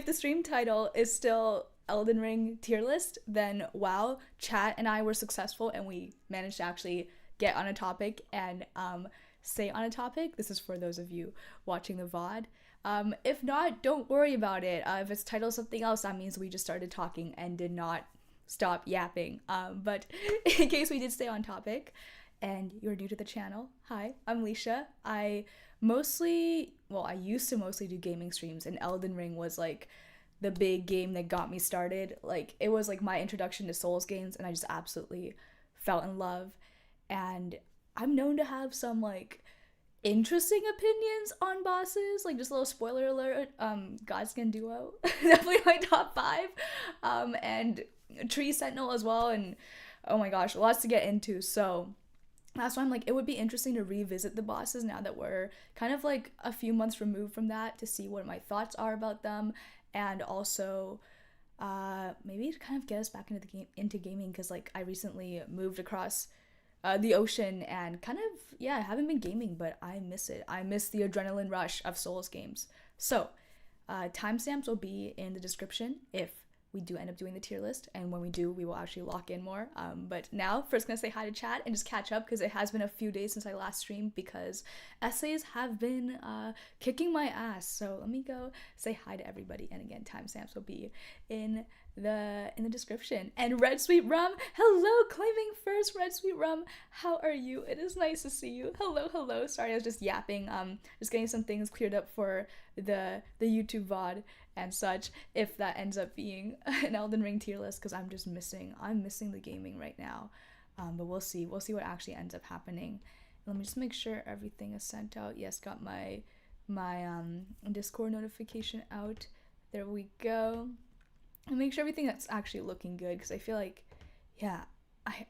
the stream title is still Elden Ring tier list, then wow, chat and I were successful and we managed to actually get on a topic and stay on a topic. This is for those of you watching the VOD. If not, don't worry about it. If it's titled something else, that means we just started talking and did not stop yapping. But in case we did stay on topic and you're new to the channel, hi, I'm Leisha. I used to mostly do gaming streams, and Elden Ring was like the big game that got me started. Like, it was like my introduction to Souls games, and I just absolutely fell in love. And I'm known to have some like interesting opinions on bosses, like just a little spoiler alert. Godskin Duo definitely my top 5, and Tree Sentinel as well, and oh my gosh, lots to get into. So that's why I'm like, it would be interesting to revisit the bosses now that we're kind of like a few months removed from that, to see what my thoughts are about them, and also maybe to kind of get us back into gaming, because like I recently moved across the ocean and kind of, yeah, I haven't been gaming, but I miss it. I miss the adrenaline rush of Souls games. So timestamps will be in the description if we do end up doing the tier list, and when we do, we will actually lock in more. But now, first gonna say hi to chat and just catch up, because it has been a few days since I last streamed, because essays have been kicking my ass. So let me go say hi to everybody, and again, timestamps will be in the description. And Red Sweet Rum, hello, claiming first. Red Sweet Rum, how are you? It is nice to see you. Hello. Sorry, I was just yapping. Just getting some things cleared up for the YouTube VOD and such, if that ends up being an Elden Ring tier list, because I'm missing the gaming right now. But we'll see what actually ends up happening. Let me just make sure everything is sent out. Yes, got my Discord notification out. There we go. And make sure everything that's actually looking good, because I feel like, yeah,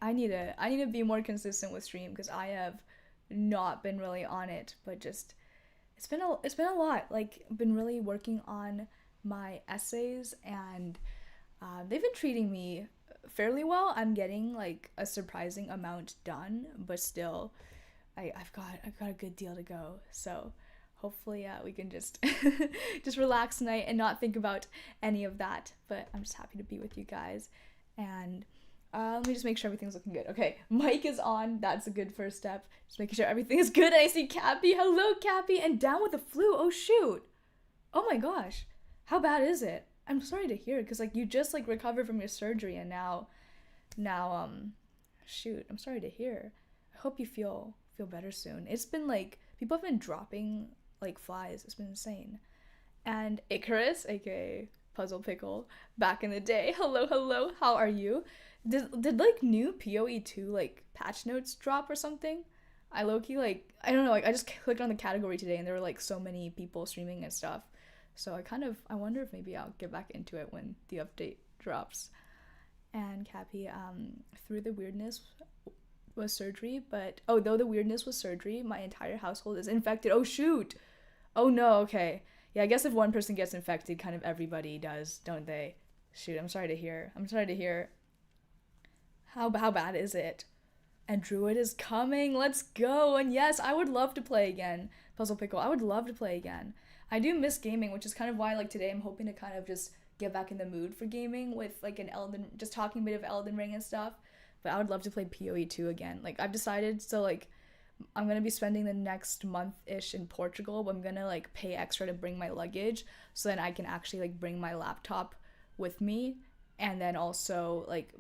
I need to be more consistent with stream, because I have not been really on it, but just it's been a lot. Like, I've been really working on my essays, and they've been treating me fairly well. I'm getting like a surprising amount done, but still I've got a good deal to go. So hopefully we can just just relax tonight and not think about any of that. But I'm just happy to be with you guys. And let me just make sure everything's looking good. Okay, mic is on. That's a good first step. Just making sure everything is good. And I see Cappy. Hello, Cappy. And down with the flu. Oh, shoot. Oh, my gosh. How bad is it? I'm sorry to hear, because like you just like recovered from your surgery, and now shoot, I'm sorry to hear. I hope you feel better soon. It's been like, people have been dropping like flies. It's been insane. And Icarus, aka Puzzle Pickle, back in the day. Hello. How are you? Did like new PoE2 like patch notes drop or something? I low-key like, I don't know, like I just clicked on the category today and there were like so many people streaming and stuff. So I wonder if maybe I'll get back into it when the update drops. And Cappy, through the weirdness was surgery, but though the weirdness was surgery, my entire household is infected. Oh shoot. Oh no, okay. Yeah, I guess if one person gets infected, kind of everybody does, don't they? Shoot, I'm sorry to hear. How bad is it? And Druid is coming. Let's go. And yes, I would love to play again. Puzzle Pickle, I would love to play again. I do miss gaming, which is kind of why like today I'm hoping to kind of just get back in the mood for gaming with like just talking a bit of Elden Ring and stuff. But I would love to play PoE2 again. Like, I've decided, so like I'm gonna be spending the next month-ish in Portugal, but I'm gonna like pay extra to bring my luggage, so then I can actually like bring my laptop with me, and then also like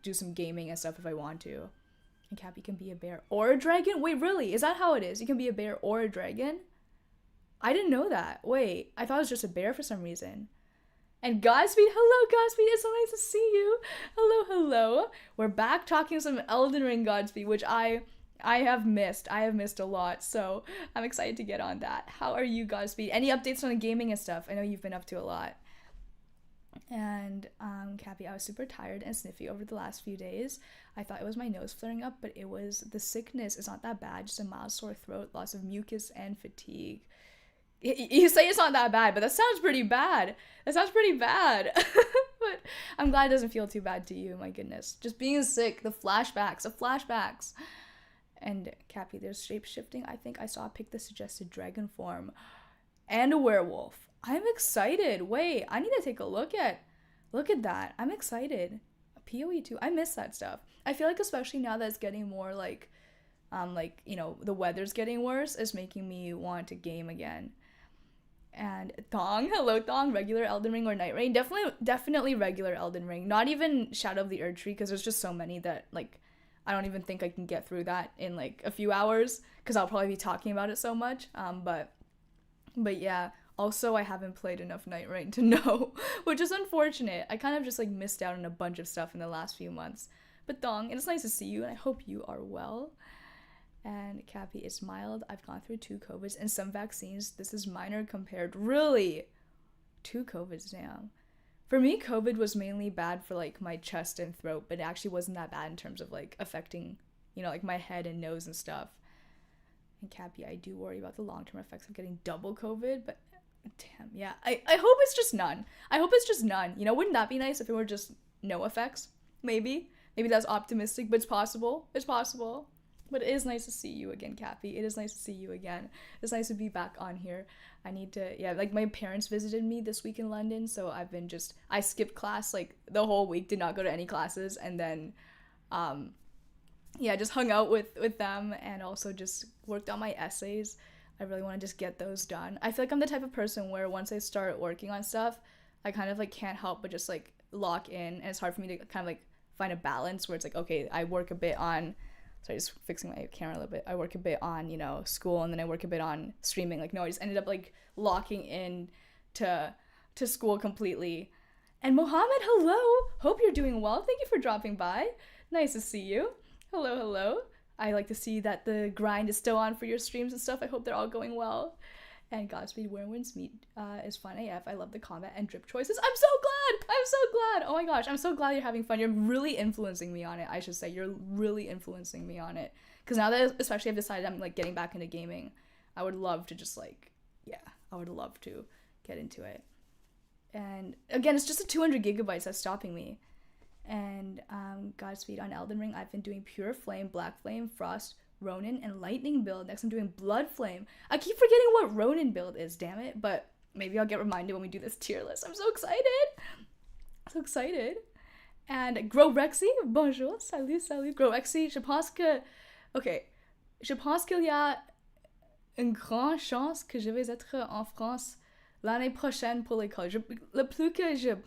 do some gaming and stuff if I want to. And Cappy can be a bear or a dragon? Wait, really? Is that how it is? You can be a bear or a dragon? I didn't know that. Wait, I thought it was just a bear for some reason. And Godspeed, hello Godspeed, it's so nice to see you. Hello. We're back talking some Elden Ring, Godspeed, which I have missed. I have missed a lot, so I'm excited to get on that. How are you, Godspeed? Any updates on the gaming and stuff? I know you've been up to a lot. And Cappy, I was super tired and sniffy over the last few days. I thought it was my nose flaring up, but it was the sickness. It's not that bad, just a mild sore throat, lots of mucus and fatigue. You say it's not that bad, but that sounds pretty bad. But I'm glad it doesn't feel too bad to you, my goodness. Just being sick, the flashbacks. And Cappy, there's shape-shifting. I think I saw pick the suggested dragon form. And a werewolf. I'm excited. Wait, I need to take a look at that. I'm excited. PoE 2. I miss that stuff. I feel like especially now that it's getting more like, you know, the weather's getting worse, is making me want to game again. And Thong, hello Thong, regular Elden Ring or Night Rain? Definitely regular Elden Ring. Not even Shadow of the Erd Tree, because there's just so many that, like, I don't even think I can get through that in like a few hours, because I'll probably be talking about it so much. But yeah. Also, I haven't played enough Night Rain to know, which is unfortunate. I kind of just like missed out on a bunch of stuff in the last few months. But Thong, it's nice to see you, and I hope you are well. And Cappy is mild. I've gone through 2 COVIDs and some vaccines. This is minor compared. Really? 2 COVIDs, damn. For me, COVID was mainly bad for like my chest and throat, but it actually wasn't that bad in terms of like affecting, you know, like my head and nose and stuff. And Cappy, I do worry about the long-term effects of getting double COVID, but damn, yeah. I hope it's just none. I hope it's just none. You know, wouldn't that be nice if it were just no effects? Maybe. Maybe that's optimistic, but it's possible. It's possible. But it is nice to see you again, Cappy. It is nice to see you again. It's nice to be back on here. I need to, yeah, like my parents visited me this week in London, so I skipped class like the whole week, did not go to any classes, and then, yeah, just hung out with them, and also just worked on my essays. I really want to just get those done. I feel like I'm the type of person where once I start working on stuff, I kind of like can't help but just like lock in, and it's hard for me to kind of like find a balance where it's like, okay, I work a bit on, sorry, just fixing my camera a little bit. I work a bit on, you know, school, and then I work a bit on streaming. Like, no, I just ended up like locking in to school completely. And Mohammed, hello. Hope you're doing well. Thank you for dropping by. Nice to see you. Hello. I like to see that the grind is still on for your streams and stuff. I hope they're all going well. And Godspeed, Wyrmwind's Meat is fun AF. I love the combat and drip choices. I'm so glad. Oh my gosh, I'm so glad you're having fun. You're really influencing me on it, I should say. You're really influencing me on it. Because now that especially I've decided I'm like getting back into gaming, I would love to just like, yeah, I would love to get into it. And again, it's just the 200 gigabytes that's stopping me. And Godspeed on Elden Ring. I've been doing Pure Flame, Black Flame, Frost, Ronin, and Lightning build. Next I'm doing Blood Flame. I keep forgetting what Ronin build is, damn it. But maybe I'll get reminded when we do this tier list. I'm so excited. And Gros Rexy, bonjour, salut. Gros Rexy, je pense qu'il y a une grande chance que je vais être en France l'année prochaine pour l'école. Le plus que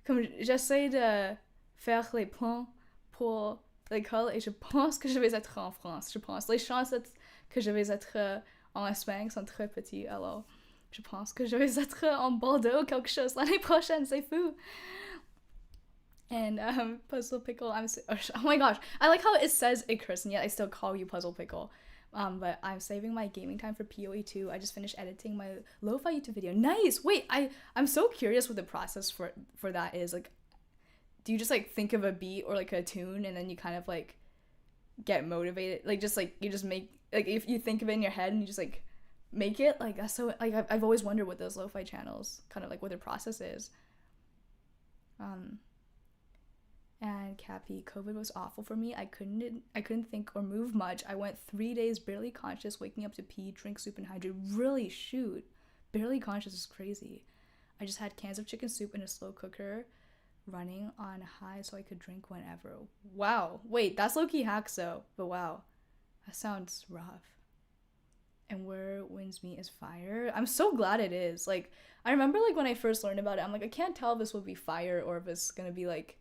comme j'essaie de faire les plans pour l'école, et je pense que je vais être en France. Je pense. Les chances que je vais être en Espagne sont très petites, alors je pense que je vais être en Bordeaux ou quelque chose l'année prochaine. C'est fou. And Puzzle Pickle, oh my gosh, I like how it says Icarus and yet I still call you Puzzle Pickle. But I'm saving my gaming time for PoE 2. I just finished editing my lo-fi YouTube video. Nice! Wait, I'm so curious what the process for that is. Like, do you just like think of a beat or like a tune and then you kind of like get motivated? Like, just like you just make, like, if you think of it in your head and you just like make it? Like, that's so, like, I've always wondered what those lo-fi channels, kind of like what their process is. And Cappy, COVID was awful for me. I couldn't think or move much. I went 3 days barely conscious, waking up to pee, drink soup, and hydrate. Really, shoot. Barely conscious is crazy. I just had cans of chicken soup in a slow cooker running on high so I could drink whenever. Wow. Wait, that's low-key hacks though. But wow. That sounds rough. And Wyrmwind's Meat is fire. I'm so glad it is. Like, I remember like when I first learned about it, I'm like, I can't tell if this will be fire or if it's gonna be like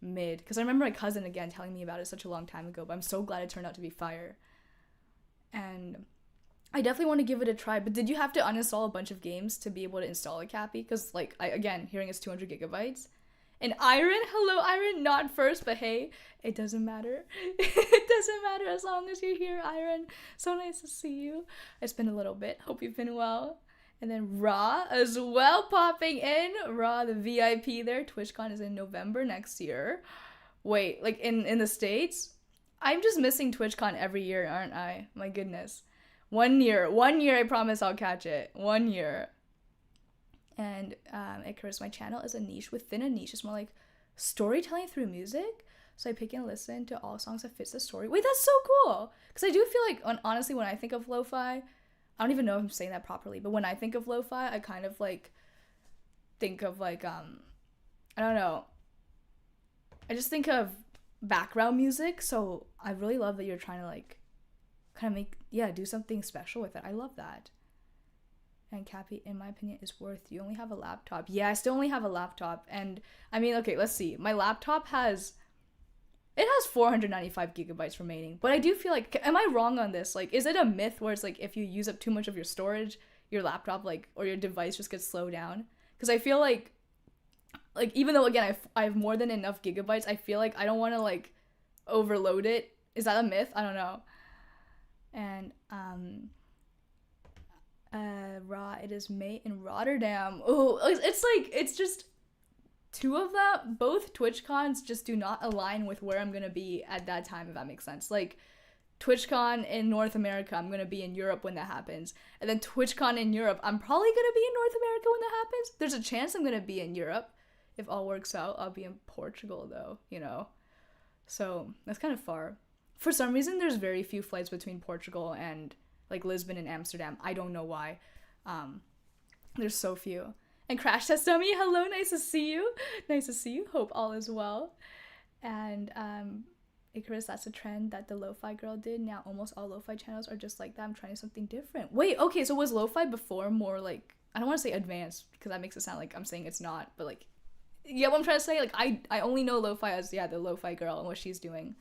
mid, because I remember my cousin again telling me about it such a long time ago, but I'm so glad it turned out to be fire. And I definitely want to give it a try. But did you have to uninstall a bunch of games to be able to install it, Cappy? Because like, again, hearing it's 200 gigabytes. And Iron, hello Iron, not first, but hey, it doesn't matter. It doesn't matter as long as you're here, Iron. So nice to see you. It's been a little bit. Hope you've been well. And then Raw as well popping in. Raw, the VIP there. TwitchCon is in November next year. Wait, like in the States? I'm just missing TwitchCon every year, aren't I? My goodness. One year, I promise I'll catch it. 1 year. And Icarus, my channel is a niche within a niche. It's more like storytelling through music. So I pick and listen to all songs that fits the story. Wait, that's so cool. Because I do feel like, honestly, when I think of lo-fi, I don't even know if I'm saying that properly, but when I think of lo-fi, I kind of like think of like I don't know. I just think of background music, so I really love that you're trying to like kind of do something special with it. I love that. And Cappy, in my opinion, is worth. You only have a laptop. Yeah, I still only have a laptop. And I mean, okay, let's see. My laptop has 495 gigabytes remaining. But I do feel like, am I wrong on this? Like, is it a myth where it's like if you use up too much of your storage, your laptop like or your device just gets slowed down? Because I feel like even though again I have more than enough gigabytes, I feel like I don't want to like overload it. Is that a myth? I don't know. And it is made in Rotterdam. Oh, it's just two of them. Both TwitchCons just do not align with where I'm gonna be at that time, if that makes sense. Like TwitchCon in North America, I'm gonna be in Europe when that happens, and then TwitchCon in Europe, I'm probably gonna be in North America when that happens. There's a chance I'm gonna be in Europe. If all works out, I'll be in Portugal though, you know. So that's kind of far. For some reason, there's very few flights between Portugal and like Lisbon and Amsterdam. I don't know why. There's so few. And Crash Test Dummy, hello, nice to see you. Nice to see you. Hope all is well. And Icarus, that's a trend that the lo-fi girl did. Now almost all lo-fi channels are just like that. I'm trying something different. Wait, okay, so was lo-fi before more like, I don't want to say advanced because that makes it sound like I'm saying it's not, but like, yeah, what I'm trying to say, like I only know lo-fi as the lo-fi girl and what she's doing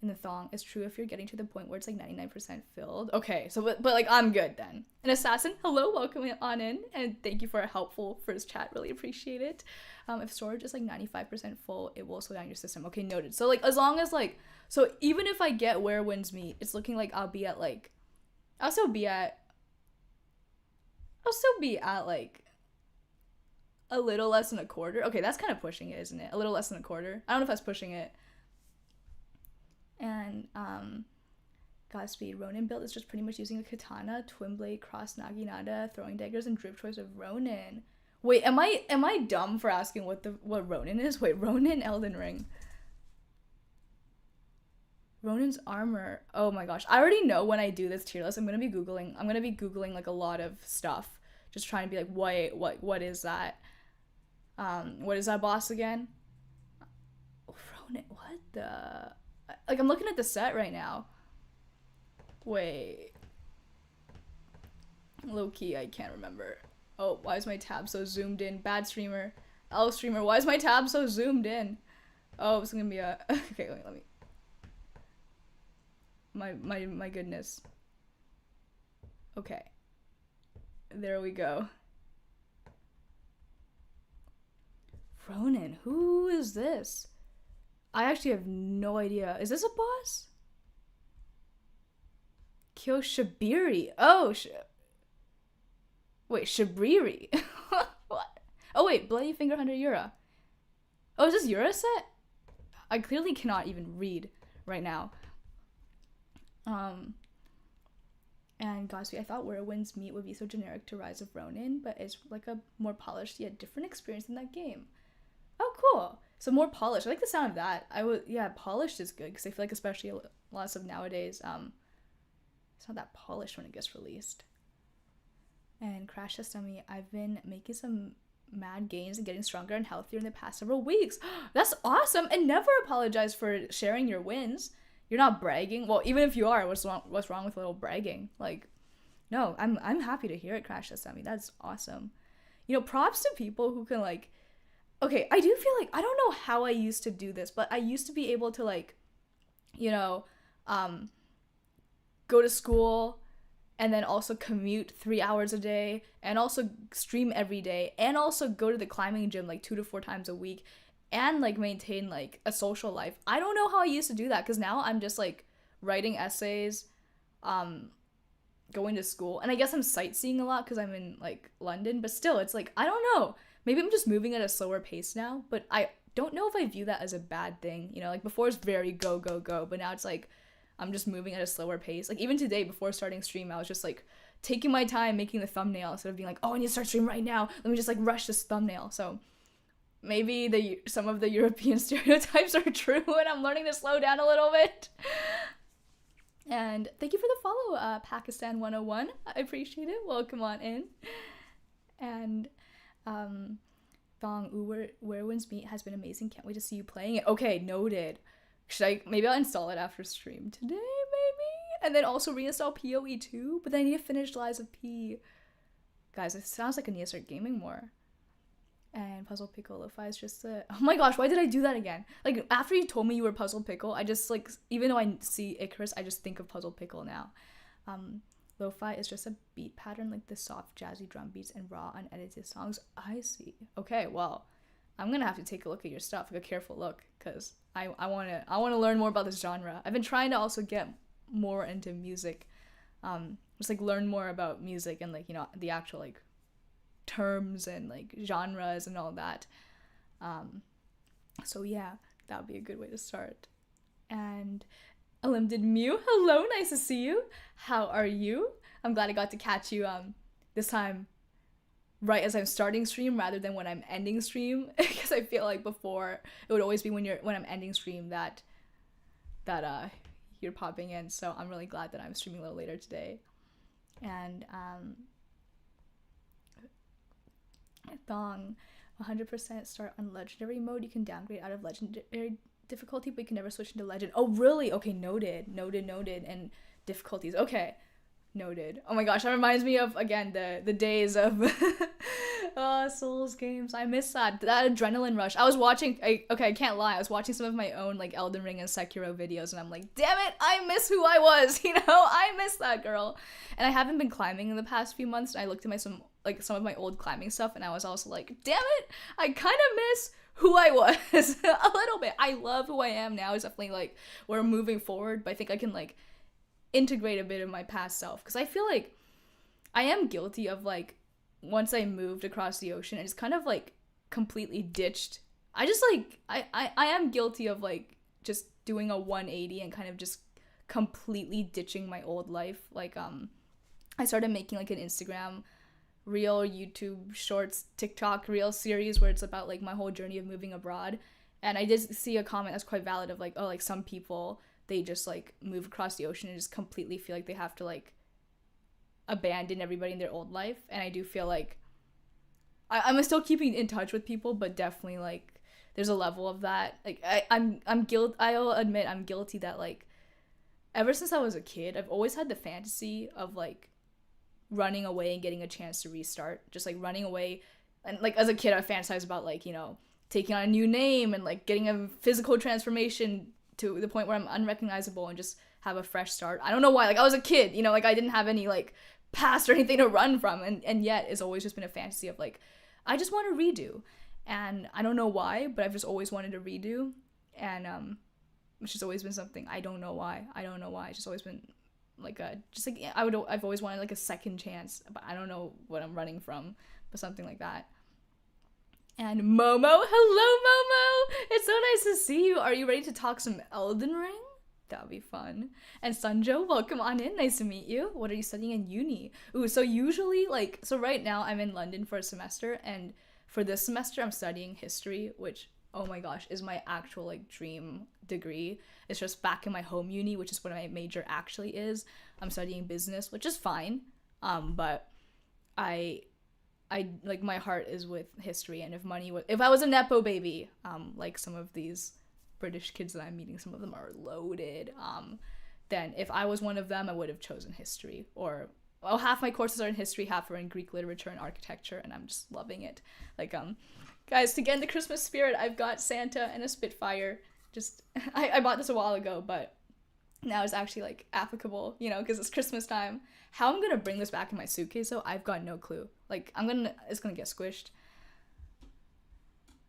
in the thong. Is true if you're getting to the point where it's like 99% filled. Okay, so but like I'm good then. An Assassin, hello, welcome on in, and thank you for a helpful first chat, really appreciate it. If storage is like 95% full, it will slow down your system. Okay, noted. So like as long as like, so even if I get Where Winds Meet, it's looking like I'll still be at like a little less than a quarter. Okay, that's kind of pushing it, isn't it? A little less than a quarter. I don't know if that's pushing it. And Godspeed, Ronin build is just pretty much using a katana, twin blade, cross naginata, throwing daggers, and drip choice of Ronin. Wait, am I dumb for asking what Ronin is? Wait, Ronin Elden Ring. Ronin's armor. Oh my gosh. I already know when I do this tier list, I'm gonna be googling like a lot of stuff. Just trying to be like, wait, what is that? What is that boss again? Ronin, what the? Like, I'm looking at the set right now. Wait. Low-key, I can't remember. Oh, why is my tab so zoomed in? Bad streamer. Elf streamer, why is my tab so zoomed in? Oh, it's gonna be a... Okay, let me... My goodness. Okay. There we go. Ronin, who is this? I actually have no idea. Is this a boss? Kyo Shabiri. Oh, wait, Shabriri. What? Oh, wait, Bloody Finger Hunter Yura. Oh, is this Yura set? I clearly cannot even read right now. And Godspeed, I thought Where Winds Meet would be so generic to Rise of Ronin, but it's like a more polished yet different experience in that game. Oh, cool. So more polished. I like the sound of that. Polished is good because I feel like especially lots of nowadays, it's not that polished when it gets released. And Crash Test Dummy, I've been making some mad gains and getting stronger and healthier in the past several weeks. That's awesome. And never apologize for sharing your wins. You're not bragging. Well, even if you are, what's wrong with a little bragging? Like, no, I'm happy to hear it, Crash Test Dummy. That's awesome. You know, props to people who can like. Okay, I do feel like, I don't know how I used to do this, but I used to be able to like, you know, go to school and then also commute 3 hours a day and also stream every day and also go to the climbing gym like 2 to 4 times a week and like maintain like a social life. I don't know how I used to do that because now I'm just like writing essays, going to school, and I guess I'm sightseeing a lot because I'm in like London, but still it's like, I don't know. Maybe I'm just moving at a slower pace now, but I don't know if I view that as a bad thing. You know, like before it's very go, go, go, but now it's like I'm just moving at a slower pace. Like even today before starting stream, I was just like taking my time making the thumbnail instead of being like, oh, I need to start stream right now. Let me just like rush this thumbnail. So maybe some of the European stereotypes are true and I'm learning to slow down a little bit. And thank you for the follow, Pakistan 101. I appreciate it. Welcome on in. And Thong, ooh, where Winds Meet has been amazing. Can't wait to see you playing it. Okay, noted. Maybe I'll install it after stream today, maybe? And then also reinstall PoE 2, but then I need to finish Lies of P. Guys, it sounds like I need to start gaming more. And Puzzle Pickle Lo-Fi is just oh my gosh, why did I do that again? Like, after you told me you were Puzzle Pickle, I just, like, even though I see Icarus, I just think of Puzzle Pickle now. Lo-Fi is just a beat pattern, like the soft, jazzy drum beats and raw, unedited songs. I see. Okay, well, I'm gonna have to take a look at your stuff, like a careful look, because I wanna learn more about this genre. I've been trying to also get more into music, just, like, learn more about music and, like, you know, the actual, like, terms and, like, genres and all that. So yeah, that would be a good way to start. And Unlimited Mew, hello, nice to see you. How are you? I'm glad I got to catch you this time right as I'm starting stream rather than when I'm ending stream, because I feel like before it would always be when I'm ending stream that you're popping in. So I'm really glad that I'm streaming a little later today. And Thong, 100% start on legendary mode. You can downgrade out of legendary difficulty, but you can never switch into legend. Oh, really? Okay, noted. And difficulties. Okay, noted. Oh my gosh, that reminds me of, again, the days of Souls games. I miss that adrenaline rush. I was watching, I can't lie, I was watching some of my own, like, Elden Ring and Sekiro videos, and I'm like, damn it, I miss who I was, you know? I miss that girl. And I haven't been climbing in the past few months, and I looked at some of my old climbing stuff, and I was also like, damn it, I kind of miss who I was a little bit. I love who I am now. It's definitely, like, we're moving forward, but I think I can, like, integrate a bit of my past self, because I feel like I am guilty of, like, once I moved across the ocean, it's kind of, like, completely ditched. I just, like, I am guilty of, like, just doing a 180 and kind of just completely ditching my old life. Like, I started making, like, an Instagram reel, YouTube shorts, TikTok reel series where it's about, like, my whole journey of moving abroad. And I did see a comment that's quite valid of, like, oh, like, some people, they just, like, move across the ocean and just completely feel like they have to, like, abandon everybody in their old life. And I do feel like I'm still keeping in touch with people, but definitely, like, there's a level of that. Like, I'll admit I'm guilty that, like, ever since I was a kid, I've always had the fantasy of, like, running away and getting a chance to restart. Just, like, running away. And, like, as a kid, I fantasized about, like, you know, taking on a new name and, like, getting a physical transformation to the point where I'm unrecognizable and just have a fresh start. I don't know why. Like, I was a kid, you know, like, I didn't have any, like, past or anything to run from. And yet it's always just been a fantasy of, like, I just want to redo. And I don't know why, but I've just always wanted to redo. And, which has always been something. I don't know why. It's just always been, like, I've always wanted, like, a second chance, but I don't know what I'm running from, but something like that. And Momo, hello Momo! It's so nice to see you. Are you ready to talk some Elden Ring? That would be fun. And Sunjo, welcome on in. Nice to meet you. What are you studying in uni? Ooh, so usually, like, so right now I'm in London for a semester, and for this semester I'm studying history, which, oh my gosh, is my actual, like, dream degree. It's just back in my home uni, which is what my major actually is. I'm studying business, which is fine. But I like, my heart is with history, and if I was a nepo baby, like some of these British kids that I'm meeting, some of them are loaded, then if I was one of them, I would have chosen history. Or, well, half my courses are in history, half are in Greek literature and architecture, and I'm just loving it. Like, guys, to get in the Christmas spirit, I've got Santa and a Spitfire. Just, I bought this a while ago, but now it's actually, like, applicable, you know, because it's Christmas time. How I'm gonna bring this back in my suitcase, though, I've got no clue. Like, it's gonna get squished.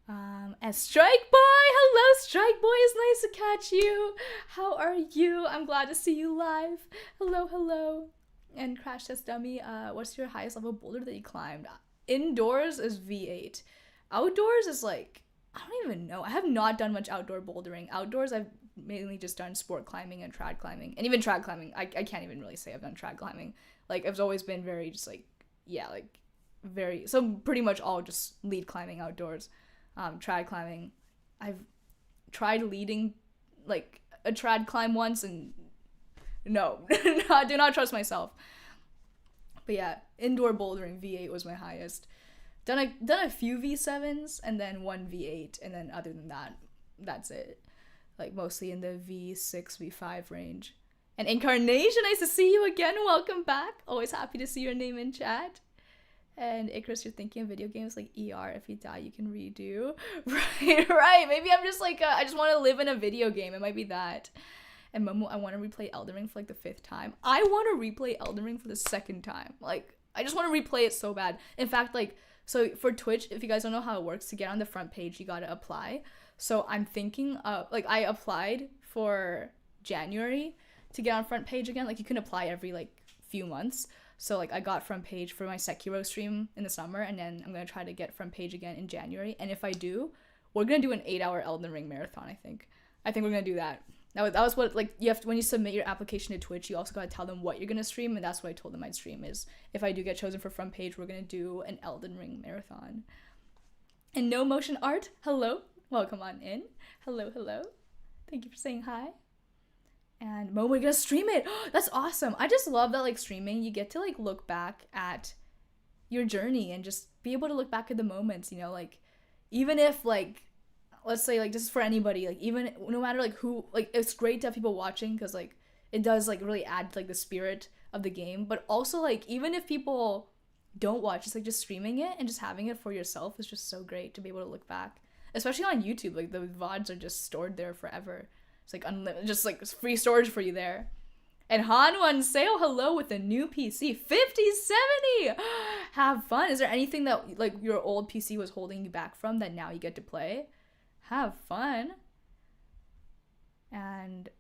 And Strike Boy! Hello, Strike Boy! It's nice to catch you! How are you? I'm glad to see you live. Hello. And Crash Test Dummy, what's your highest level boulder that you climbed? Indoors is V8. Outdoors is, like, I don't even know. I have not done much outdoor bouldering. Outdoors, I've mainly just done sport climbing and trad climbing. And even trad climbing, I can't even really say I've done trad climbing. Like, I've always been very just, like, yeah, like, very, so pretty much all just lead climbing outdoors. Trad climbing, I've tried leading, like, a trad climb once, and No, do not trust myself. But yeah, indoor bouldering V8 was my highest. Done a few V7s and then one V8, and then other than that, that's it. Like mostly in the V6, V5 range. And Incarnation, nice to see you again. Welcome back. Always happy to see your name in chat. And Icarus, you're thinking of video games like ER. If you die, you can redo. Right. Maybe I'm just like, I just want to live in a video game. It might be that. And Momo, I want to replay Elden Ring for like the 5th time. I want to replay Elden Ring for the 2nd time. Like, I just want to replay it so bad. In fact, like, so for Twitch, if you guys don't know how it works, to get on the front page, you gotta apply. So I'm thinking of, like, I applied for January to get on front page again. Like, you can apply every, like, few months. So, like, I got front page for my Sekiro stream in the summer, and then I'm gonna try to get front page again in January. And if I do, we're gonna do an 8-hour Elden Ring marathon, I think. I think we're gonna do that. That was what, like, you have to, when you submit your application to Twitch, you also gotta tell them what you're gonna stream, and that's what I told them I'd stream, is if I do get chosen for front page, we're gonna do an Elden Ring marathon. And No Motion Art, hello, welcome on in. Hello. Thank you for saying hi. And Mo, we're gonna stream it. That's awesome. I just love that, like, streaming, you get to, like, look back at your journey and just be able to look back at the moments, you know, like, even if, like, let's say, like, this is for anybody, like, even no matter, like, who, like, it's great to have people watching because, like, it does, like, really add to, like, the spirit of the game. But also, like, even if people don't watch, it's like just streaming it and just having it for yourself is just so great to be able to look back, especially on YouTube. Like, the VODs are just stored there forever. It's like unlimited, just like free storage for you there. And Hanwon, say hello with a new PC, 5070. Have fun. Is there anything that, like, your old PC was holding you back from that now you get to play? Have fun. And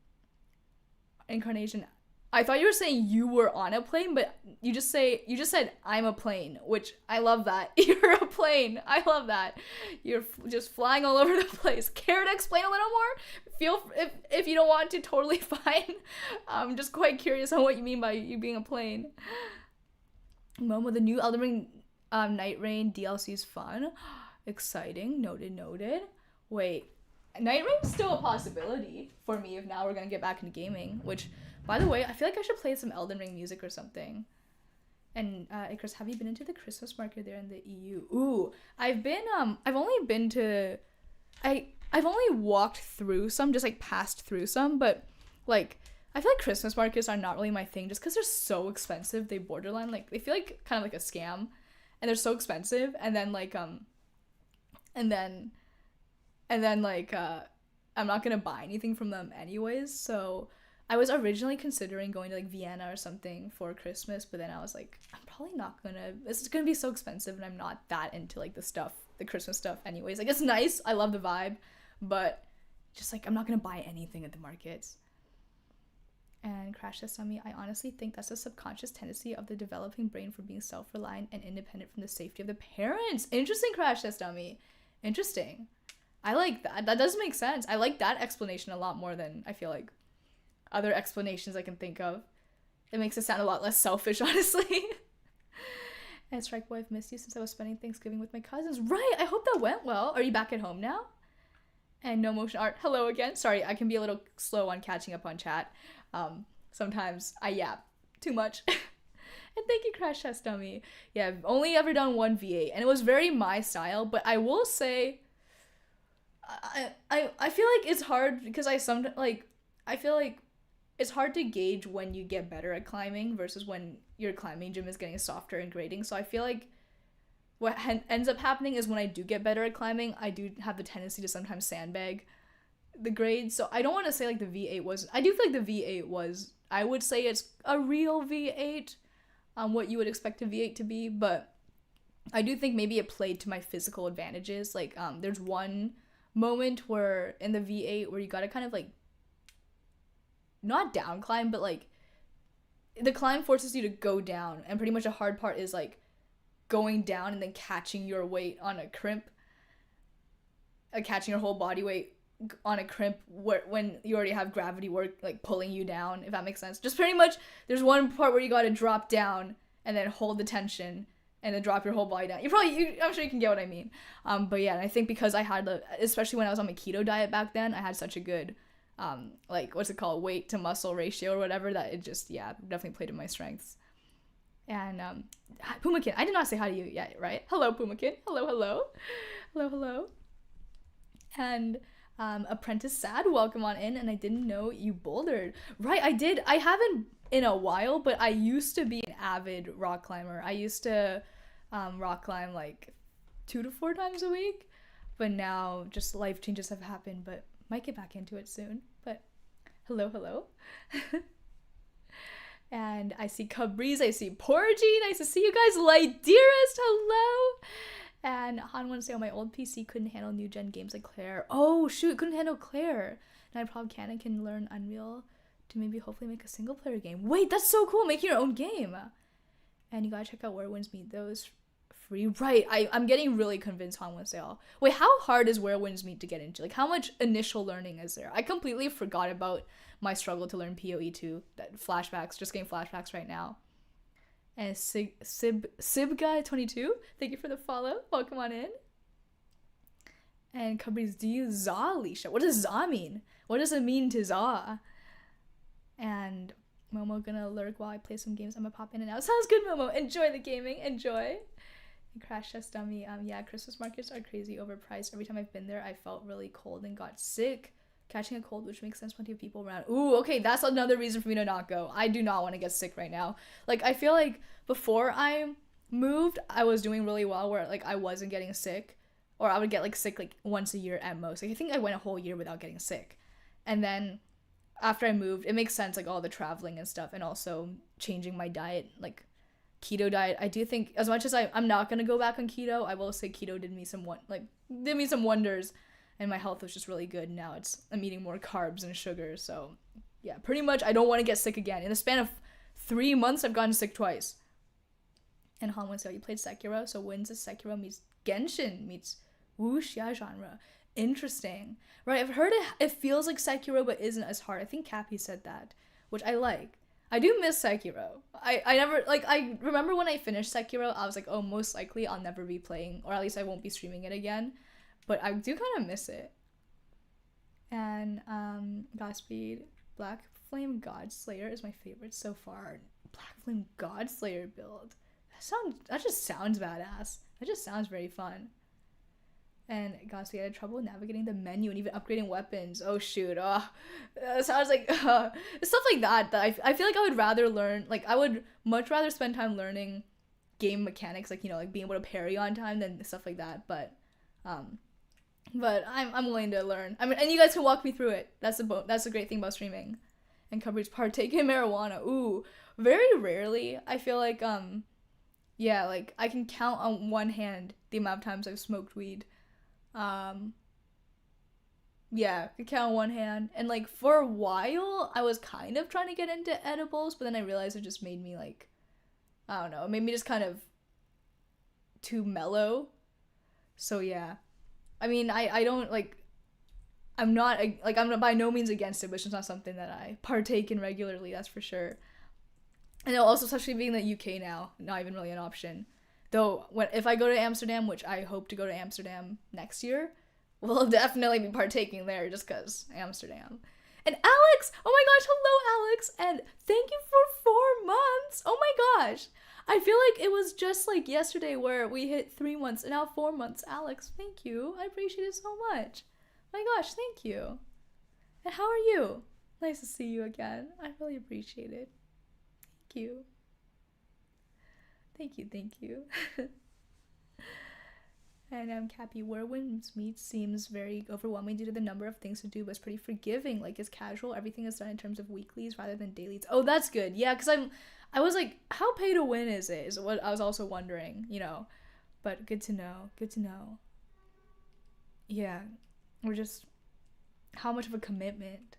Incarnation, I thought you were saying you were on a plane, but you just said I'm a plane, which I love that. You're a plane. I love that. You're just flying all over the place. Care to explain a little more? If you don't want to, totally fine. I'm just quite curious on what you mean by you being a plane. Momo, the new Elden Ring Night Rain DLC is fun. Exciting. Noted. Wait, Night Rain's still a possibility for me if now we're gonna get back into gaming, which, by the way, I feel like I should play some Elden Ring music or something. And Icarus, have you been into the Christmas market there in the EU? Ooh, I've only walked through some, just like passed through some, but like I feel like Christmas markets are not really my thing just because they're so expensive. They borderline, like, they feel like kind of like a scam, and they're so expensive, and then like I'm not gonna buy anything from them anyways. So I was originally considering going to like Vienna or something for Christmas, but then I was like, I'm probably not gonna, this is gonna be so expensive, and I'm not that into like the Christmas stuff anyways. Like, it's nice, I love the vibe, but just like I'm not gonna buy anything at the markets. And Crash Test on Me, I honestly think that's a subconscious tendency of the developing brain for being self-reliant and independent from the safety of the parents. Interesting, Crash Test on Me. Interesting. I like that. That does make sense. I like that explanation a lot more than I feel like other explanations I can think of. It makes it sound a lot less selfish, honestly. And Strike Boy, I've missed you since I was spending Thanksgiving with my cousins. Right, I hope that went well. Are you back at home now? And No Motion Art, hello again. Sorry, I can be a little slow on catching up on chat. Sometimes I yap too much. And thank you, Crash Test Dummy. Yeah, I've only ever done one V8, and it was very my style, but I will say, I feel like it's hard because I feel like it's hard to gauge when you get better at climbing versus when your climbing gym is getting softer and grading. So I feel like what ends up happening is when I do get better at climbing, I do have the tendency to sometimes sandbag the grades. So I don't want to say like the V8 was, I do feel like the V8 was, I would say it's a real V8, what you would expect a V8 to be, but I do think maybe it played to my physical advantages. Like, there's one moment where in the V8 where you gotta kind of like not down climb, but like the climb forces you to go down, and pretty much a hard part is like going down and then catching your weight on a crimp, catching your whole body weight on a crimp when you already have gravity work like pulling you down, if that makes sense. Just pretty much there's one part where you gotta drop down and then hold the tension and then drop your whole body down. I'm sure you can get what I mean. But yeah, I think because I had especially when I was on my keto diet back then, I had such a good like what's it called, weight to muscle ratio or whatever, that it just, yeah, definitely played in my strengths. And Pumakin, I did not say hi to you yet, right? Hello, Pumakin. Hello. And Apprentice Sad, welcome on in. And I didn't know you bouldered. Right, I did. I haven't in a while, but I used to be an avid rock climber. I used to rock climb like 2 to 4 times a week. But now just life changes have happened, but might get back into it soon. But hello. And I see Cabriz, I see Porgy, nice to see you guys. Light Dearest, hello. And Han wants to say, oh, my old PC couldn't handle new gen games like Claire. Oh shoot, couldn't handle Claire. And I probably can learn Unreal to maybe hopefully make a single player game. Wait, that's so cool, making your own game. And you gotta check out Where Winds Meet, those free. Right, I'm getting really convinced Han wants to say, oh, wait, how hard is Where Winds Meet to get into? Like, how much initial learning is there? I completely forgot about my struggle to learn PoE2. That flashbacks, just getting flashbacks right now. And Sibguy22, thank you for the follow. Welcome on in. And Cabriz, do you za, Alicia? What does za mean? What does it mean to za? And Momo gonna lurk while I play some games. I'm gonna pop in and out. Sounds good, Momo. Enjoy the gaming. Enjoy. And Crash Test Dummy. Yeah, Christmas markets are crazy overpriced. Every time I've been there, I felt really cold and got sick. Catching a cold, which makes sense, plenty of people around. Ooh, okay, that's another reason for me to not go. I do not want to get sick right now. Like, I feel like before I moved, I was doing really well where, like, I wasn't getting sick. Or I would get, like, sick, like, once a year at most. Like, I think I went a whole year without getting sick. And then after I moved, it makes sense, like, all the traveling and stuff. And also changing my diet, like, keto diet. I do think, as much as I'm not going to go back on keto, I will say keto did me some wonders. And my health was just really good. Now I'm eating more carbs and sugar. So yeah, pretty much I don't want to get sick again. In the span of 3 months, I've gotten sick twice. And Han wants to know, you played Sekiro, so wins is Sekiro meets Genshin meets wuxia genre. Interesting. Right, I've heard it feels like Sekiro but isn't as hard. I think Cappy said that, which I like. I do miss Sekiro. I remember when I finished Sekiro, I was like, oh, most likely I'll never be playing, or at least I won't be streaming it again. But I do kind of miss it. And Godspeed, Black Flame Godslayer is my favorite so far. Black Flame Godslayer build. That just sounds badass. That just sounds very fun. And Godspeed, I had trouble navigating the menu and even upgrading weapons. Oh shoot. Sounds like stuff like that I feel like I would rather learn. Like, I would much rather spend time learning game mechanics, like, you know, like being able to parry on time than stuff like that. But I'm willing to learn. I mean, and you guys can walk me through it. That's the great thing about streaming. And coverage, partake in marijuana. Ooh, very rarely. I feel like yeah, like I can count on one hand the amount of times I've smoked weed. Yeah, I can count on one hand. And like for a while, I was kind of trying to get into edibles, but then I realized it just made me like, I don't know, it made me just kind of too mellow. So yeah. I mean, I don't, like, I'm not by no means against it, but it's just not something that I partake in regularly, that's for sure. And also, especially being in the UK now, not even really an option. Though, if I go to Amsterdam, which I hope to go to Amsterdam next year, we'll definitely be partaking there just because Amsterdam. And Alex! Oh my gosh, hello, Alex! And thank you for 4 months! Oh my gosh! I feel like it was just like yesterday where we hit 3 months and now 4 months. Alex, thank you. I appreciate it so much. My gosh, thank you. And how are you? Nice to see you again. I really appreciate it. Thank you. Thank you. And Cappy, Where Winds Meet seems very overwhelming due to the number of things to do, but it's pretty forgiving. Like, it's casual. Everything is done in terms of weeklies rather than dailies. Oh, that's good. Yeah, because I was like, how pay to win is it? Is what I was also wondering, you know. But good to know. Yeah, we're just, how much of a commitment.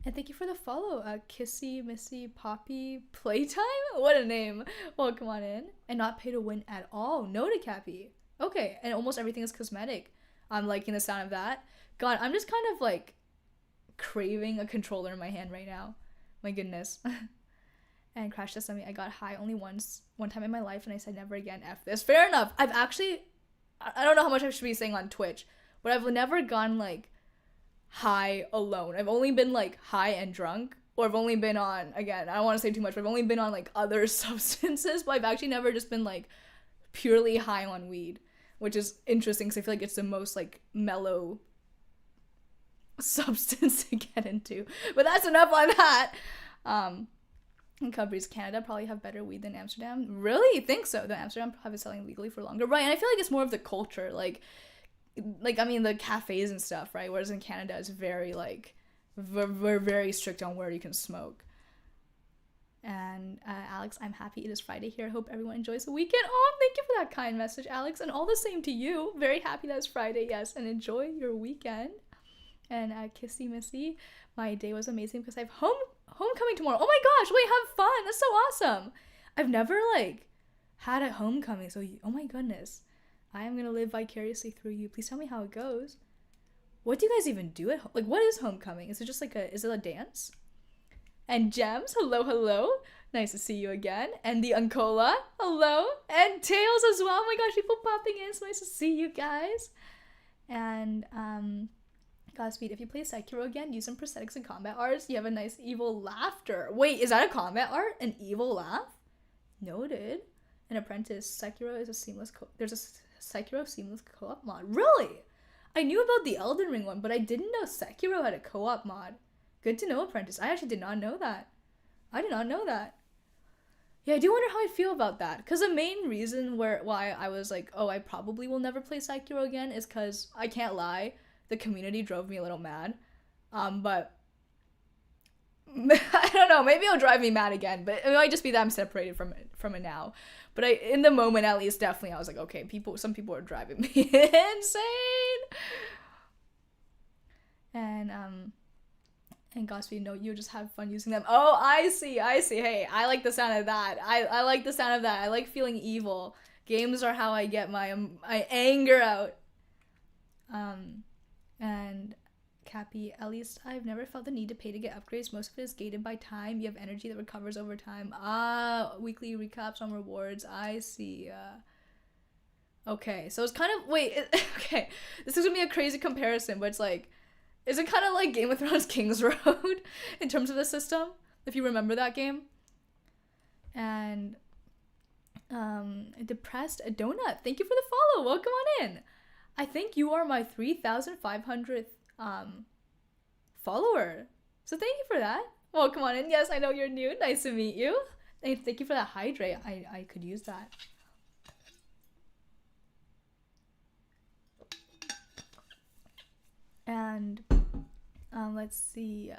And thank you for the follow, Kissy, Missy, Poppy, Playtime? What a name. Welcome on in. And not pay to win at all. No to Cappy. Okay, and almost everything is cosmetic. I'm liking the sound of that. God, I'm just kind of like craving a controller in my hand right now. My goodness. And Crash Test Dummy, I got high only one time in my life and I said never again, F this. Fair enough. I don't know how much I should be saying on Twitch, but I've never gone like high alone. I've only been like high and drunk, or I've only been on, again, I don't want to say too much, but I've only been on like other substances, but I've actually never just been like purely high on weed, which is interesting because I feel like it's the most like mellow substance to get into. But that's enough on that. Countries, Canada probably have better weed than Amsterdam. Really? You think so? Then Amsterdam probably selling legally for longer, right? And I feel like it's more of the culture, like I mean the cafes and stuff, right? Whereas in Canada it's very like we're very strict on where you can smoke. And Alex, I'm happy it is Friday here. I hope everyone enjoys the weekend. Oh, thank you for that kind message, Alex, and all the same to you. Very happy that it's Friday, yes, and enjoy your weekend. And Kissy Missy, my day was amazing because I have homecoming tomorrow. Oh my gosh, wait, have fun. That's so awesome. I've never like had a homecoming, so oh my goodness. I am gonna live vicariously through you. Please tell me how it goes. What do you guys even do at home? Like, what is homecoming? Is it just like is it a dance? And Gems, hello. Nice to see you again. And the Uncola, hello. And Tails as well. Oh my gosh, people popping in. So nice to see you guys. And Godspeed, if you play Sekiro again, use some prosthetics and combat arts. You have a nice evil laughter. Wait, is that a combat art? An evil laugh? Noted. An Apprentice, Sekiro is a seamless there's a Sekiro seamless co-op mod. Really? I knew about the Elden Ring one, but I didn't know Sekiro had a co-op mod. Good to know, Apprentice. I actually did not know that. I did not know that. Yeah, I do wonder how I feel about that. Because the main reason why I was like, oh, I probably will never play Sekiro again is because, I can't lie, the community drove me a little mad. But I don't know, maybe it'll drive me mad again, but it might just be that I'm separated from it now. But in the moment, at least, definitely I was like, okay, some people are driving me insane. And Godspeed, no, you just have fun using them. Oh, I see. Hey, I like the sound of that. I like the sound of that. I like feeling evil. Games are how I get my anger out. And Cappy, at least I've never felt the need to pay to get upgrades. Most of it is gated by time. You have energy that recovers over time. Weekly recaps on rewards. I see. Okay, so it's kind of, okay, this is gonna be a crazy comparison, but it's like, is it kind of like Game of Thrones King's Road in terms of the system, if you remember that game? And Depressed a Donut, thank you for the follow. Welcome on in. I think you are my 3,500th follower, so thank you for that. Welcome on in. Yes, I know you're new. Nice to meet you. Thank you for that hydrate. I could use that. And let's see,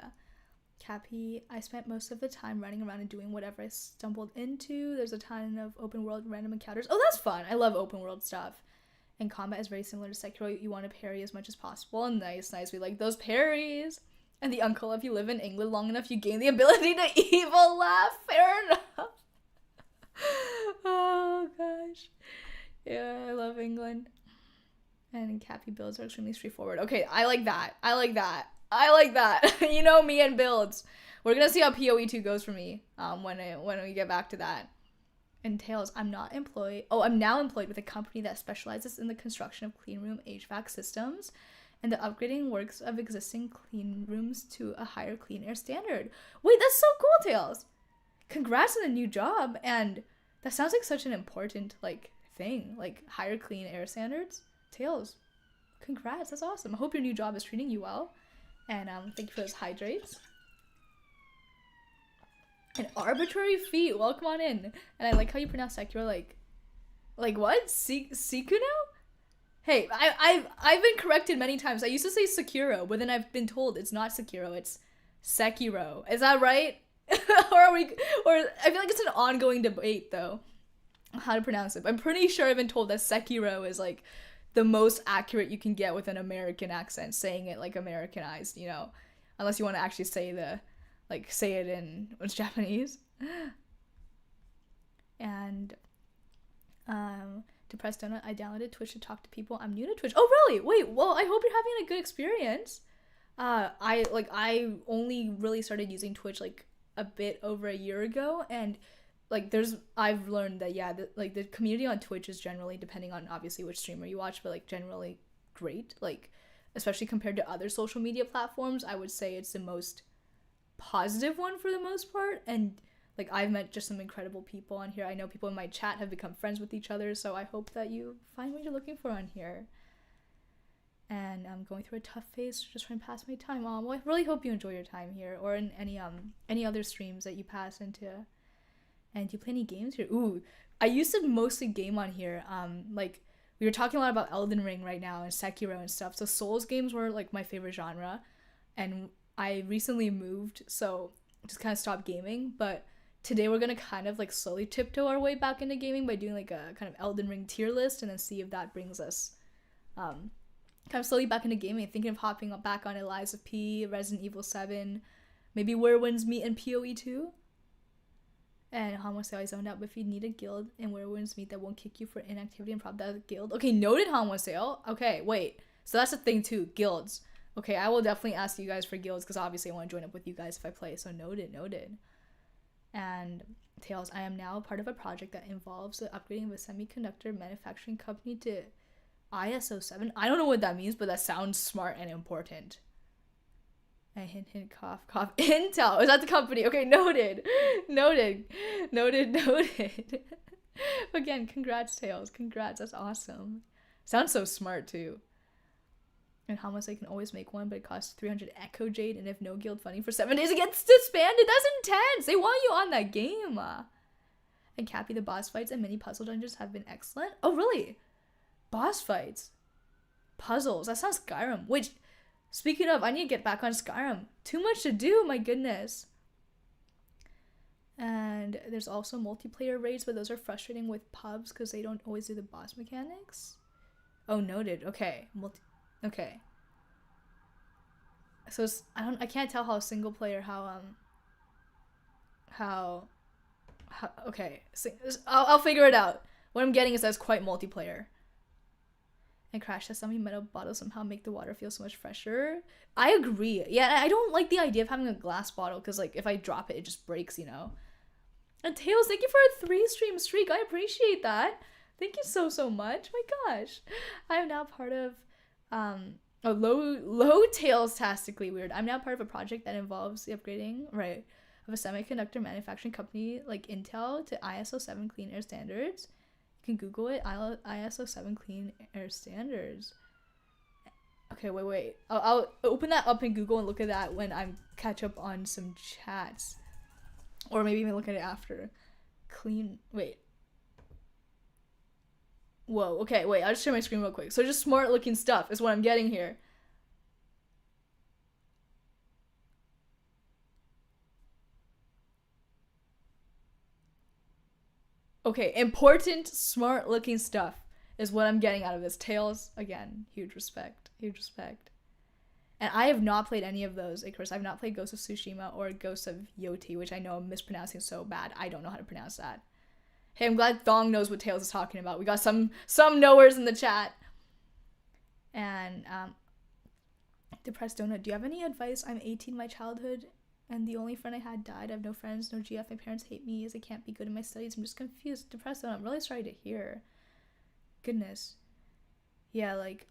Cappy, I spent most of the time running around and doing whatever I stumbled into. There's a ton of open world random encounters. Oh, that's fun. I love open world stuff. And combat is very similar to Sekiro. You want to parry as much as possible. Nice. We like those parries. And the uncle, if you live in England long enough, you gain the ability to evil laugh. Fair enough. Oh gosh. Yeah, I love England. And Cappy builds are extremely straightforward. Okay, I like that. You know me and builds. We're gonna see how PoE 2 goes for me when we get back to that. And Tails, I'm now employed with a company that specializes in the construction of clean room HVAC systems and the upgrading works of existing clean rooms to a higher clean air standard. Wait, that's so cool, Tails. Congrats on the new job. And that sounds like such an important thing, higher clean air standards. Tails, congrats, that's awesome. I hope your new job is treating you well. And thank you for those hydrates. An arbitrary feat, welcome on in. And I like how you pronounce Sekiro like what? Sikuno? Hey, I've been corrected many times. I used to say Sekiro, but then I've been told it's not Sekiro, it's Sekiro. Is that right? or I feel like it's an ongoing debate though, how to pronounce it. I'm pretty sure I've been told that Sekiro is the most accurate you can get with an American accent, saying it Americanized, unless you want to actually say say it in Japanese. And Depressed Donut, I downloaded Twitch to talk to people. I'm new to Twitch. Oh really? Wait, well, I hope you're having a good experience. I only really started using Twitch a bit over a year ago, and I've learned that the community on Twitch is generally, depending on obviously which streamer you watch, but generally great. especially compared to other social media platforms, I would say it's the most positive one for the most part. And like, I've met just some incredible people on here. I know people in my chat have become friends with each other, so I hope that you find what you're looking for on here. And I'm going through a tough phase, just trying to pass my time. Well, I really hope you enjoy your time here, or in any other streams that you pass into. And do you play any games here? Ooh, I used to mostly game on here. Like, we were talking a lot about Elden Ring right now and Sekiro and stuff. So Souls games were like my favorite genre, and I recently moved, so just kind of stopped gaming. But today we're gonna kind of like slowly tiptoe our way back into gaming by doing like a kind of Elden Ring tier list, and then see if that brings us kind of slowly back into gaming. Thinking of hopping back on Lies of P, Resident Evil 7, maybe Where Winds Meet and PoE 2. And Hanwha I zoned out, but if you need a guild and Where Winds Meet that won't kick you for inactivity and prop that guild. Okay, noted, Hanwha. Okay, wait. So that's the thing too, guilds. Okay, I will definitely ask you guys for guilds, because obviously I want to join up with you guys if I play. So noted. And Tails, I am now part of a project that involves the upgrading of a semiconductor manufacturing company to ISO 7. I don't know what that means, but that sounds smart and important. And hint, cough. Intel, is that the company? Okay, noted. Again, congrats, Tails. Congrats, that's awesome. Sounds so smart, too. And how much I can always make one, but it costs 300 Echo Jade, and if no guild funding for 7 days, it gets disbanded. That's intense. They want you on that game. And Cappy, the boss fights and mini puzzle dungeons have been excellent. Oh, really? Boss fights? Puzzles? That sounds Skyrim. Which, speaking of, I need to get back on Skyrim. Too much to do, my goodness. And there's also multiplayer raids, but those are frustrating with pubs because they don't always do the boss mechanics. Oh, noted. Okay. Okay. So I can't tell how single player, okay. I'll figure it out. What I'm getting is that it's quite multiplayer. And Crash says some metal bottles somehow make the water feel so much fresher. I agree. Yeah, I don't like the idea of having a glass bottle, because like if I drop it, it just breaks, you know. And Tails, thank you for a 3-stream streak. I appreciate that. Thank you so much. My gosh. I am now part of low Tails tastically weird. I'm now part of a project that involves the upgrading, right, of a semiconductor manufacturing company like Intel to ISO 7 clean air standards. You can Google it, ISO 7 clean air standards. Okay, wait. I'll open that up in Google and look at that when I catch up on some chats. Or maybe even look at it after. Wait. Whoa, okay, wait, I'll just share my screen real quick. So just smart looking stuff is what I'm getting here. Okay, important, smart looking stuff is what I'm getting out of this. Tails, again, huge respect. And I have not played any of those, Icarus. I've not played Ghost of Tsushima or Ghost of Yoti, which I know I'm mispronouncing so bad. I don't know how to pronounce that. Hey, I'm glad Thong knows what Tails is talking about. We got some knowers in the chat. And, Depressed Donut, do you have any advice? I'm 18, my childhood, and the only friend I had died. I have no friends, no GF. My parents hate me as I can't be good in my studies. I'm just confused. Depressed Donut, I'm really sorry to hear. Goodness. Yeah, like,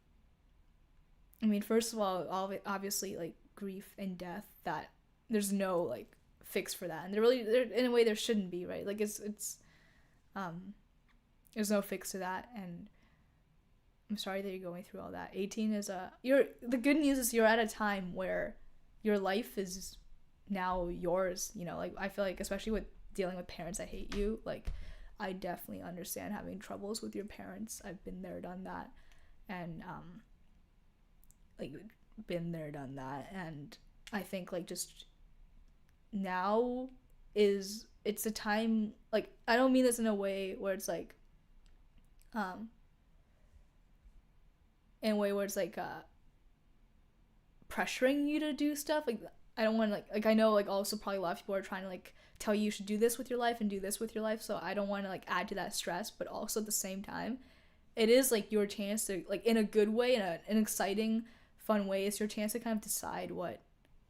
I mean, first of all, obviously, like, grief and death, that there's no, like, fix for that. And there in a way, there shouldn't be, right? Like, there's no fix to that, and I'm sorry that you're going through all that. 18 is the good news is you're at a time where your life is now yours, you know. Like, I feel like, especially with dealing with parents that hate you, like, I definitely understand having troubles with your parents. I've been there, done that, and and I think, like, just now it's a time, like, I don't mean this in a way where it's like in a way where it's like pressuring you to do stuff. Like, I don't want to like I know, like, also probably a lot of people are trying to like tell you should do this with your life and do this with your life, so I don't want to like add to that stress. But also at the same time, it is like your chance to, like, in a good way, in an exciting, fun way, it's your chance to kind of decide what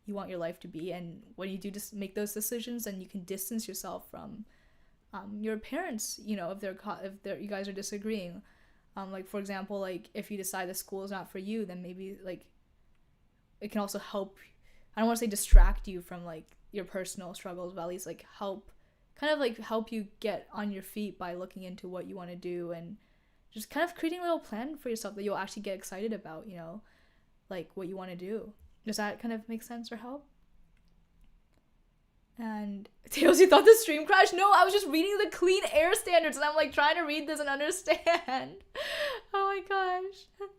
you want your life to be. And when you do just make those decisions, then you can distance yourself from your parents, you know, if you guys are disagreeing. Like, for example, like, if you decide that school is not for you, then maybe, like, it can also help, I don't want to say distract you from like your personal struggles, but at least like help you get on your feet by looking into what you want to do, and just kind of creating a little plan for yourself that you'll actually get excited about, you know, like what you want to do. Does that kind of make sense or help? And Tails, you thought the stream crashed? No, I was just reading the clean air standards, and I'm like trying to read this and understand. Oh my gosh.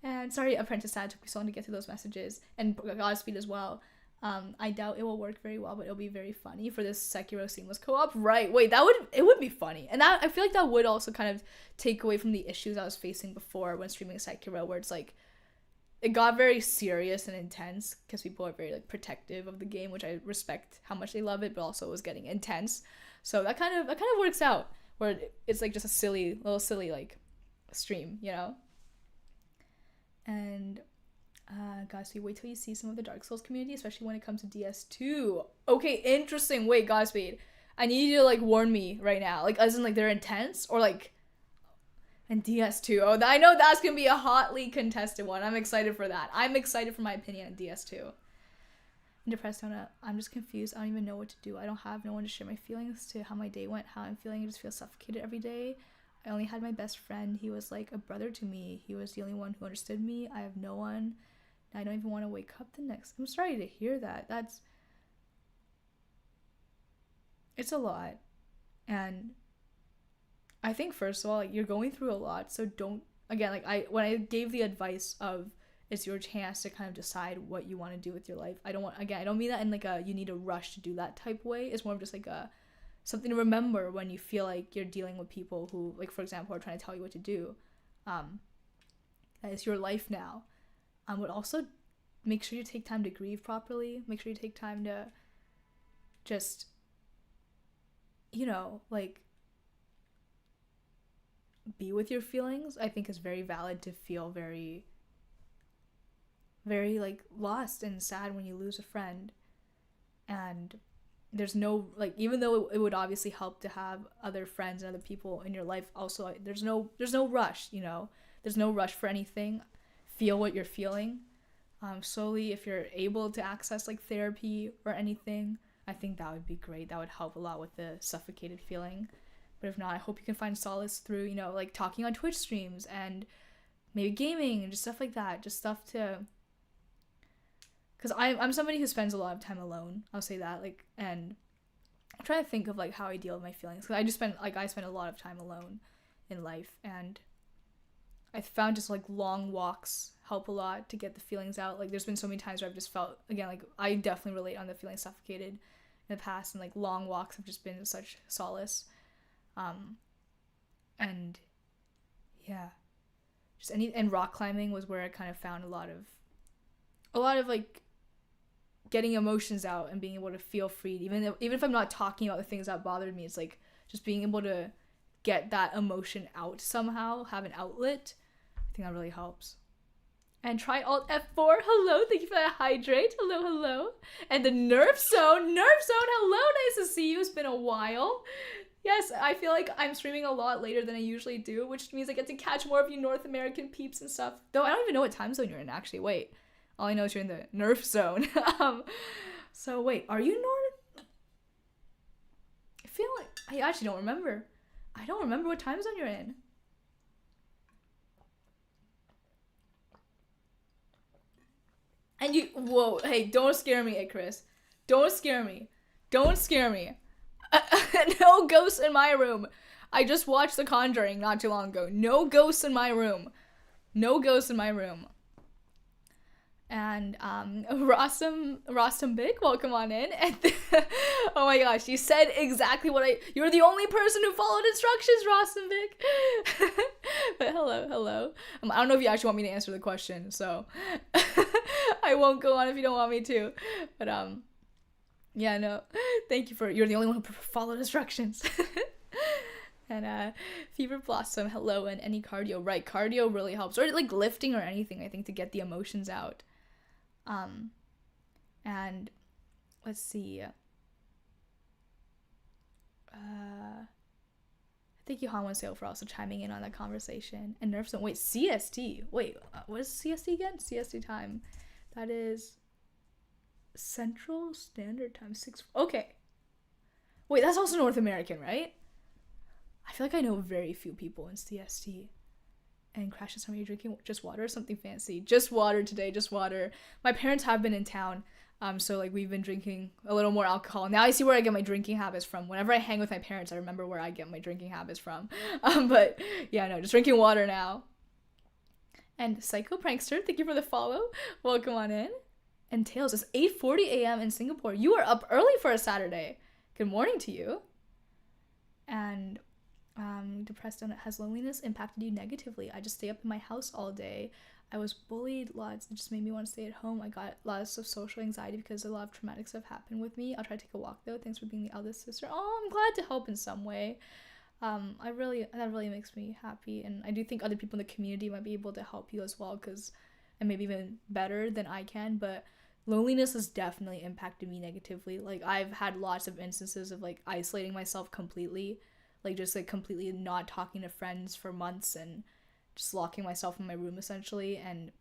And sorry, Apprentice Sad, took me so long to get to those messages, and Godspeed as well. I doubt it will work very well, but it'll be very funny for this Sekiro seamless co-op. Right, wait, it would be funny. And that, I feel like that would also kind of take away from the issues I was facing before when streaming Sekiro, where it's like, it got very serious and intense because people are very like protective of the game, which I respect how much they love it, but also it was getting intense. So that kind of works out, where it's like just a little silly like stream, you know? And Godspeed, wait till you see some of the Dark Souls community, especially when it comes to DS2. Okay, interesting. Wait, Godspeed, I need you to like warn me right now, like as in like they're intense, or like, and DS2. Oh, I know that's gonna be a hotly contested one. I'm excited for that. I'm excited for my opinion on DS2. I'm depressed, I'm just confused. I don't even know what to do. I don't have no one to share my feelings to, how my day went, how I'm feeling. I just feel suffocated every day. I only had my best friend. He was like a brother to me. He was the only one who understood me. I have no one. I don't even want to wake up the next. I'm sorry to hear that. It's a lot. And I think, first of all, like, you're going through a lot, so don't, again, like, when I gave the advice of it's your chance to kind of decide what you want to do with your life, I don't mean that in like a you need to rush to do that type way. It's more of just like something to remember when you feel like you're dealing with people who, like, for example, are trying to tell you what to do. That it's your life now. But also make sure you take time to grieve properly. Make sure you take time to just, you know, like, be with your feelings. I think it's very valid to feel very, very, like, lost and sad when you lose a friend. And there's no, like, even though it would obviously help to have other friends and other people in your life, also there's no rush, you know. There's no rush for anything. Feel what you're feeling. Slowly, if you're able to access like therapy or anything, I think that would be great. That would help a lot with the suffocated feeling. But if not, I hope you can find solace through, you know, like talking on Twitch streams and maybe gaming and just stuff like that. Just stuff to, because I'm somebody who spends a lot of time alone. I'll say that, like, and I'm trying to think of like how I deal with my feelings, because I spend a lot of time alone in life, and I found just like long walks help a lot to get the feelings out. Like, there's been so many times where I've just felt, again, like, I definitely relate on the feeling suffocated in the past, and like long walks have just been such solace. And yeah, just and rock climbing was where I kind of found a lot of like getting emotions out and being able to feel free, even if I'm not talking about the things that bothered me. It's like just being able to get that emotion out somehow, have an outlet. I think that really helps. And try Alt F4. Hello, thank you for that hydrate. Hello. And the Nerf Zone, hello, nice to see you. It's been a while. Yes, I feel like I'm streaming a lot later than I usually do, which means I get to catch more of you North American peeps and stuff. Though I don't even know what time zone you're in, actually. Wait. All I know is you're in the Nerf Zone. So wait, are you North? I feel like I actually don't remember. I don't remember what time zone you're in. And whoa, hey, don't scare me, Icarus. Don't scare me. No ghosts in my room. I just watched The Conjuring not too long ago. No ghosts in my room. And Rostam Big, welcome on in. And oh my gosh, you said exactly what you're the only person who followed instructions, Rostam Big. But hello. I don't know if you actually want me to answer the question, so I won't go on if you don't want me to. But yeah, no. Thank you you're the only one who followed instructions. And Fever Blossom, hello, and any cardio. Right, cardio really helps. Or like lifting or anything, I think, to get the emotions out. And let's see. I Thank you, Han Sale, for also chiming in on that conversation. And Nerf Zone. Wait, CST. Wait, what is CST again? CST time. That is Central Standard Time. 6. Okay. Wait, that's also North American, right? I feel like I know very few people in CST. And Crashes, are you drinking just water or something fancy? Just water today, just water. My parents have been in town. So like we've been drinking a little more alcohol. Now I see where I get my drinking habits from. Whenever I hang with my parents, I remember where I get my drinking habits from. But yeah, no, just drinking water now. And Psycho Prankster, thank you for the follow. Welcome on in. And Tails, it's 8:40 a.m. in Singapore. You are up early for a Saturday. Good morning to you. And depressed, and has loneliness impacted you negatively? I just stay up in my house all day. I was bullied lots. It just made me want to stay at home. I got lots of social anxiety because a lot of traumatic stuff happened with me. I'll try to take a walk though. Thanks for being the eldest sister. Oh, I'm glad to help in some way. That really makes me happy, and I do think other people in the community might be able to help you as well, and maybe even better than I can. But loneliness has definitely impacted me negatively. Like I've had lots of instances of like isolating myself completely, like just like completely not talking to friends for months and just locking myself in my room essentially. And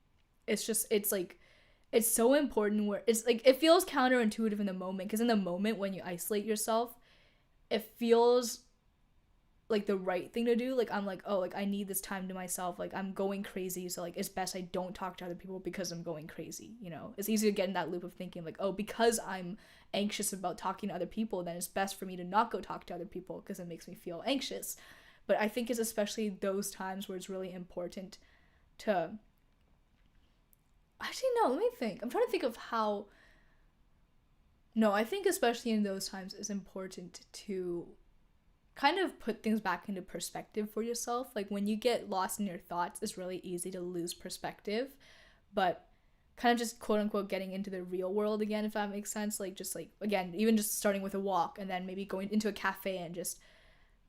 it's so important where it's like it feels counterintuitive in the moment, because in the moment when you isolate yourself, it feels like the right thing to do. Like I'm like, oh, like I need this time to myself, like I'm going crazy, so like it's best I don't talk to other people because I'm going crazy, you know. It's easy to get in that loop of thinking like, oh, because I'm anxious about talking to other people, then it's best for me to not go talk to other people because it makes me feel anxious. But I think it's especially those times where it's really important to actually, no, let me think. I'm trying to think of how. No, I think especially in those times it's important to kind of put things back into perspective for yourself. Like when you get lost in your thoughts, it's really easy to lose perspective. But kind of just quote unquote getting into the real world again, if that makes sense. Like just like, again, even just starting with a walk and then maybe going into a cafe and just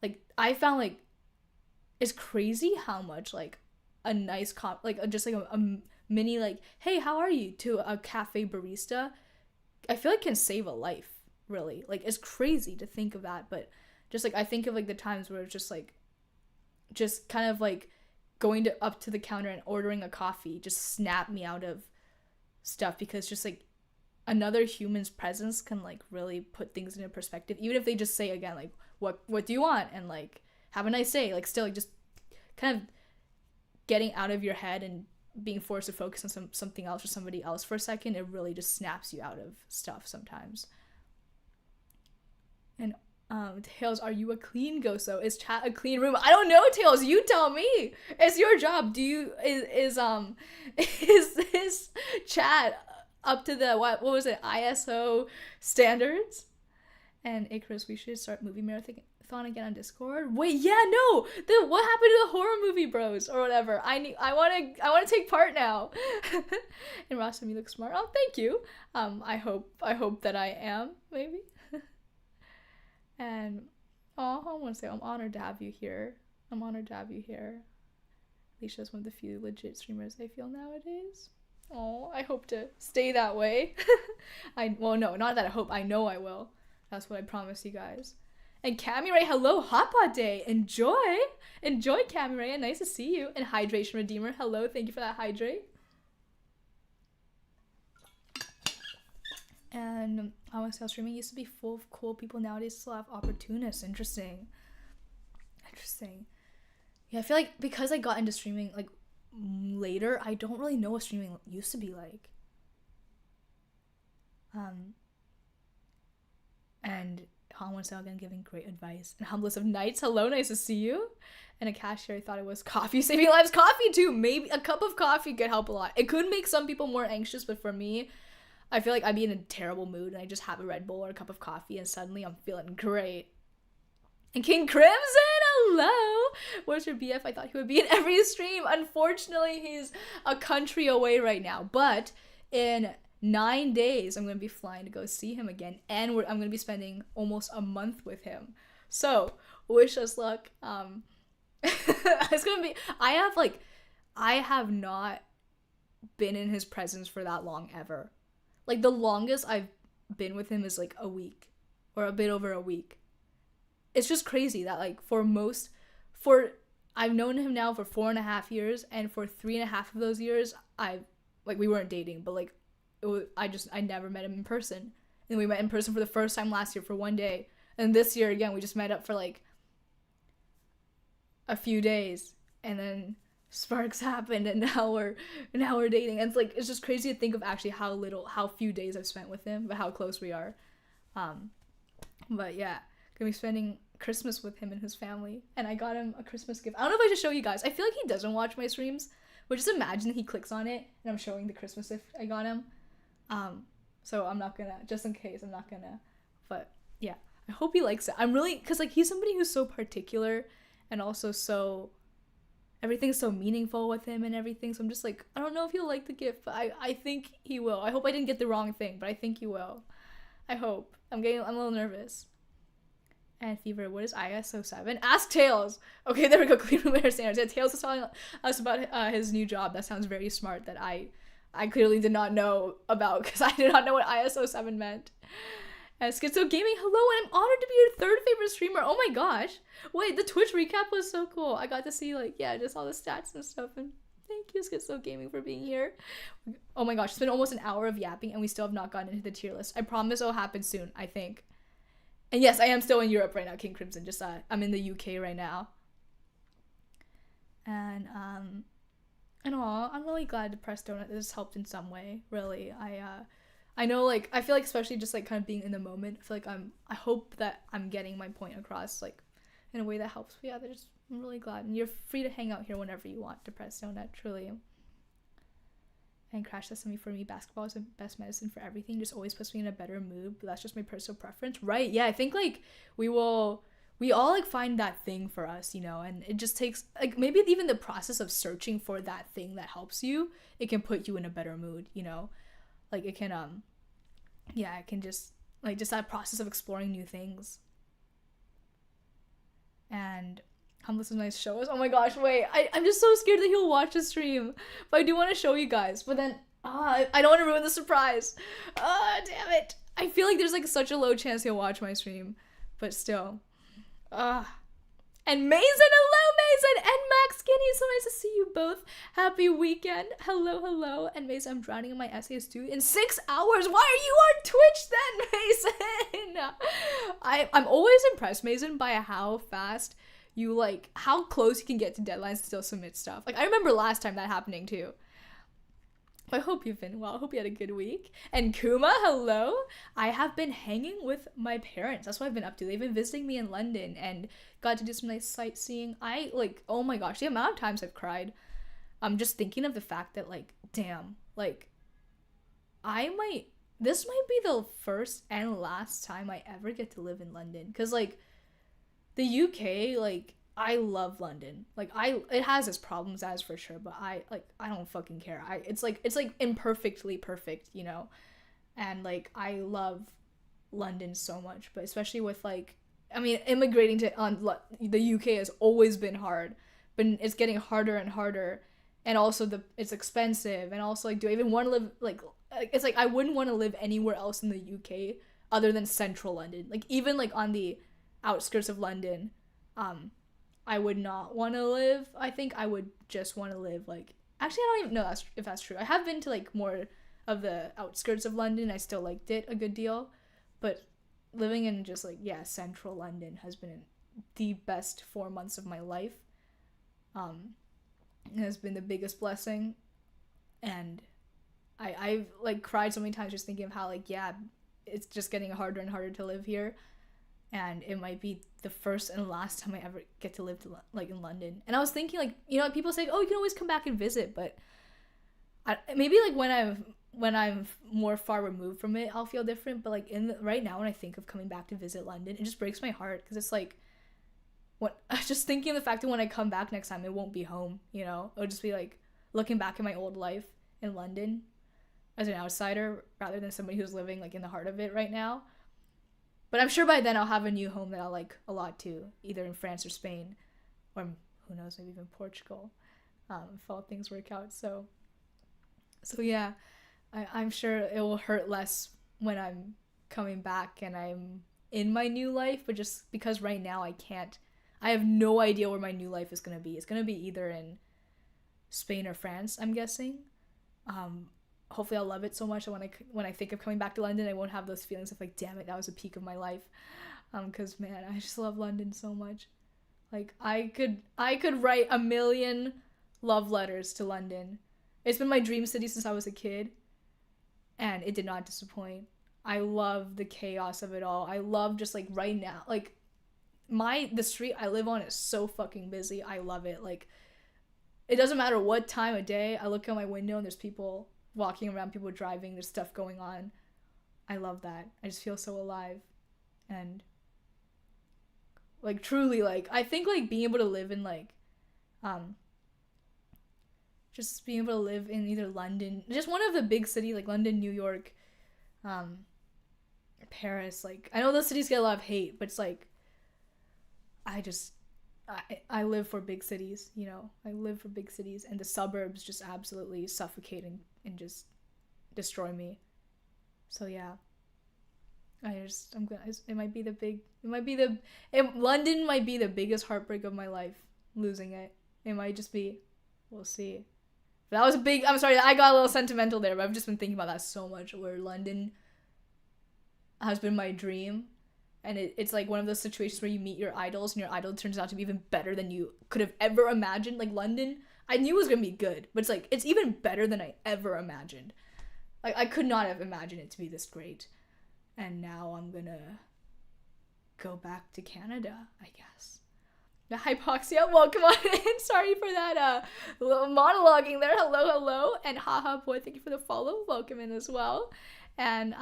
like, I found like it's crazy how much like a nice just like a mini like, hey, how are you, to a cafe barista, I feel like can save a life, really. Like it's crazy to think of that. But just like I think of like the times where it's just kind of like going up to the counter and ordering a coffee just snapped me out of stuff, because just like another human's presence can like really put things into perspective, even if they just say again like what do you want, and like have a nice day, like still like just kind of getting out of your head and being forced to focus on something else or somebody else for a second, it really just snaps you out of stuff sometimes. And Tails, are you a clean ghost though? Is chat a clean room? I don't know, Tails, you tell me. It's your job. Do you is this chat up to the what was it, ISO standards? And Icarus, we should start movie marathon again on Discord. Wait, yeah, no. What happened to the horror movie bros or whatever? I want to take part now. And Rasta, you look smart. Oh, thank you. I hope that I am, maybe. And I want to say I'm honored to have you here. Alicia's one of the few legit streamers I feel nowadays. Oh, I hope to stay that way. No, not that I hope. I know I will. That's what I promise you guys. And Cami Ray, hello, Hot Pot Day. Enjoy, Cami Ray. Nice to see you. And Hydration Redeemer, hello. Thank you for that hydrate. And I want to say streaming used to be full of cool people. Nowadays still have opportunists. Interesting. Yeah, I feel like because I got into streaming like later, I don't really know what streaming used to be like. And Han again giving great advice. And Humblest of Nights, hello, nice to see you. And a cashier, I thought it was coffee saving lives. Coffee too. Maybe a cup of coffee could help a lot. It could make some people more anxious, but for me, I feel like I'd be in a terrible mood and I just have a Red Bull or a cup of coffee and suddenly I'm feeling great. And King Crimson, hello! Where's your BF? I thought he would be in every stream. Unfortunately, he's a country away right now. But in 9 days, I'm going to be flying to go see him again. And I'm going to be spending almost a month with him. So, wish us luck. It's going to be... I have not been in his presence for that long ever. Like, the longest I've been with him is like a week. Or a bit over a week. It's just crazy that like for most I've known him now for 4.5 years, and for 3.5 of those years, we weren't dating, but like, I never met him in person. And we met in person for the first time last year for one day. And this year, again, we just met up for like a few days, and then sparks happened, and now we're dating. And it's just crazy to think of actually how few days I've spent with him, but how close we are. But yeah, gonna be spending Christmas with him and his family, and I got him a Christmas gift. I don't know if I should show you guys. I feel like he doesn't watch my streams, but just imagine he clicks on it and I'm showing the Christmas gift I got him. So I'm not gonna, just in case, I'm not gonna, but yeah, I hope he likes it. I'm really, because like he's somebody who's so particular, and also so, everything's so meaningful with him and everything, so I'm just like, I don't know if he'll like the gift, but I think he will. I hope I didn't get the wrong thing, but I think he will. I hope. I'm a little nervous. And Fever, what is ISO 7? Ask Tails! Okay, there we go, clean room air standards. Yeah, Tails was telling us about his new job. That sounds very smart, that I clearly did not know about, because I did not know what ISO 7 meant. And Schizo Gaming, hello, and I'm honored to be your third favorite streamer. Oh my gosh. Wait, the Twitch recap was so cool. I got to see, like, yeah, just all the stats and stuff, and thank you, Schizo Gaming, for being here. Oh my gosh, it's been almost an hour of yapping, and we still have not gotten into the tier list. I promise it'll happen soon, I think. And yes, I am still in Europe right now, King Crimson, just, I'm in the UK right now. And I'm really glad to press donut. This helped in some way, really. I know, like, I feel like, especially just, like, kind of being in the moment, I feel like I hope that I'm getting my point across, like, in a way that helps. But yeah, I'm really glad. And you're free to hang out here whenever you want to press donut, truly. And Crash says something, for me, basketball is the best medicine for everything. Just always puts me in a better mood, but that's just my personal preference. Right, yeah, I think, like, we all, like, find that thing for us, you know, and it just takes, like, maybe even the process of searching for that thing that helps you, it can put you in a better mood, you know? Like, it can, yeah, it can just, like, just that process of exploring new things. And Humbless is nice show us. Oh my gosh, wait, I'm just so scared that he'll watch the stream. But I do want to show you guys. But then, I don't want to ruin the surprise. Damn it. I feel like there's, like, such a low chance he'll watch my stream. But still. And Mason, hello Mason, and Max Skinny, so nice to see you both. Happy weekend. Hello. And Mason, I'm drowning in my essays too in 6 hours. Why are you on Twitch then, Mason? I'm always impressed, Mason, by how fast you, like, how close you can get to deadlines and still submit stuff. Like, I remember last time that happening too. I hope you've been well. I hope you had a good week. And Kuma, hello. I have been hanging with my parents. That's what I've been up to. They've been visiting me in London and got to do some nice sightseeing. Oh my gosh, the amount of times I've cried. I'm just thinking of the fact that, like, damn, like, this might be the first and last time I ever get to live in London. Because, like, the UK, like, I love London. Like, it has its problems, as for sure, but I don't fucking care. It's like imperfectly perfect, you know? And, like, I love London so much, but especially with, like, I mean, immigrating to the UK has always been hard, but it's getting harder and harder, and also it's expensive, and also, like, do I even want to live, like, it's like I wouldn't want to live anywhere else in the UK other than central London. Like, even, like, on the outskirts of London, I would not want to live. I think I would just want to live, like, actually, I don't even know if that's true. I have been to, like, more of the outskirts of London. I still liked it a good deal, but living in just, like, yeah, central London has been the best 4 months of my life. It has been the biggest blessing, and I've, like, cried so many times just thinking of how, like, yeah, it's just getting harder and harder to live here, and it might be the first and last time I ever get to live in London. And I was thinking, like, you know, people say, oh, you can always come back and visit, but maybe, like, when I'm more far removed from it, I'll feel different. But, like, right now, when I think of coming back to visit London, it just breaks my heart, because it's like, just thinking of the fact that when I come back next time, it won't be home, you know? It'll just be, like, looking back at my old life in London as an outsider rather than somebody who's living, like, in the heart of it right now. But I'm sure by then I'll have a new home that I'll like a lot too, either in France or Spain, or who knows, maybe even Portugal, if all things work out. So yeah, I'm sure it will hurt less when I'm coming back and I'm in my new life, but just because right now I I have no idea where my new life is gonna be. It's gonna be either in Spain or France, I'm guessing. Hopefully I'll love it so much that when I think of coming back to London, I won't have those feelings of like, damn it, that was the peak of my life. Because man, I just love London so much. Like I could write a million love letters to London. It's been my dream city since I was a kid, and it did not disappoint. I love the chaos of it all. I love just like right now, like the street I live on is so fucking busy. I love it. Like it doesn't matter what time of day. I look out my window and there's people walking around, people driving, there's stuff going on. I love that. I just feel so alive. And like truly, like I think like being able to live in like just being able to live in either London, just one of the big cities like London, New York, Paris, like I know those cities get a lot of hate, but it's like I live for big cities, you know. I live for big cities, and the suburbs just absolutely suffocate and just destroy me. So yeah, London might be the biggest heartbreak of my life, losing it. It might just be, we'll see. But that was a big, I'm sorry, I got a little sentimental there, but I've just been thinking about that so much, where London has been my dream. And it's like one of those situations where you meet your idols and your idol turns out to be even better than you could have ever imagined. Like London, I knew it was going to be good, but it's like, it's even better than I ever imagined. Like I could not have imagined it to be this great. And now I'm going to go back to Canada, I guess. The Hypoxia, welcome on in. Sorry for that little monologuing there. Hello. And haha boy, thank you for the follow. Welcome in as well. And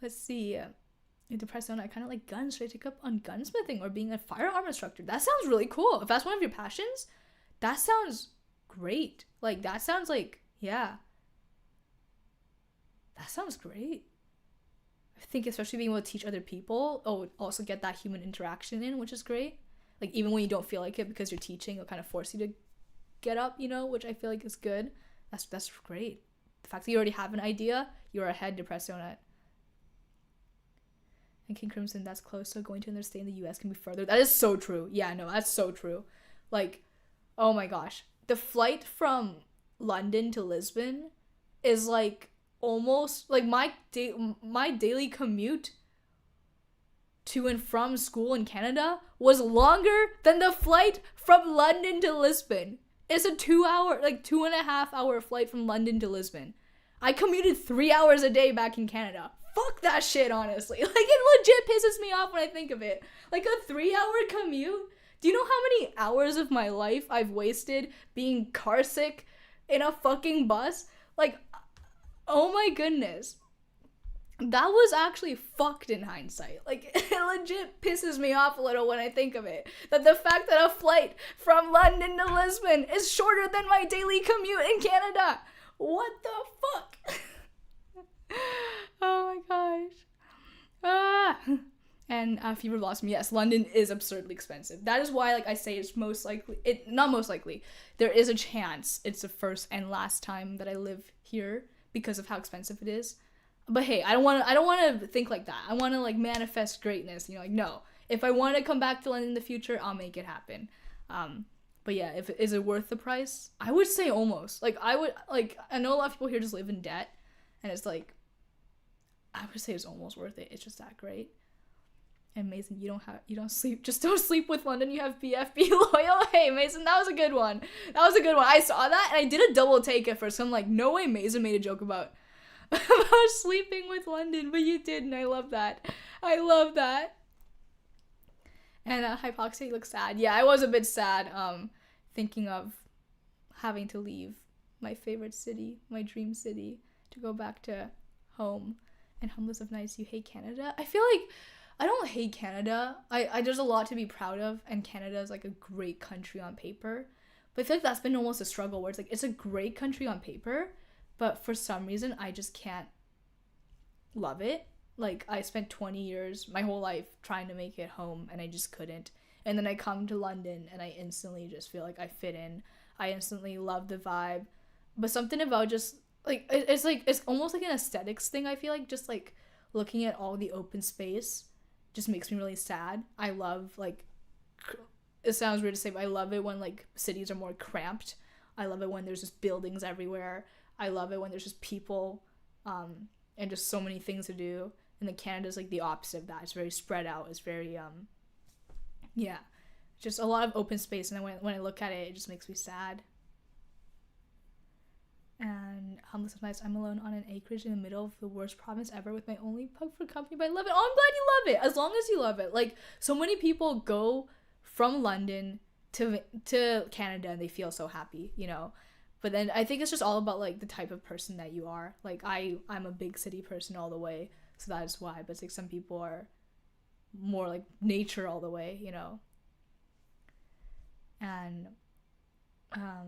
let's see. In Depressed Zone, I kind of like guns. Should I take up on gunsmithing or being a firearm instructor? That sounds really cool. If that's one of your passions, that sounds great. Like, that sounds like, yeah. That sounds great. I think especially being able to teach other people, also get that human interaction in, which is great. Like, even when you don't feel like it because you're teaching, it'll kind of force you to get up, you know, which I feel like is good. That's great. The fact that you already have an idea, you're ahead, Depressed Zone. And King Crimson, that's close, so going to another state in the US can be further. That is so true. Yeah, no, that's so true. Like, oh my gosh. The flight from London to Lisbon is like almost like my daily commute to and from school in Canada was longer than the flight from London to Lisbon. It's a 2.5 hour flight from London to Lisbon. I commuted 3 hours a day back in Canada. Fuck that shit, honestly. Like, it legit pisses me off when I think of it. Like, a 3-hour commute? Do you know how many hours of my life I've wasted being car sick in a fucking bus? Like, oh my goodness. That was actually fucked in hindsight. Like, it legit pisses me off a little when I think of it. That the fact that a flight from London to Lisbon is shorter than my daily commute in Canada. What the fuck? Oh my gosh. And Fever Blossom, yes, London is absurdly expensive. That is why, like, I say it's not most likely. There is a chance it's the first and last time that I live here because of how expensive it is. But hey, I don't want to think like that. I want to like manifest greatness. You know, like no. If I want to come back to London in the future, I'll make it happen. But yeah, is it worth the price? I would say almost. Like I know a lot of people here just live in debt, and it's like, I would say it's almost worth it. It's just that great. And Mason, you don't sleep. Just don't sleep with London. You have BFB loyal. Hey, Mason, that was a good one. I saw that and I did a double take at first. I'm like, no way Mason made a joke about sleeping with London, but you did, and I love that. And Hypoxia looks sad. Yeah, I was a bit sad, thinking of having to leave my favorite city, my dream city, to go back to home. And Humblest of Nice, you hate Canada? I feel like I don't hate Canada. I there's a lot to be proud of, and Canada is like a great country on paper. But I feel like that's been almost a struggle where it's like it's a great country on paper, but for some reason I just can't love it. Like, I spent 20 years, my whole life, trying to make it home, and I just couldn't. And then I come to London, and I instantly just feel like I fit in. I instantly love the vibe. But something about just, like, it's almost like an aesthetics thing, I feel like. Just, like, looking at all the open space just makes me really sad. I love, like, it sounds weird to say, but I love it when, like, cities are more cramped. I love it when there's just buildings everywhere. I love it when there's just people, and just so many things to do. And then Canada's, like, the opposite of that. It's very spread out. It's very, yeah, just a lot of open space. And then when I look at it, it just makes me sad. And this is nice. I'm alone on an acreage in the middle of the worst province ever with my only pug for company, but I love it. Oh, I'm glad you love it. As long as you love it. Like, so many people go from London to Canada and they feel so happy, you know. But then I think it's just all about, like, the type of person that you are. Like, I'm a big city person all the way, so that is why. But it's like some people are more like nature all the way, you know. And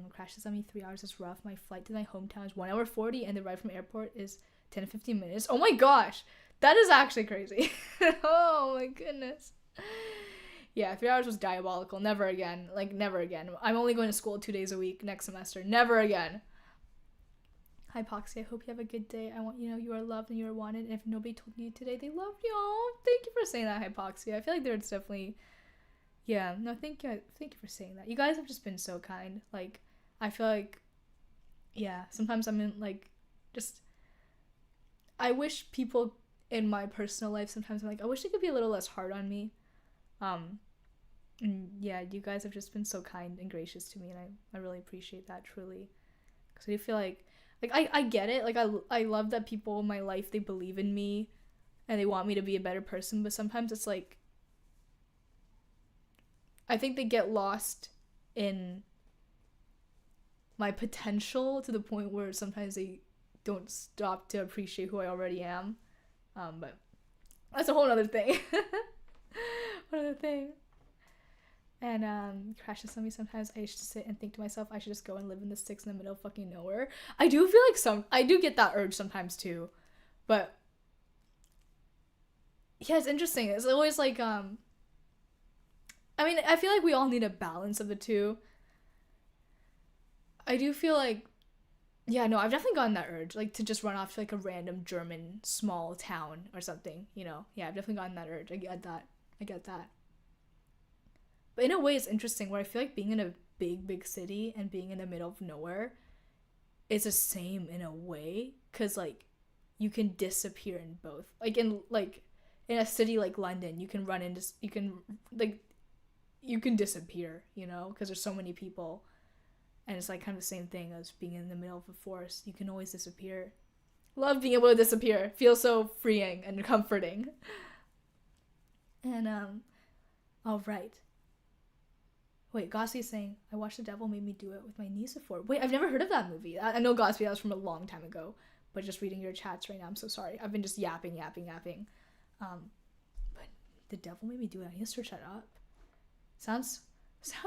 crashes on me 3 hours is rough. My flight to my hometown is 1 hour 40 and the ride from airport is 10 to 15 minutes. Oh my gosh, that is actually crazy. Oh my goodness. Yeah, 3 hours was diabolical. Never again. Like, never again. I'm only going to school 2 days a week next semester. Never again. Hi Poxy, I hope you have a good day. I want you to know you are loved and you are wanted, and if nobody told you today they loved you, oh, thank you for saying that, Hypoxia. I feel like there's definitely, yeah, no, thank you for saying that. You guys have just been so kind. Like, I feel like, yeah, sometimes I'm in, like, just, I wish people in my personal life, sometimes I'm like, I wish they could be a little less hard on me. And yeah, you guys have just been so kind and gracious to me, and I really appreciate that, truly. Because I feel like I get it. Like, I love that people in my life, they believe in me and they want me to be a better person, but sometimes it's like, I think they get lost in my potential to the point where sometimes they don't stop to appreciate who I already am. But that's a whole other thing. What other thing? And crashes on me sometimes. I used to sit and think to myself, I should just go and live in the sticks in the middle of fucking nowhere. I do feel like I do get that urge sometimes too. But yeah, it's interesting. It's always like, I mean, I feel like we all need a balance of the two. I do feel like, yeah, no, I've definitely gotten that urge, like, to just run off to, like, a random German small town or something, you know? Yeah, I've definitely gotten that urge. I get that. But in a way, it's interesting where I feel like being in a big city and being in the middle of nowhere is the same in a way, because, like, you can disappear in both. Like, in a city like London, you can disappear, you know, because there's so many people. And it's, like, kind of the same thing as being in the middle of a forest. You can always disappear. Love being able to disappear. Feels so freeing and comforting. And, all right. Wait, Gossie's saying, I watched The Devil Made Me Do It with my niece before. Wait, I've never heard of that movie. I know, Gossy, that was from a long time ago. But just reading your chats right now, I'm so sorry. I've been just yapping. But The Devil Made Me Do It. I need to search that up. Sounds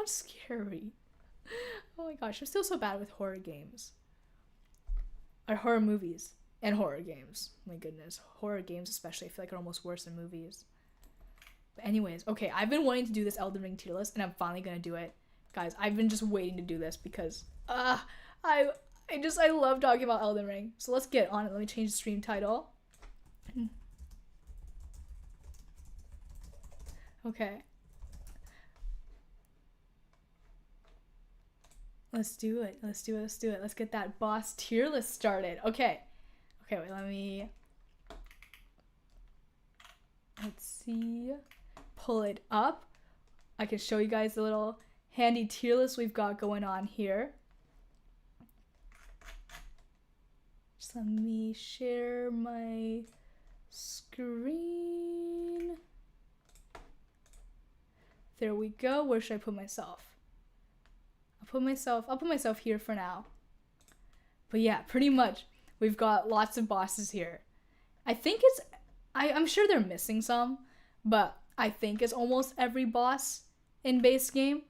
scary. Oh my gosh, I'm still so bad with horror games. Or horror movies. And horror games. My goodness. Horror games especially, I feel like are almost worse than movies. But anyways, okay, I've been wanting to do this Elden Ring tier list, and I'm finally gonna do it. Guys, I've been just waiting to do this because I love talking about Elden Ring. So let's get on it. Let me change the stream title. Okay. Let's do it. Let's get that boss tier list started. Okay, wait, let's see. Pull it up. I can show you guys the little handy tier list we've got going on here. Just let me share my screen. There we go. Where should I put myself? I'll put myself here for now. But yeah, pretty much we've got lots of bosses here. I think I'm sure they're missing some, but I think it's almost every boss in base game.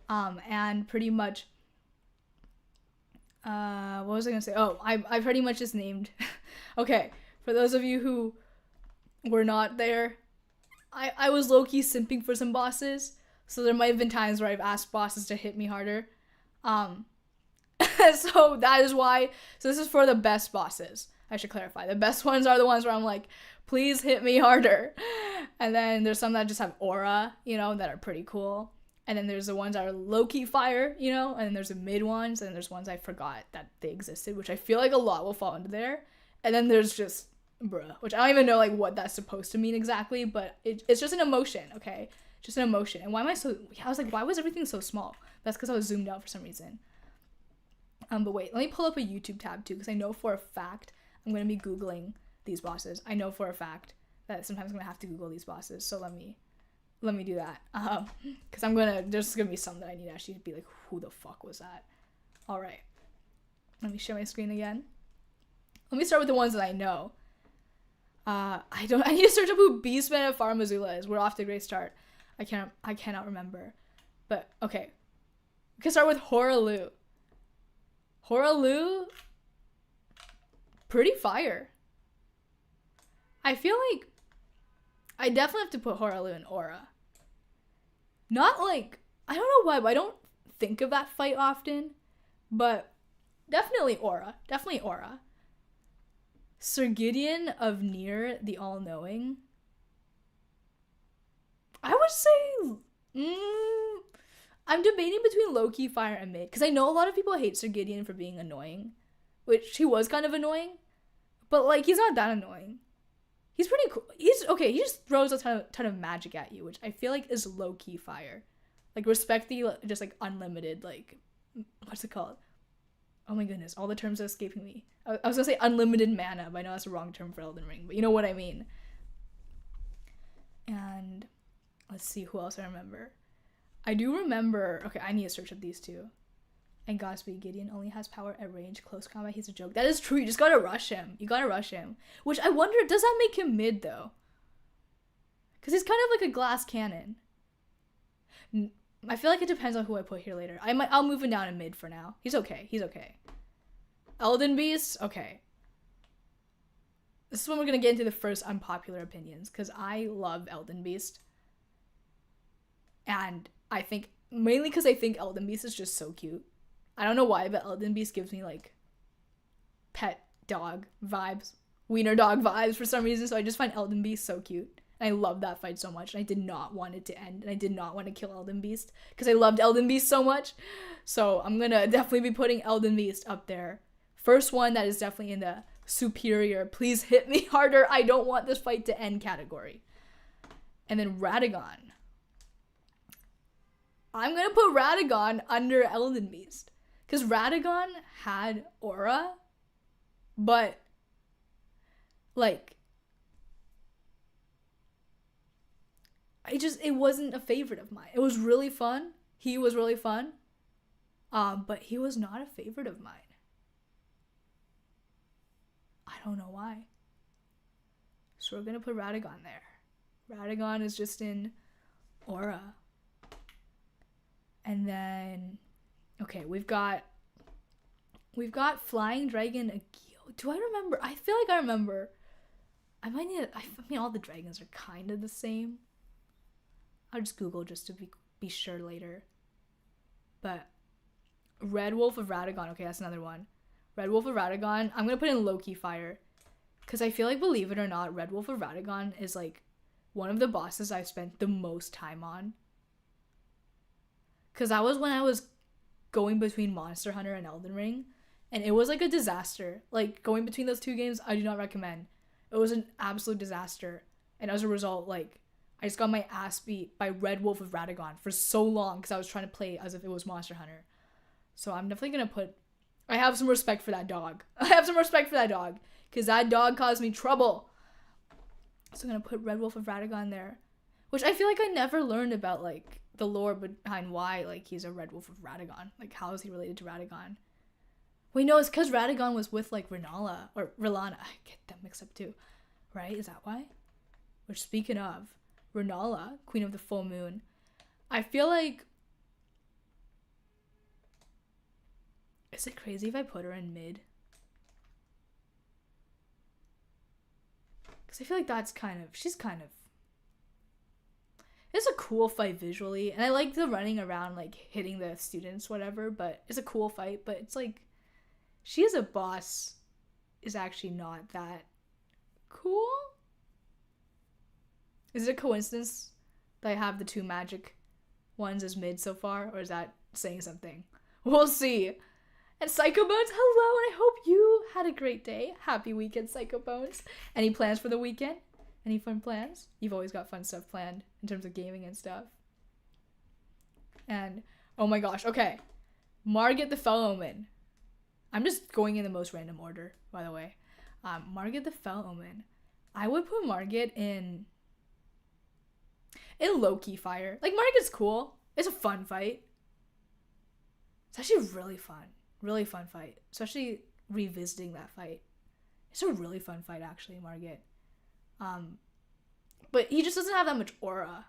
And pretty much, what was I gonna say? Oh, I pretty much just named. Okay, for those of you who were not there, I was low-key simping for some bosses, so there might have been times where I've asked bosses to hit me harder. So that is why. So this is for the best bosses. I should clarify. The best ones are the ones where I'm like, please hit me harder. And then there's some that just have aura, you know, that are pretty cool. And then there's the ones that are low-key fire, you know, and then there's the mid ones, and then there's ones I forgot that they existed, which I feel like a lot will fall into there. And then there's just bruh, which I don't even know like what that's supposed to mean exactly, but it's just an emotion, okay? Just an emotion. And why am I so, I was like, why was everything so small? That's because I was zoomed out for some reason. But wait, let me pull up a YouTube tab too, because I know for a fact I'm going to be Googling these bosses. I know for a fact that sometimes I'm going to have to Google these bosses, so let me do that. Because there's going to be some that I need to actually be like, who the fuck was that? All right. Let me share my screen again. Let me start with the ones that I know. I need to search up who Beastman of Far Missoula is. We're off to a great start. I cannot remember. But, okay. We can start with Horalu. Horalu, pretty fire. I feel like I definitely have to put Horalu in Aura. Not like, I don't know why, but I don't think of that fight often. But definitely Aura. Definitely Aura. Sir Gideon of Nier, the All-Knowing. I would say, I'm debating between low-key, fire, and mid. Because I know a lot of people hate Sir Gideon for being annoying. Which, he was kind of annoying. But, like, he's not that annoying. He's pretty cool. He's, okay, he just throws a ton of magic at you, which I feel like is low-key fire. Like, respect the, just, like, unlimited, like, what's it called? Oh my goodness, all the terms are escaping me. I was gonna say unlimited mana, but I know that's the wrong term for Elden Ring, but you know what I mean. And let's see who else I remember. I do remember, okay, I need to search up these two. And Godspeed Gideon only has power at range, close combat, he's a joke. That is true, you just gotta rush him. You gotta rush him. Which I wonder, does that make him mid though? Because he's kind of like a glass cannon. I feel like it depends on who I put here later. I'll move him down in mid for now. He's okay. Elden Beast, okay. This is when we're gonna get into the first unpopular opinions, because I love Elden Beast. And I think, mainly because I think Elden Beast is just so cute. I don't know why, but Elden Beast gives me like pet dog vibes, wiener dog vibes for some reason, so I just find Elden Beast so cute. And I love that fight so much, and I did not want it to end, and I did not want to kill Elden Beast, because I loved Elden Beast so much. So I'm gonna definitely be putting Elden Beast up there. First one that is definitely in the superior, please hit me harder, I don't want this fight to end category. And then Radagon. I'm gonna put Radagon under Elden Beast, because Radagon had aura, but like, it wasn't a favorite of mine. It was really fun. He was really fun. But he was not a favorite of mine. I don't know why. So we're gonna put Radagon there. Radagon is just in aura. And then, okay, we've got Flying Dragon Agil. Do I remember? I feel like I remember. I mean, all the dragons are kind of the same. I'll just Google just to be sure later. But Red Wolf of Radagon. Okay, that's another one. Red Wolf of Radagon. I'm going to put in low-key fire. Because I feel like, believe it or not, Red Wolf of Radagon is like one of the bosses I've spent the most time on. Because that was when I was going between Monster Hunter and Elden Ring. And it was like a disaster. Like, going between those two games, I do not recommend. It was an absolute disaster. And as a result, like, I just got my ass beat by Red Wolf of Radagon for so long because I was trying to play as if it was Monster Hunter. So I'm definitely going to put... I have some respect for that dog. Because that dog caused me trouble. So I'm going to put Red Wolf of Radagon there. Which I feel like I never learned about, like, the lore behind why, like, he's a Red Wolf of Radagon. Like, how is he related to Radagon? Wait, no, it's because Radagon was with, like, Renala. Or Rilana. I get them mixed up, too. Right? Is that why? Which, speaking of... Renala, Queen of the Full Moon. I feel like... Is it crazy if I put her in mid? Because I feel like that's kind of... She's kind of... It's a cool fight visually. And I like the running around, like, hitting the students, whatever. But it's a cool fight. But it's like... She is a boss is actually not that cool. Is it a coincidence that I have the 2 magic ones as mid so far, or is that saying something? We'll see. And Psycho Bones, hello, and I hope you had a great day. Happy weekend, Psycho Bones. Any plans for the weekend? Any fun plans? You've always got fun stuff planned in terms of gaming and stuff. And, oh my gosh, okay. Margit the Fell-Omen. I'm just going in the most random order, by the way. Margit the Fell-Omen. I would put Margit in low-key fire. Like, Margit's cool. It's a fun fight. It's actually really fun. Really fun fight. Especially revisiting that fight. It's a really fun fight, actually, Margit. But he just doesn't have that much aura.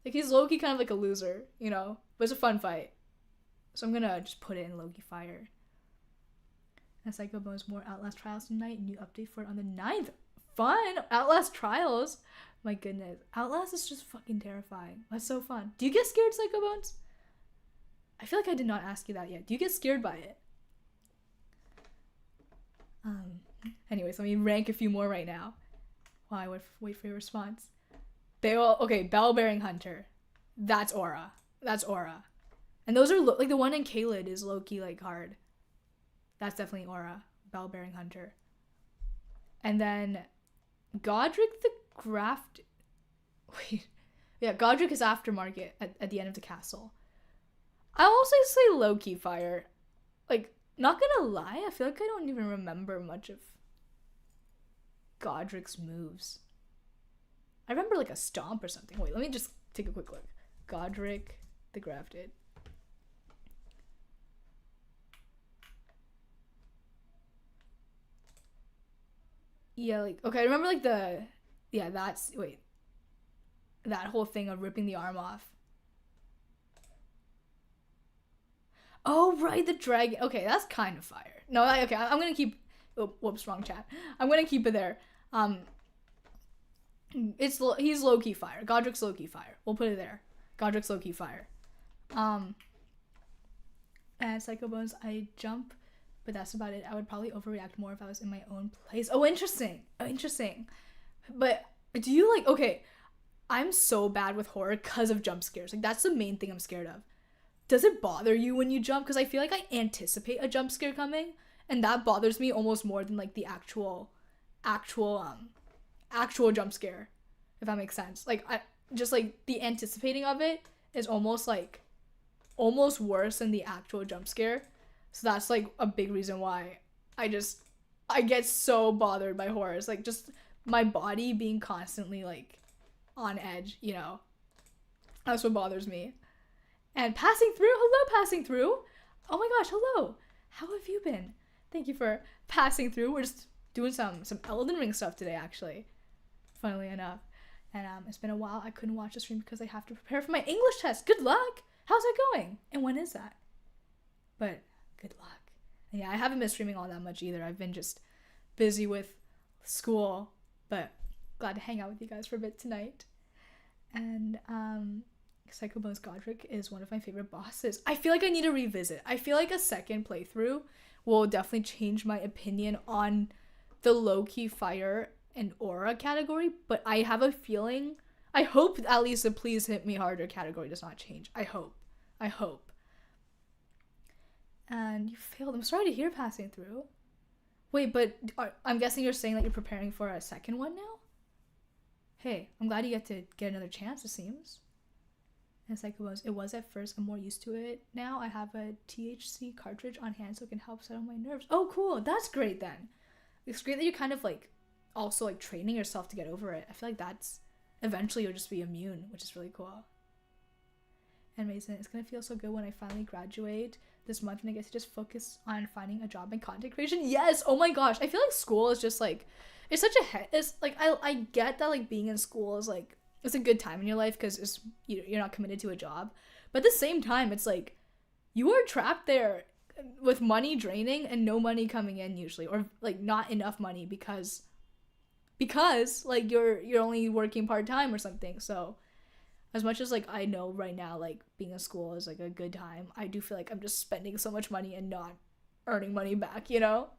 Like, he's low-key kind of like a loser, you know? But it's a fun fight. So I'm gonna just put it in low-key fire. And Psycho Bones, more Outlast Trials tonight. New update for it on the 9th. Fun! Outlast Trials! My goodness. Outlast is just fucking terrifying. That's so fun. Do you get scared, Psycho Bones? I feel like I did not ask you that yet. Do you get scared by it? Anyways, let me rank a few more right now while I wait for your response. Bell-bearing Hunter. That's aura. That's aura. And those are, like, the one in Caelid is low-key, like, hard. That's definitely aura. Bell-bearing Hunter. And then Godric the Graft... Wait. Yeah, Godric is after Margit at the end of the castle. I'll also say low-key fire. Like, not gonna lie, I feel like I don't even remember much of Godric's moves. I remember, like, a stomp or something. Wait, let me just take a quick look. Godric the Grafted. Yeah, like, okay, I remember, like, that whole thing of ripping the arm off. Oh, right, the dragon. Okay, that's kind of fire. No, okay, I'm gonna keep... Oh, whoops, wrong chat. I'm gonna keep it there. He's low-key fire. Godric's low-key fire. We'll put it there. Godric's low-key fire. And Psycho Bones, I jump, but that's about it. I would probably overreact more if I was in my own place. Oh, interesting. But do you, like... Okay, I'm so bad with horror because of jump scares. Like, that's the main thing I'm scared of. Does it bother you when you jump? Because I feel like I anticipate a jump scare coming, and that bothers me almost more than, like, the actual jump scare, if that makes sense. Like, I just, like, the anticipating of it is almost worse than the actual jump scare. So that's, like, a big reason why I get so bothered by horrors. Like, just my body being constantly, like, on edge, you know. That's what bothers me. And Passing Through, hello, Passing Through. Oh my gosh, hello. How have you been? Thank you for passing through. We're just doing some Elden Ring stuff today, actually, funnily enough. And it's been a while. I couldn't watch the stream because I have to prepare for my English test. Good luck. How's that going? And when is that? But good luck. And yeah, I haven't been streaming all that much either. I've been just busy with school, but glad to hang out with you guys for a bit tonight. And Psycho Bones Godric is one of my favorite bosses. I feel like I need to revisit. I feel like a second playthrough will definitely change my opinion on the low-key fire and aura category, but I have a feeling, I hope at least the please hit me harder category does not change. I hope. And you failed. I'm sorry to hear Passing Through. Wait, but I'm guessing you're saying that you're preparing for a second one now? Hey, I'm glad you get to get another chance, it seems. And Psycho Bones, it was at first. I'm more used to it now. I have a THC cartridge on hand so it can help settle my nerves. Oh, cool. That's great then. It's great that you're kind of like also like training yourself to get over it. I feel like that's eventually you'll just be immune, which is really cool. And Mason, it's gonna feel so good when I finally graduate this month and I get to just focus on finding a job in content creation. Yes. Oh my gosh. I feel like school is just like, it's such a it's like I get that like being in school is like, it's a good time in your life because it's you're not committed to a job, but at the same time it's like you are trapped there with money draining and no money coming in usually, or like not enough money because like you're only working part-time or something. So as much as like I know right now like being in school is like a good time, I do feel like I'm just spending so much money and not earning money back, you know.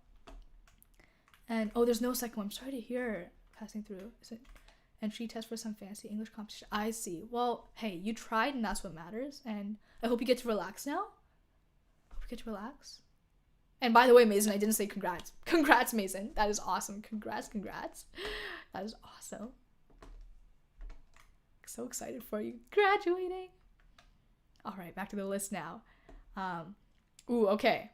And oh, there's no second one. I'm sorry to hear. Passing through. Is it entry test for some fancy English competition? I see. Well, hey, you tried and that's what matters. And I hope you get to relax now. Hope you get to relax. And by the way, Mason, I didn't say congrats. Congrats, Mason. That is awesome. Congrats. That is awesome. So excited for you graduating. All right, back to the list now. Okay.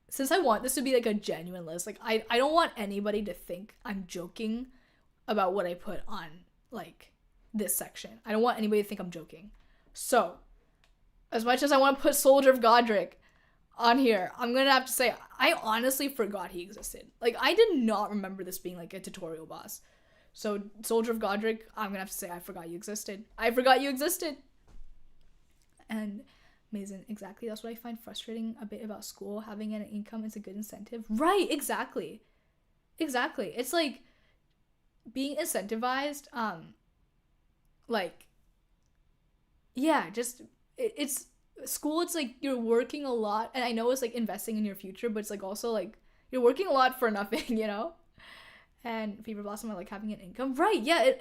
Since I want this to be like a genuine list, like I don't want anybody to think I'm joking about what I put on like this section. I don't want anybody to think I'm joking. So, as much as I want to put Soldier of Godric on here, I'm gonna have to say I honestly forgot he existed. Like I did not remember this being like a tutorial boss. So Soldier of Godric, I'm gonna have to say I forgot you existed. And Mason, exactly. That's what I find frustrating a bit about school. Having an income is a good incentive. Right, exactly. It's like being incentivized, like, yeah, just, it's, school, it's like you're working a lot. And I know it's like investing in your future, but it's like also like you're working a lot for nothing, you know? And Fever Blossom are like having an income. Right, yeah,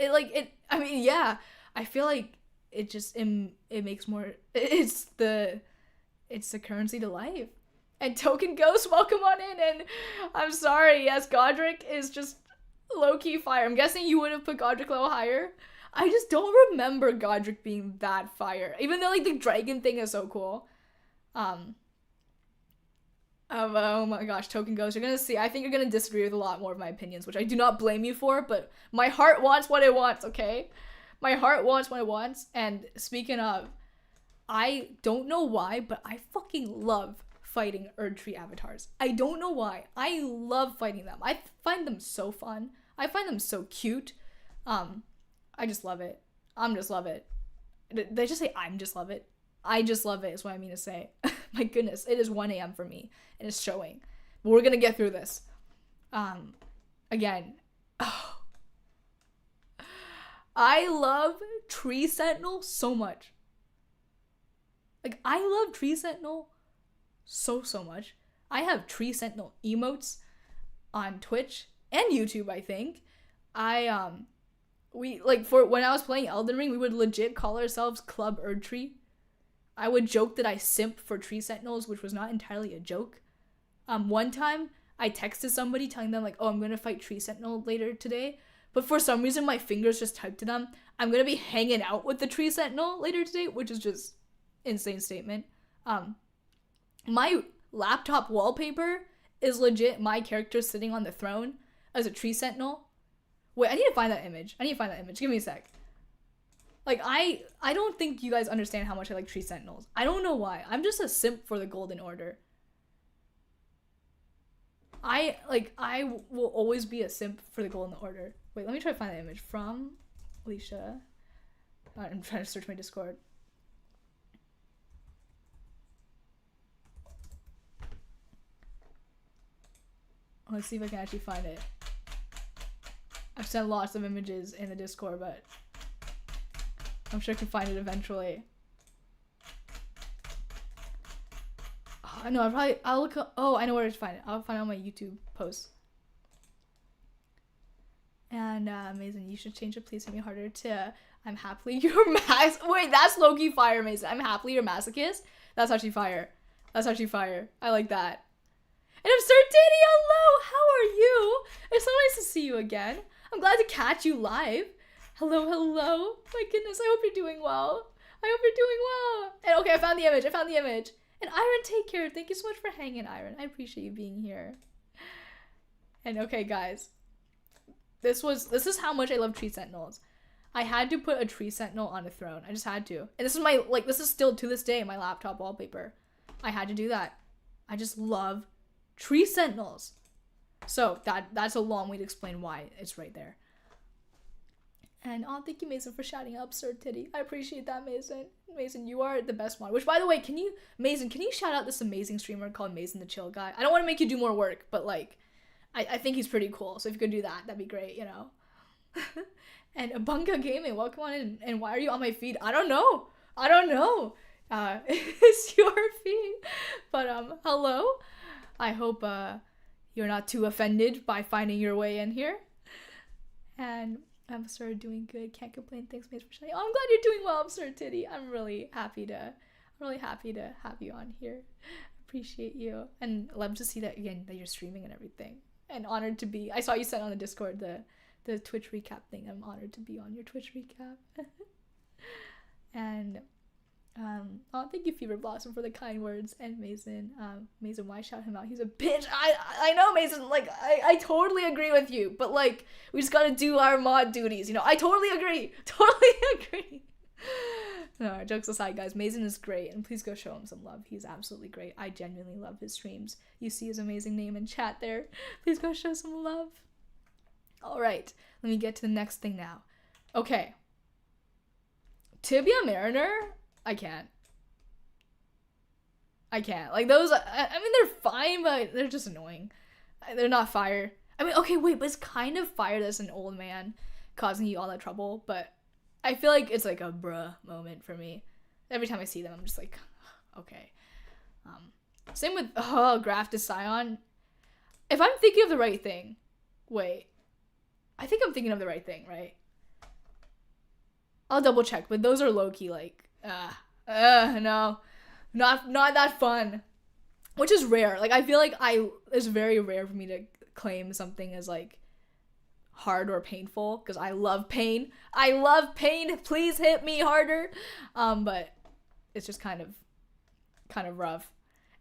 I mean, yeah, I feel like it just it makes more, it's the currency to life. And Token Ghost, welcome on in. And I'm sorry, yes, Godric is just low-key fire. I'm guessing you would have put Godric a little higher. I just don't remember Godric being that fire, even though like the dragon thing is so cool. Oh my gosh, Token Ghost, you're gonna see, I think you're gonna disagree with a lot more of my opinions, which I do not blame you for, but my heart wants what it wants, okay? My heart wants what it wants. And speaking of, I don't know why, but I fucking love fighting Erdtree avatars. I don't know why. I love fighting them. I find them so fun. I find them so cute. I just love it. Just love it. Did I just say I'm just love it? I just love it is what I mean to say. My goodness, it is 1 a.m. for me and it's showing. But we're gonna get through this. Again, I love Tree Sentinel so much. Like, I love Tree Sentinel so much. I have Tree Sentinel emotes on Twitch and YouTube, I think. We, like, for when I was playing Elden Ring, we would legit call ourselves Club Erdtree. I would joke that I simp for Tree Sentinels, which was not entirely a joke. One time, I texted somebody telling them, like, oh, I'm gonna fight Tree Sentinel later today. But for some reason, my fingers just typed to them, I'm gonna be hanging out with the Tree Sentinel later today, which is just insane statement. My laptop wallpaper is legit my character sitting on the throne as a Tree Sentinel. Wait, I need to find that image. Give me a sec. Like, I don't think you guys understand how much I like Tree Sentinels. I don't know why. I'm just a simp for the Golden Order. I will always be a simp for the Golden Order. Wait, let me try to find that image from Alicia. I'm trying to search my Discord. Let's see if I can actually find it. I've sent lots of images in the Discord, but I'm sure I can find it eventually. Oh, no, I'll look up, oh, I know where to find it. I'll find it on my YouTube post. And Mason, you should change it. Please hit me harder to I'm happily your wait, that's low-key fire, Mason. I'm happily your masochist. That's actually fire. I like that. And I'm Sir Diddy, hello! How are you? It's so nice to see you again. I'm glad to catch you live. Hello. My goodness, I hope you're doing well. And okay, I found the image. And Iron, take care. Thank you so much for hanging, Iron. I appreciate you being here. And okay, guys. This is how much I love Tree Sentinels. I had to put a Tree Sentinel on a throne. I just had to. And this is my, like, this is still to this day my laptop wallpaper. I had to do that. I just love Tree Sentinels. So that's a long way to explain why it's right there. And oh, thank you, Mason, for shouting out Sir Titty. I appreciate that, Mason. Mason, you are the best one. Which, by the way, can you shout out this amazing streamer called Mason the Chill Guy? I don't want to make you do more work, but like, I think he's pretty cool. So if you could do that, that'd be great, you know. And Bunga Gaming, welcome on in. And why are you on my feed? I don't know. It's your feed. But hello. I hope you're not too offended by finding your way in here. And I'm Sir doing good. Can't complain. Thanks, Maze, for showing. Oh, I'm glad you're doing well, Sir Titty. I'm really happy to have you on here. Appreciate you. And love to see that again, that you're streaming and everything. And honored to be. I saw you sent on the Discord the Twitch recap thing. I'm honored to be on your Twitch recap. And thank you, Fever Blossom, for the kind words. And Mason, why shout him out? He's a bitch. I know, Mason, like, I totally agree with you, but like, we just gotta do our mod duties, you know? I totally agree. No, jokes aside, guys, Mason is great, and please go show him some love. He's absolutely great. I genuinely love his streams. You see his amazing name in chat there. Please go show some love. All right, let me get to the next thing now. Okay. Tibia Mariner? I can't. Like, those, I mean, they're fine, but they're just annoying. They're not fire. I mean, okay, wait, but it's kind of fire that's an old man causing you all that trouble, but I feel like it's like a bruh moment for me. Every time I see them, I'm just like, okay. Same with, Grafted Scion. If I'm thinking of the right thing, wait. I think I'm thinking of the right thing, right? I'll double check, but those are low-key, like, no. Not that fun. Which is rare. Like, I feel like it's very rare for me to claim something as, like, hard or painful, because I love pain. Please hit me harder. But it's just kind of rough.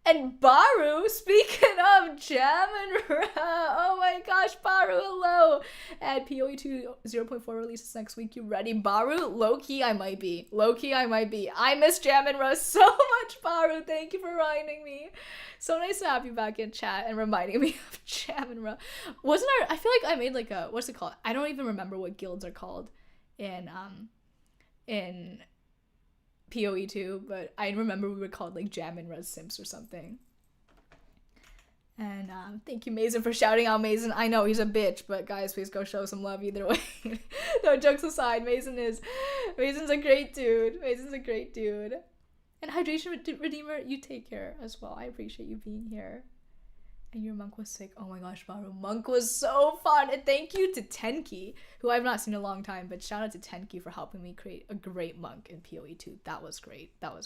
And Baru, speaking of Jam and oh my gosh, Baru, hello. And PoE 2 0.4 releases next week. You ready, Baru? Low-key, I might be. I miss Jam and Russ so much, Baru. Thank you for reminding me. So nice to have you back in chat and reminding me of Jam and Russ. I feel like I made like a, what's it called? I don't even remember what guilds are called in PoE 2, but I remember we were called like Jam and Res Simps or something. And thank you, Mason, for shouting out Mason. I know he's a bitch, but guys, please go show some love either way. No, jokes aside, Mason's a great dude. And Hydration Redeemer, you take care as well. I appreciate you being here. And your monk was sick. Oh my gosh, Baru. Monk was so fun. And thank you to Tenki, who I've not seen in a long time, but shout out to Tenki for helping me create a great monk in PoE 2. That was great. And,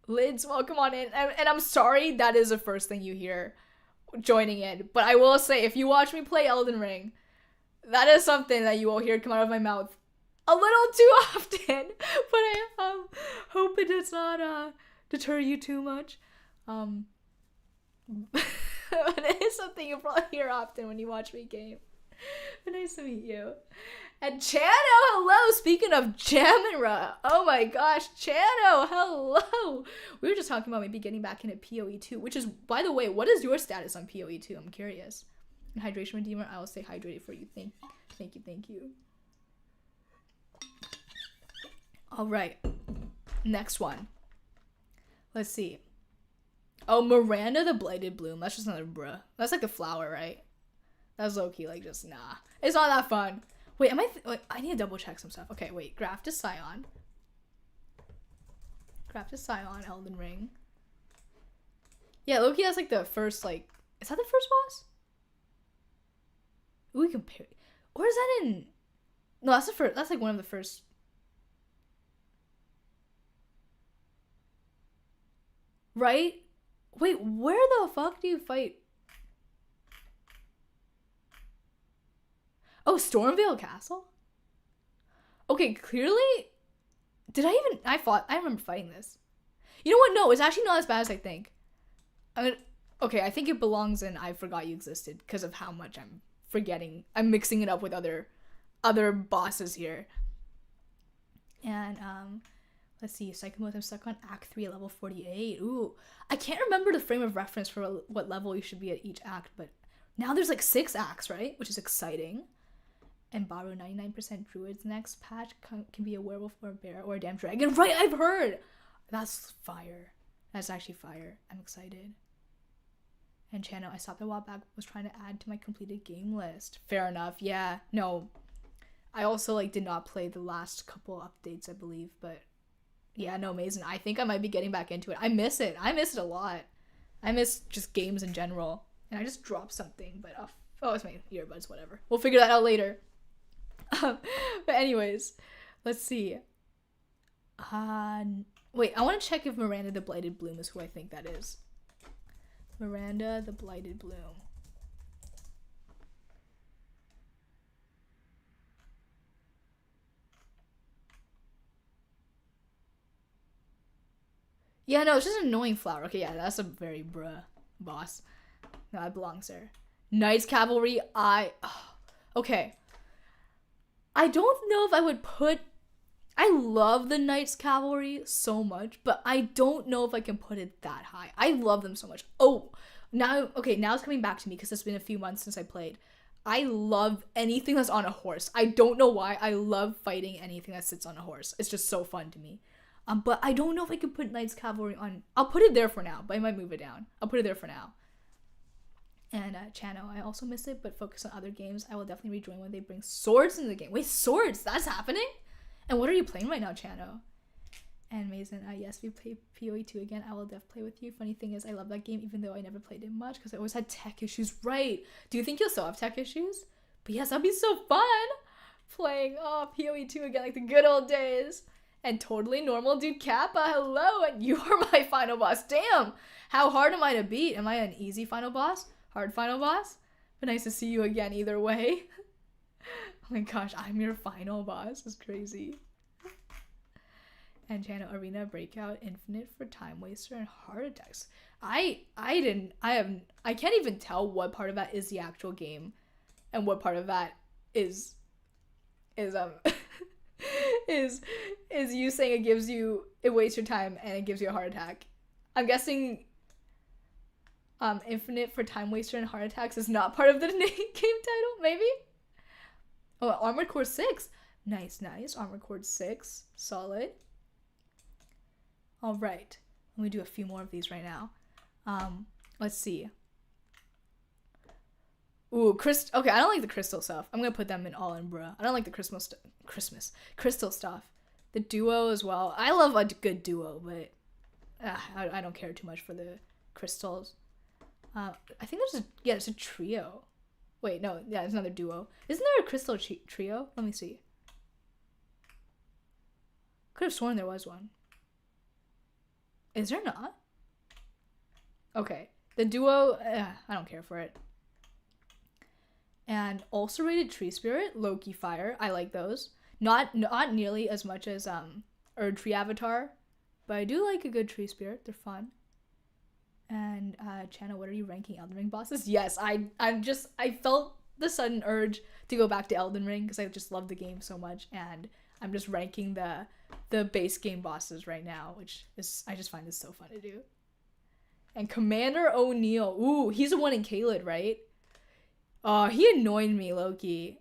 Lids, welcome on in. And I'm sorry that is the first thing you hear joining in. But I will say, if you watch me play Elden Ring, that is something that you will hear come out of my mouth a little too often. But I hope it does not deter you too much. But it is something you'll probably hear often when you watch me game. But nice to meet you. And Chano, hello! Speaking of Jamira, oh my gosh, Chano, hello! We were just talking about maybe getting back into PoE 2, which is, by the way, what is your status on PoE 2? I'm curious. And Hydration Redeemer, I will stay hydrated for you. Thank you. Alright. Next one. Let's see. Oh, Miranda the Blighted Bloom. That's just another bruh. That's like the flower, right? That's low-key, like, just nah. It's not that fun. Wait, I need to double check some stuff. Okay, wait. Grafted Scion, Elden Ring. Yeah, low-key, that's like the first, like, is that the first boss? Ooh, we compare. Or is that in, no, that's the first, that's like one of the first. Right? Wait, where the fuck do you fight? Oh, Stormvale Castle? Okay, clearly... I remember fighting this. You know what? No, it's actually not as bad as I think. Okay, I think it belongs in I Forgot You Existed because of how much I'm forgetting. I'm mixing it up with other bosses here. And, let's see, Psychomoth, I'm stuck on Act 3 at level 48. Ooh, I can't remember the frame of reference for what level you should be at each act, but now there's like 6 acts, right? Which is exciting. And Baru 99% druids. Next patch can be a werewolf or a bear or a damn dragon. Right, I've heard! That's fire. That's actually fire. I'm excited. And Chano, I stopped a while back, was trying to add to my completed game list. Fair enough, yeah. No. I also, like, did not play the last couple updates, I believe, but... Yeah, no, amazing. I think I might be getting back into it. I miss it a lot. I miss just games in general. And I just dropped something, but oh, it's my earbuds, whatever. We'll figure that out later. But anyways, let's see. Wait, I want to check if Miranda the Blighted Bloom is who I think that is. Miranda the Blighted Bloom. Yeah, no, it's just an annoying flower. Okay, yeah, that's a very bruh boss. No, I belongs there. Knights Cavalry, okay. I don't know if I would put... I love the Knights Cavalry so much, but I don't know if I can put it that high. I love them so much. Oh, now it's coming back to me because it's been a few months since I played. I love anything that's on a horse. I don't know why. I love fighting anything that sits on a horse. It's just so fun to me. But I don't know if I could put Knights Cavalry on. I'll put it there for now, but I might move it down. I'll put it there for now. And Chano, I also miss it, but focus on other games. I will definitely rejoin when they bring swords into the game. Wait, swords? That's happening? And what are you playing right now, Chano? And Mason, yes, we play PoE 2 again. I will definitely play with you. Funny thing is, I love that game, even though I never played it much, because I always had tech issues. Right. Do you think you'll still have tech issues? But yes, that'd be so fun. Playing PoE 2 again, like the good old days. And totally normal dude Kappa, hello, and you are my final boss. Damn, how hard am I to beat? Am I an easy final boss? Hard final boss? But nice to see you again either way. Oh my gosh, I'm your final boss. It's crazy. And Channel Arena Breakout Infinite for Time Waster and Heart Attacks. I can't even tell what part of that is the actual game and what part of that is is you saying it wastes your time and it gives you a heart attack. I'm guessing Infinite for Time Waster and Heart Attacks is not part of the game title, maybe? Oh, Armored Core 6. Nice. Armored Core 6. Solid. Alright. Let me do a few more of these right now. Let's see. Ooh, okay, I don't like the crystal stuff. I'm gonna put them in all in bruh. I don't like the crystal stuff. The duo as well. I love a good duo, but I don't care too much for the crystals. I think there's a trio. Wait, no, yeah, it's another duo. Isn't there a crystal trio? Let me see. Could have sworn there was one. Is there not? Okay, the duo, I don't care for it. And ulcerated tree spirit, Loki fire. I like those. Not nearly as much as Erd tree avatar, but I do like a good tree spirit. They're fun. And Chana, what are you ranking Elden Ring bosses? Yes, I felt the sudden urge to go back to Elden Ring because I just love the game so much, and I'm just ranking the base game bosses right now, which is, I just find this so fun to do. And Commander O'Neill. Ooh, he's the one in Caelid, right? Oh, he annoyed me, Loki.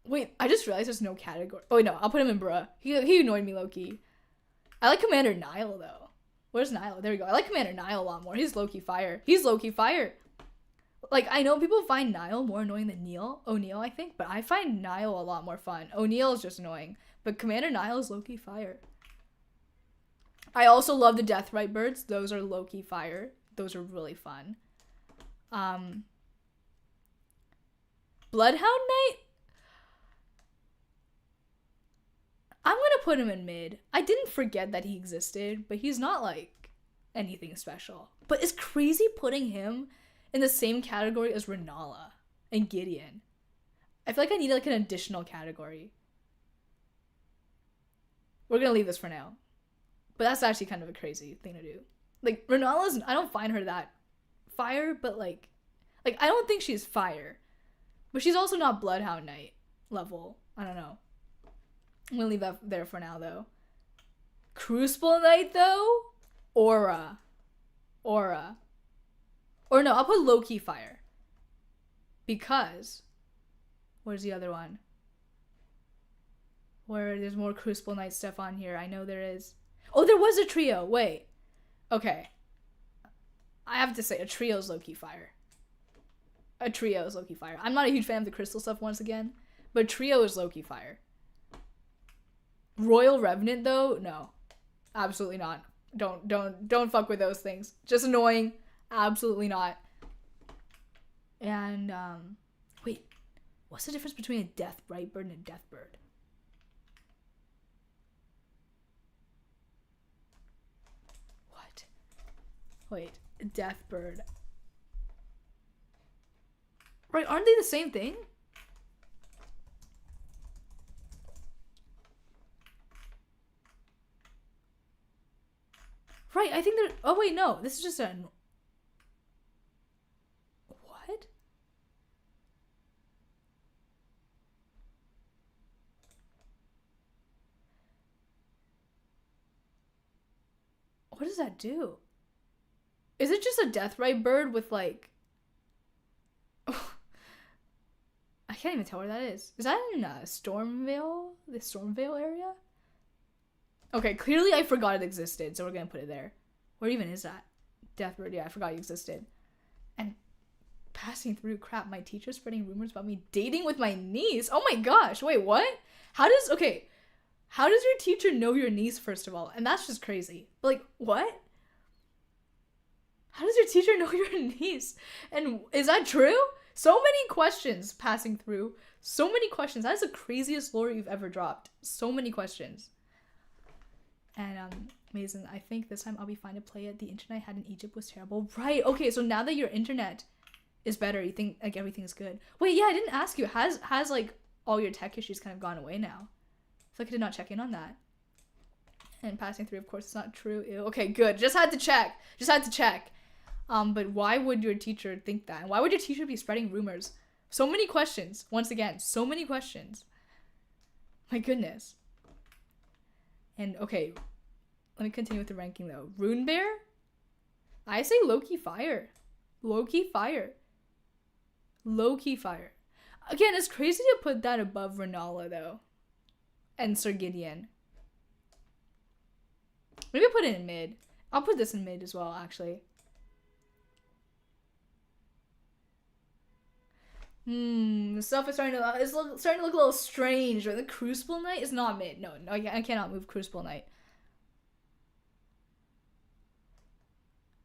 Wait, I just realized there's no category. Oh, wait, no, I'll put him in bruh. He annoyed me, Loki. I like Commander Nile, though. Where's Nile? There we go. I like Commander Nile a lot more. He's Loki fire. Like, I know people find Nile more annoying than O'Neill, I think, but I find Nile a lot more fun. O'Neill is just annoying, but Commander Nile is Loki fire. I also love the Deathrite birds. Those are Loki fire. Those are really fun. Bloodhound Knight? I'm gonna put him in mid. I didn't forget that he existed, but he's not like anything special. But it's crazy putting him in the same category as Renala and Gideon. I feel like I need like an additional category. We're gonna leave this for now. But that's actually kind of a crazy thing to do. Like, Renala's, I don't find her that fire, but like I don't think she's fire. But she's also not Bloodhound Knight level. I don't know. I'm gonna leave that there for now, though. Crucible Knight, though? Aura. Or no, I'll put Loki fire. Because... where's the other one? Where there's more Crucible Knight stuff on here. I know there is. Oh, there was a trio. Wait. Okay. I have to say, a trio's Loki fire. A trio is Loki fire. I'm not a huge fan of the crystal stuff once again, but trio is Loki fire. Royal Revenant, though? No. Absolutely not. Don't fuck with those things. Just annoying. Absolutely not. And wait, what's the difference between a death bright bird and a death bird? What? Wait, death bird. Right, aren't they the same thing? Right, I think they're... Oh, wait, no. This is just a... What? What does that do? Is it just a death-right bird with, like... I can't even tell where that is. Is that in Stormvale? The Stormvale area? Okay, clearly I forgot it existed, so we're gonna put it there. Where even is that? Deathbird, yeah, I forgot you existed. And passing through, crap, my teacher's spreading rumors about me dating with my niece. Oh my gosh, wait, what? How does your teacher know your niece, first of all? And that's just crazy. Like, what? How does your teacher know your niece? And is that true? So many questions passing through. So many questions. That is the craziest lore you've ever dropped. So many questions. And amazing. I think this time I'll be fine to play it. The internet I had in Egypt was terrible. Right. Okay. So now that your internet is better, you think like everything is good. Wait. Yeah. I didn't ask you. Has like all your tech issues kind of gone away now? I feel like I did not check in on that. And passing through, of course, it's not true. Ew. Okay. Good. Just had to check. But why would your teacher think that? And why would your teacher be spreading rumors? So many questions. Once again, so many questions. My goodness. And okay, let me continue with the ranking though. Rune Bear? I say low-key fire. Low-key fire. Low-key fire. Again, it's crazy to put that above Renala though. And Sir Gideon. Maybe put it in mid. I'll put this in mid as well, actually. Stuff is starting to look a little strange. Right? The Crucible Knight is not mid. No, I cannot move Crucible Knight.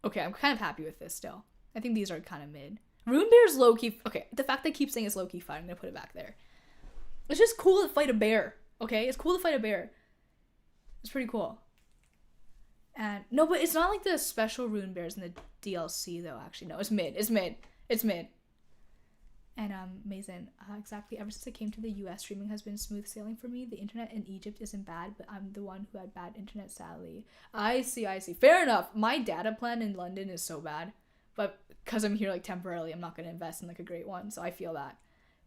Okay, I'm kind of happy with this still. I think these are kind of mid. Rune Bear's low-key... Okay, the fact that I keep saying it's low-key fire, I'm gonna put it back there. It's just cool to fight a bear, okay? It's cool to fight a bear. It's pretty cool. And... No, but it's not like the special Rune Bears in the DLC, though, actually. No, it's mid. It's mid. It's mid. And amazing. Exactly. Ever since I came to the US, streaming has been smooth sailing for me. The internet in Egypt isn't bad, but I'm the one who had bad internet, sadly. I see. Fair enough. My data plan in London is so bad, but because I'm here like temporarily, I'm not gonna invest in like a great one. So I feel that.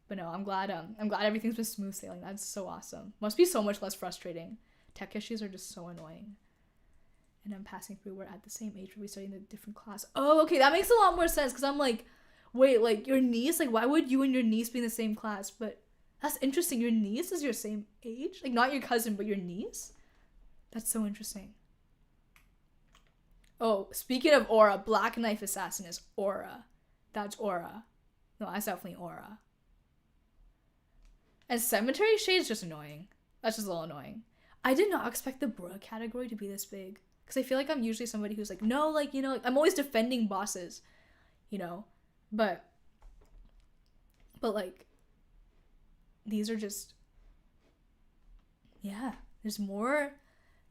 But no, I'm glad everything's been smooth sailing. That's so awesome. Must be so much less frustrating. Tech issues are just so annoying. And I'm passing through. We're at the same age. We're studying a different class. Oh, okay. That makes a lot more sense because I'm like, wait, like, your niece? Like, why would you and your niece be in the same class? But that's interesting. Your niece is your same age? Like, not your cousin, but your niece? That's so interesting. Oh, speaking of Aura, Black Knife Assassin is Aura. That's Aura. No, that's definitely Aura. And Cemetery Shade is just annoying. That's just a little annoying. I did not expect the Bra category to be this big. Because I feel like I'm usually somebody who's like, no, like, you know, like, I'm always defending bosses. You know? But like, these are just, yeah, there's more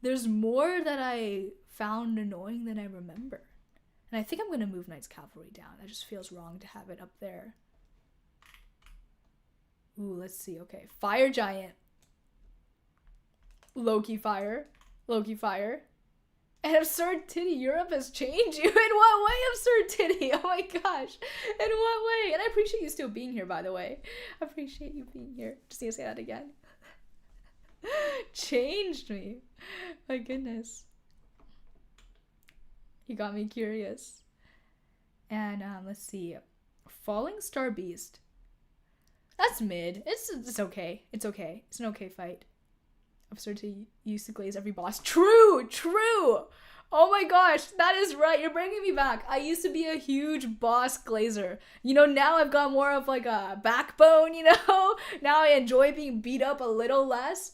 that I found annoying than I remember. And I think I'm gonna move Knight's Cavalry down. That just feels wrong to have it up there. Ooh, let's see. Okay, Fire Giant. Loki Fire. And Absurd Titty Europe has changed you? In what way, Absurd Titty? Oh my gosh. In what way? And I appreciate you still being here, by the way. I appreciate you being here. Just need to say that again. Changed me. My goodness. You got me curious. And let's see. Falling Star Beast. That's mid. It's okay. It's okay. It's an okay fight. Absurd to use to glaze every boss. True. Oh my gosh, that is right. You're bringing me back. I used to be a huge boss glazer. You know, now I've got more of like a backbone, you know? Now I enjoy being beat up a little less.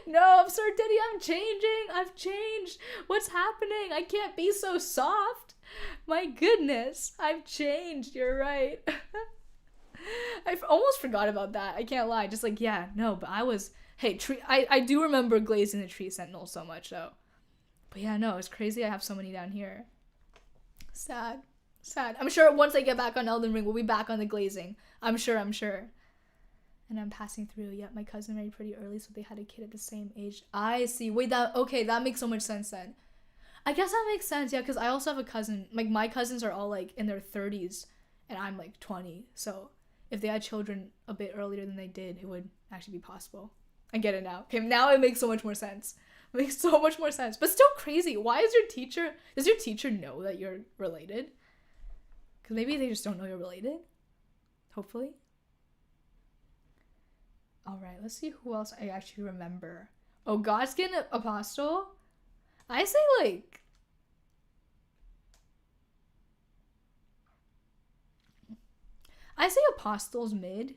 No, Sir Diddy, I'm changing. I've changed. What's happening? I can't be so soft. My goodness, I've changed. You're right. I almost forgot about that. I can't lie. Just like, yeah, no, but I was, hey, I do remember glazing the tree sentinel so much though. But yeah, no, it's crazy. I have so many down here. Sad. I'm sure once I get back on Elden Ring, we'll be back on the glazing. I'm sure. And I'm passing through. Yeah, my cousin married pretty early, so they had a kid at the same age. I see. Wait, that makes so much sense then. I guess that makes sense, yeah, because I also have a cousin. Like, my cousins are all, like, in their 30s, and I'm, like, 20. So, if they had children a bit earlier than they did, it would actually be possible. I get it now. Okay, now it makes so much more sense. It makes so much more sense. But still crazy. Does your teacher know that you're related? Because maybe they just don't know you're related. Hopefully. Alright, let's see who else I actually remember. Oh, Godskin Apostle? I say, like... I say Apostle's mid.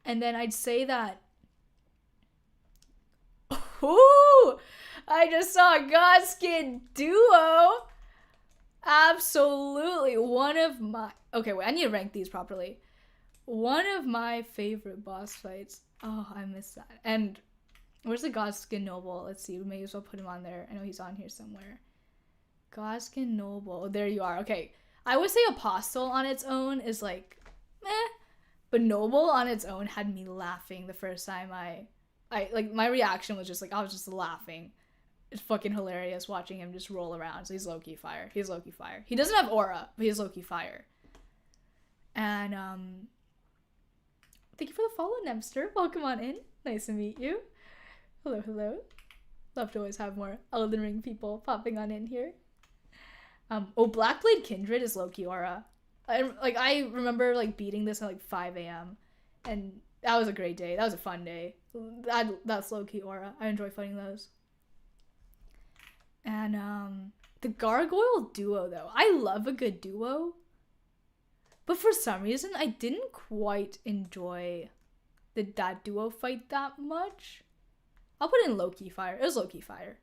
And then I'd say that... Ooh! I just saw a Godskin duo! Absolutely. One of my... Okay, wait, I need to rank these properly. One of my favorite boss fights. Oh, I missed that. And where's the Godskin Noble? Let's see. We may as well put him on there. I know he's on here somewhere. Godskin Noble. Oh, there you are. Okay. I would say Apostle on its own is like, meh. But Noble on its own had me laughing the first time I like, my reaction was just like, I was just laughing. It's fucking hilarious watching him just roll around. So he's low-key fire. He doesn't have aura, but he's low-key fire. And, thank you for the follow, Nemster. Welcome on in. Nice to meet you. Hello. Love to always have more Elden Ring people popping on in here. Blackblade Kindred is low-key aura. I remember, like, beating this at, like, 5 a.m. And that was a great day. That was a fun day. That's low-key aura. I enjoy fighting those. And, the Gargoyle duo, though. I love a good duo. But for some reason, I didn't quite enjoy that duo fight that much. I'll put in low-key fire. It was low-key fire.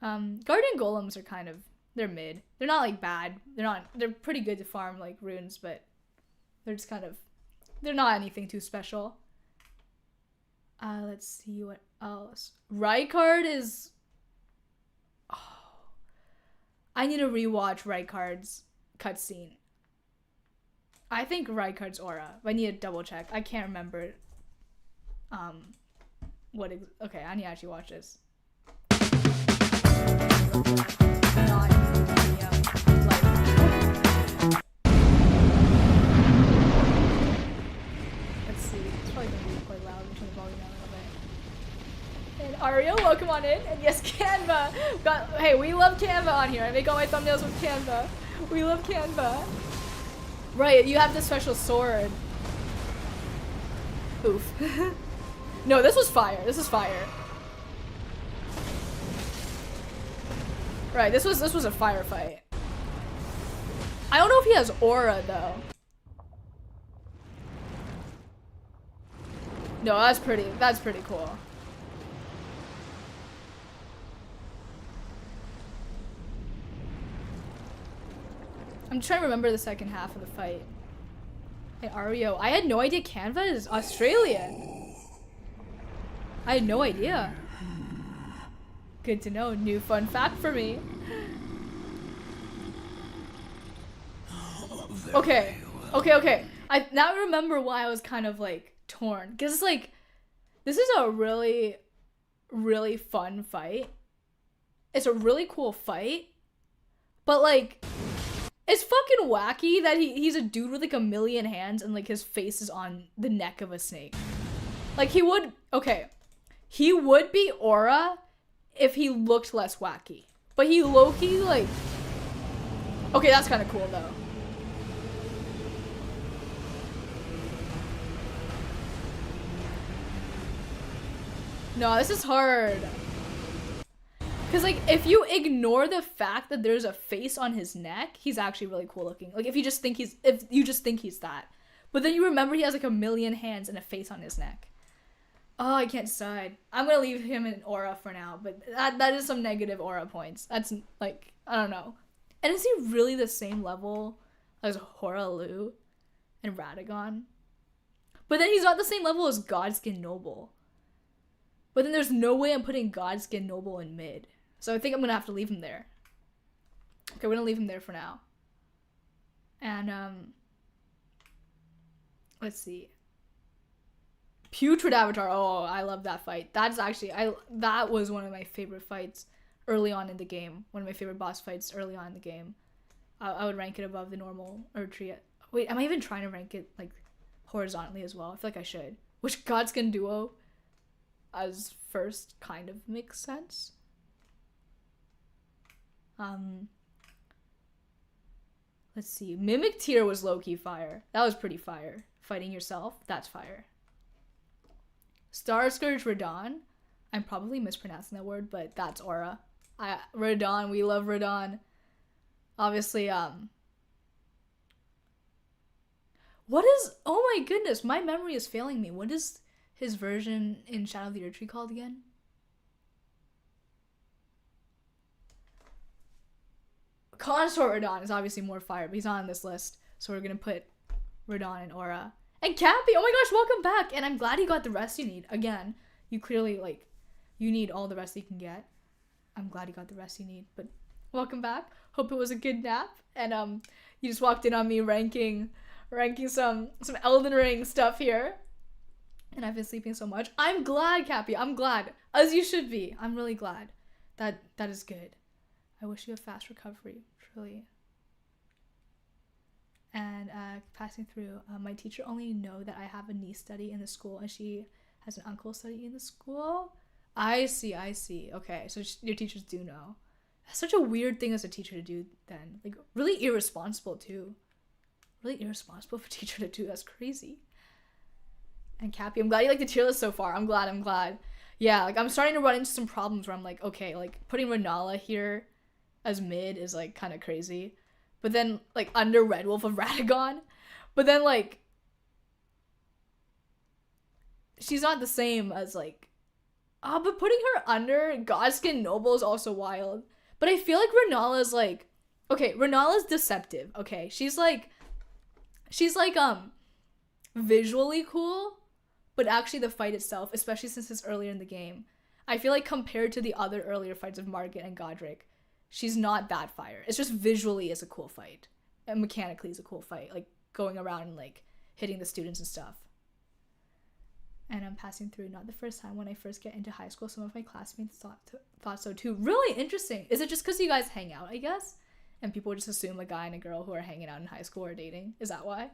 Guardian Golems are kind of... They're mid. They're not, like, bad. They're pretty good to farm, like, runes, but they're just kind of... They're not anything too special. Let's see what else. Rykard is... Oh. I need to rewatch Rykard's cutscene. I think Rykard's aura. I need to double check. I can't remember. Okay, I need to actually watch this. Not let's see. It's probably gonna be quite loud. I'm turning the volume down a little bit. And Ario, welcome on in. And yes, Canva. Hey, we love Canva on here. I make all my thumbnails with Canva. We love Canva. Right, you have this special sword. Oof. No, this was fire. This is fire. Right, this was a firefight. I don't know if he has aura though. No, that's pretty cool. I'm trying to remember the second half of the fight. Hey, Ario. I had no idea Canva is Australian. I had no idea. Good to know. New fun fact for me. Okay. I now remember why I was kind of like torn. Because it's like, this is a really, really fun fight. It's a really cool fight. But like... It's fucking wacky that he's a dude with like a million hands and like his face is on the neck of a snake. Like he would be aura if he looked less wacky. But he low-key like... Okay, that's kind of cool though. No, this is hard. Because, like, if you ignore the fact that there's a face on his neck, he's actually really cool looking. Like, if you just think he's that. But then you remember he has like a million hands and a face on his neck. Oh, I can't decide. I'm gonna leave him in aura for now, but that is some negative aura points. That's like, I don't know. And is he really the same level as Horalu and Radagon? But then he's not the same level as Godskin Noble. But then there's no way I'm putting Godskin Noble in mid. So I think I'm gonna have to leave him there. Okay, we're gonna leave him there for now. And let's see. Putrid Avatar. Oh, I love that fight. That's actually that was one of my favorite fights early on in the game. One of my favorite boss fights early on in the game. I would rank it above the normal Erdtree. Wait, am I even trying to rank it like horizontally as well? I feel like I should. Which Godskin Duo as first kind of makes sense. Let's see. Mimic Tier was low-key fire. That was pretty fire. Fighting yourself, that's fire. Star Scourge Radon. I'm probably mispronouncing that word, but that's aura. Radon, we love Radon. Obviously, what is, oh my goodness, my memory is failing me. What is his version in Shadow of the Erdtree called again? Consort Radon is obviously more fire, but he's not on this list. So we're gonna put Radon and aura. And Cappy, oh my gosh, welcome back. And I'm glad you got the rest you need. Again, you clearly, like, you need all the rest you can get. I'm glad you got the rest you need, but welcome back. Hope it was a good nap. And you just walked in on me ranking some Elden Ring stuff here. And I've been sleeping so much. I'm glad, Cappy. I'm glad. As you should be. I'm really glad. That is good. I wish you a fast recovery, truly. And passing through, my teacher only know that I have a niece study in the school, and she has an uncle study in the school. I see. Okay, so your teachers do know. That's such a weird thing as a teacher to do then. Like, really irresponsible, too. Really irresponsible for a teacher to do. That's crazy. And Cappy, I'm glad you like the tier list so far. I'm glad. Yeah, like, I'm starting to run into some problems where I'm like, okay, like, putting Renala here as mid is, like, kind of crazy. But then, like, under Red Wolf of Radagon. But then, like, she's not the same as, like, but putting her under Godskin Noble is also wild. But I feel like Renala's, like, okay, Renala's deceptive, okay? She's visually cool, but actually the fight itself, especially since it's earlier in the game, I feel like compared to the other earlier fights of Margit and Godric, she's not that fire. It's just visually is a cool fight. And mechanically is a cool fight. Like, going around and, like, hitting the students and stuff. And I'm passing through, not the first time. When I first get into high school, some of my classmates thought so too. Really interesting. Is it just because you guys hang out, I guess? And people just assume a guy and a girl who are hanging out in high school are dating? Is that why?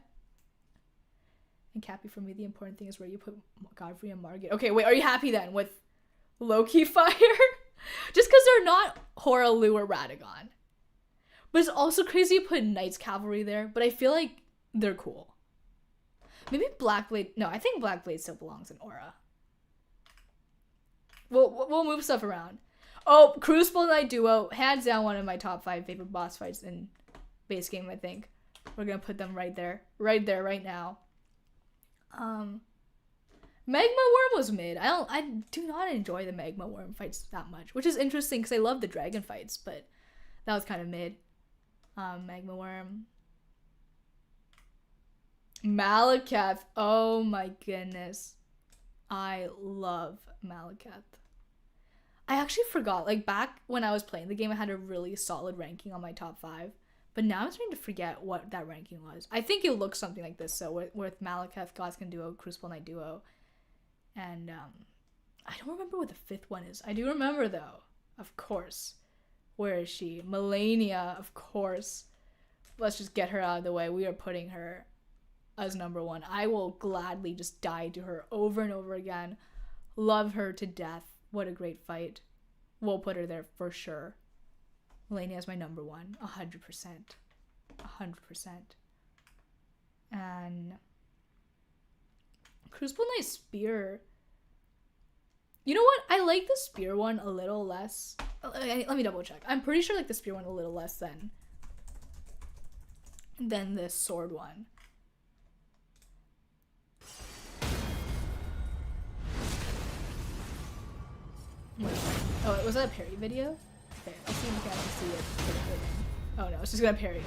And Cappy, for me, the important thing is where you put Godfrey and Margit. Okay, wait, are you happy then with low-key fire? Just because they're not Horalu or Radagon. But it's also crazy to put Knights Cavalry there, but I feel like they're cool. Maybe Blackblade. No, I think Blackblade still belongs in aura. We'll move stuff around. Oh, Crucible Knight Duo. Hands down one of my top 5 favorite boss fights in base game, I think. We're going to put them right there. Right there, right now. Magma Worm was mid. I do not enjoy the Magma Worm fights that much, which is interesting because I love the dragon fights, but that was kind of mid. Magma Worm. Malekith. Oh my goodness. I love Malekith. I actually forgot, like, back when I was playing the game, I had a really solid ranking on my top 5. But now I'm starting to forget what that ranking was. I think it looks something like this. So with Malekith, Godskin Duo, Crucible Knight Duo. And I don't remember what the 5th one is. I do remember, though. Of course. Where is she? Melania, of course. Let's just get her out of the way. We are putting her as number 1. I will gladly just die to her over and over again. Love her to death. What a great fight. We'll put her there for sure. Melania is my number 1. 100%. 100%. And Crucible Knight Spear. You know what? I like the Spear one a little less. Let me double check. I'm pretty sure I like the Spear one a little less than this Sword one. Oh, was that a parry video? Okay, I'll see if we can see it. Oh no, it's just gonna parry.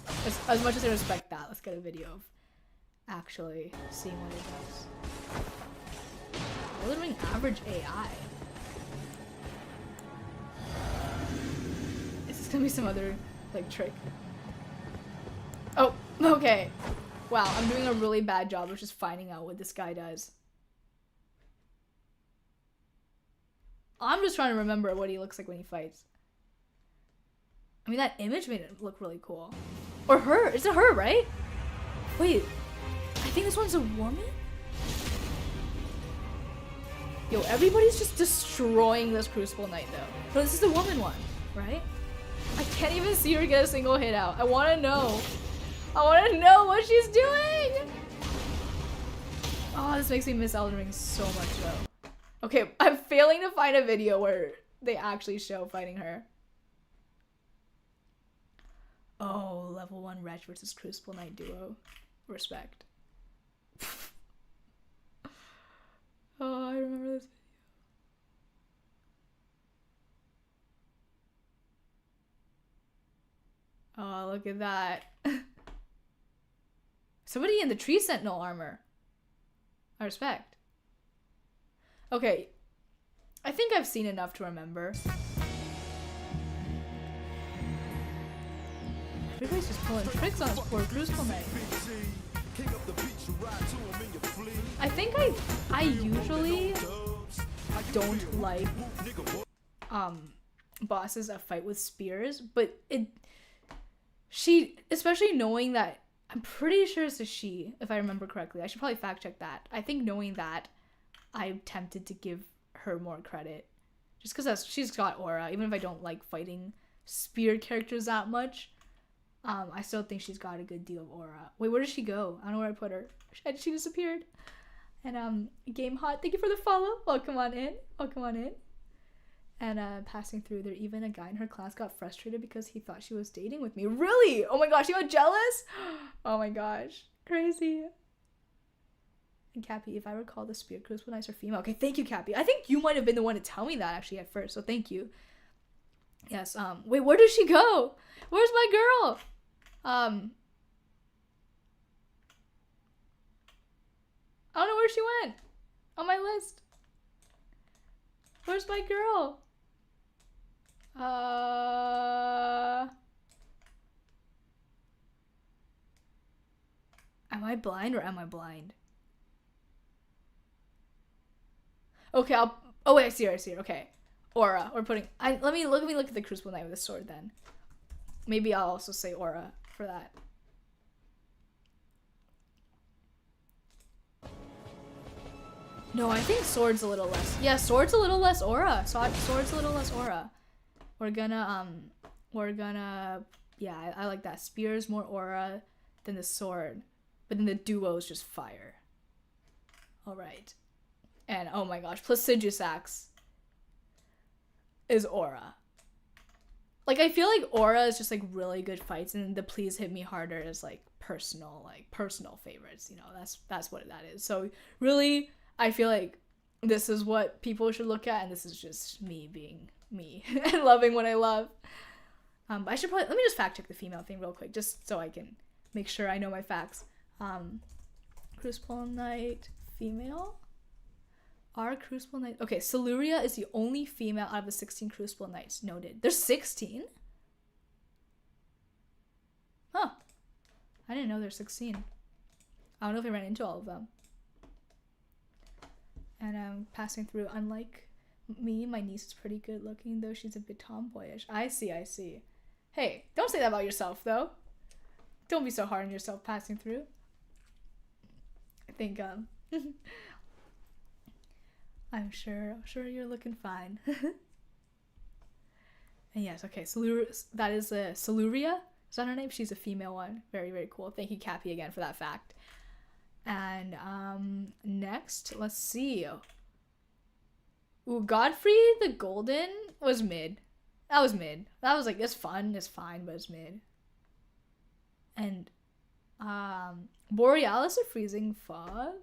Okay. As much as I respect that, let's get a video of actually seeing what it does. Elden Ring average AI. Is this gonna be some other like trick? Oh, okay. Wow, I'm doing a really bad job of just finding out what this guy does. I'm just trying to remember what he looks like when he fights. I mean, that image made it look really cool. Or her. Is it her, right? Wait. I think this one's a woman? Yo, everybody's just destroying this Crucible Knight, though. No, this is the woman one, right? I can't even see her get a single hit out. I want to know. I want to know what she's doing! Oh, this makes me miss Elden Ring so much, though. Okay, I'm failing to find a video where they actually show fighting her. Oh, level 1 Wretch versus Crucible Knight duo. Respect. Oh, I remember this video. Oh, look at that. Somebody in the Tree Sentinel armor. I respect. Okay. I think I've seen enough to remember. Everybody's just pulling tricks on this poor Crucible Knight. I think I usually don't like bosses that fight with spears, but she, especially knowing that, I'm pretty sure it's a she, if I remember correctly. I should probably fact check that. I think knowing that, I'm tempted to give her more credit. Just because she's got aura, even if I don't like fighting spear characters that much. I still think she's got a good deal of aura. Wait, where did she go? I don't know where I put her. She disappeared. And Game Hot, thank you for the follow. Welcome on in. Welcome on in. And passing through there, even a guy in her class got frustrated because he thought she was dating with me. Really? Oh my gosh, you got jealous? Oh my gosh. Crazy. And Cappy, if I recall, the spear Crucible Knights are female. Okay, thank you, Cappy. I think you might have been the one to tell me that actually at first, so thank you. Yes, wait, where did she go? Where's my girl? I don't know where she went on my list. Where's my girl? Am I blind or am I blind? Okay, oh wait, I see her, okay. Aura, we're putting, let me look at the Crucible Knight with the sword then. Maybe I'll also say aura for that. No, I think sword's a little less. Yeah, sword's a little less aura. Sword's a little less aura. We're gonna, yeah, I like that. Spear's more aura than the sword. But then the duo is just fire. Alright. And, oh my gosh, Placiduous Axe is aura. Like, I feel like aura is just, like, really good fights, and the Please Hit Me Harder is, like, personal favorites, you know, that's what that is. So, really, I feel like this is what people should look at, and this is just me being me and loving what I love. But I should probably, let me just fact check the female thing real quick, just so I can make sure I know my facts. Crucible Knight, female? Our Crucible Knight, okay, Siluria is the only female out of the 16 Crucible Knights. Noted. There's 16? Huh. I didn't know there's 16. I don't know if I ran into all of them. And I'm passing through. Unlike me, my niece is pretty good looking, though she's a bit tomboyish. I see. Hey, don't say that about yourself, though. Don't be so hard on yourself passing through. I think, I'm sure you're looking fine. And yes, okay, that is Siluria. Is that her name? She's a female one. Very, very cool. Thank you, Cappy, again for that fact. And next, let's see. Ooh, Godfrey the Golden was mid. That was mid. That was like, it's fun, it's fine, but it's mid. And Borealis of Freezing Fog.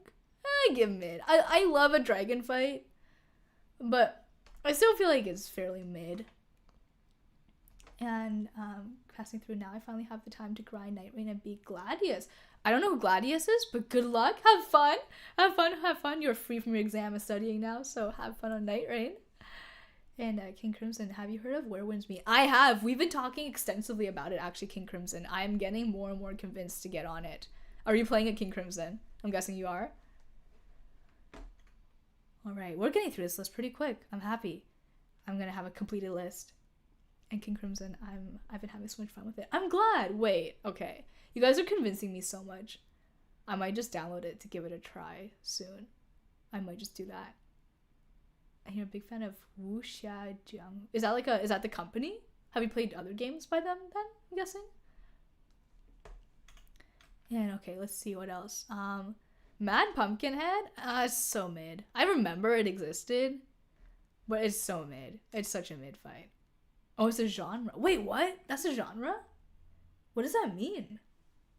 I give mid. I love a dragon fight, but I still feel like it's fairly mid. And passing through now, I finally have the time to grind Night Rain and beat Gladius. I don't know who Gladius is, but good luck. Have fun. Have fun. Have fun. You're free from your exam and studying now, so have fun on Night Rain. And King Crimson, have you heard of Where Winds Meet? I have. We've been talking extensively about it, actually, King Crimson. I am getting more and more convinced to get on it. Are you playing at King Crimson? I'm guessing you are. Alright, we're getting through this list pretty quick. I'm happy. I'm gonna have a completed list. And King Crimson, I've been having so much fun with it. I'm glad. Wait, okay. You guys are convincing me so much. I might just download it to give it a try soon. I might just do that. And you're a big fan of Wuxia Jiang. Is that the company? Have you played other games by them then, I'm guessing? And okay, let's see what else. Mad Pumpkinhead? So mid. I remember it existed, but it's so mid. It's such a mid fight. Oh, it's a genre. Wait, what? That's a genre? What does that mean?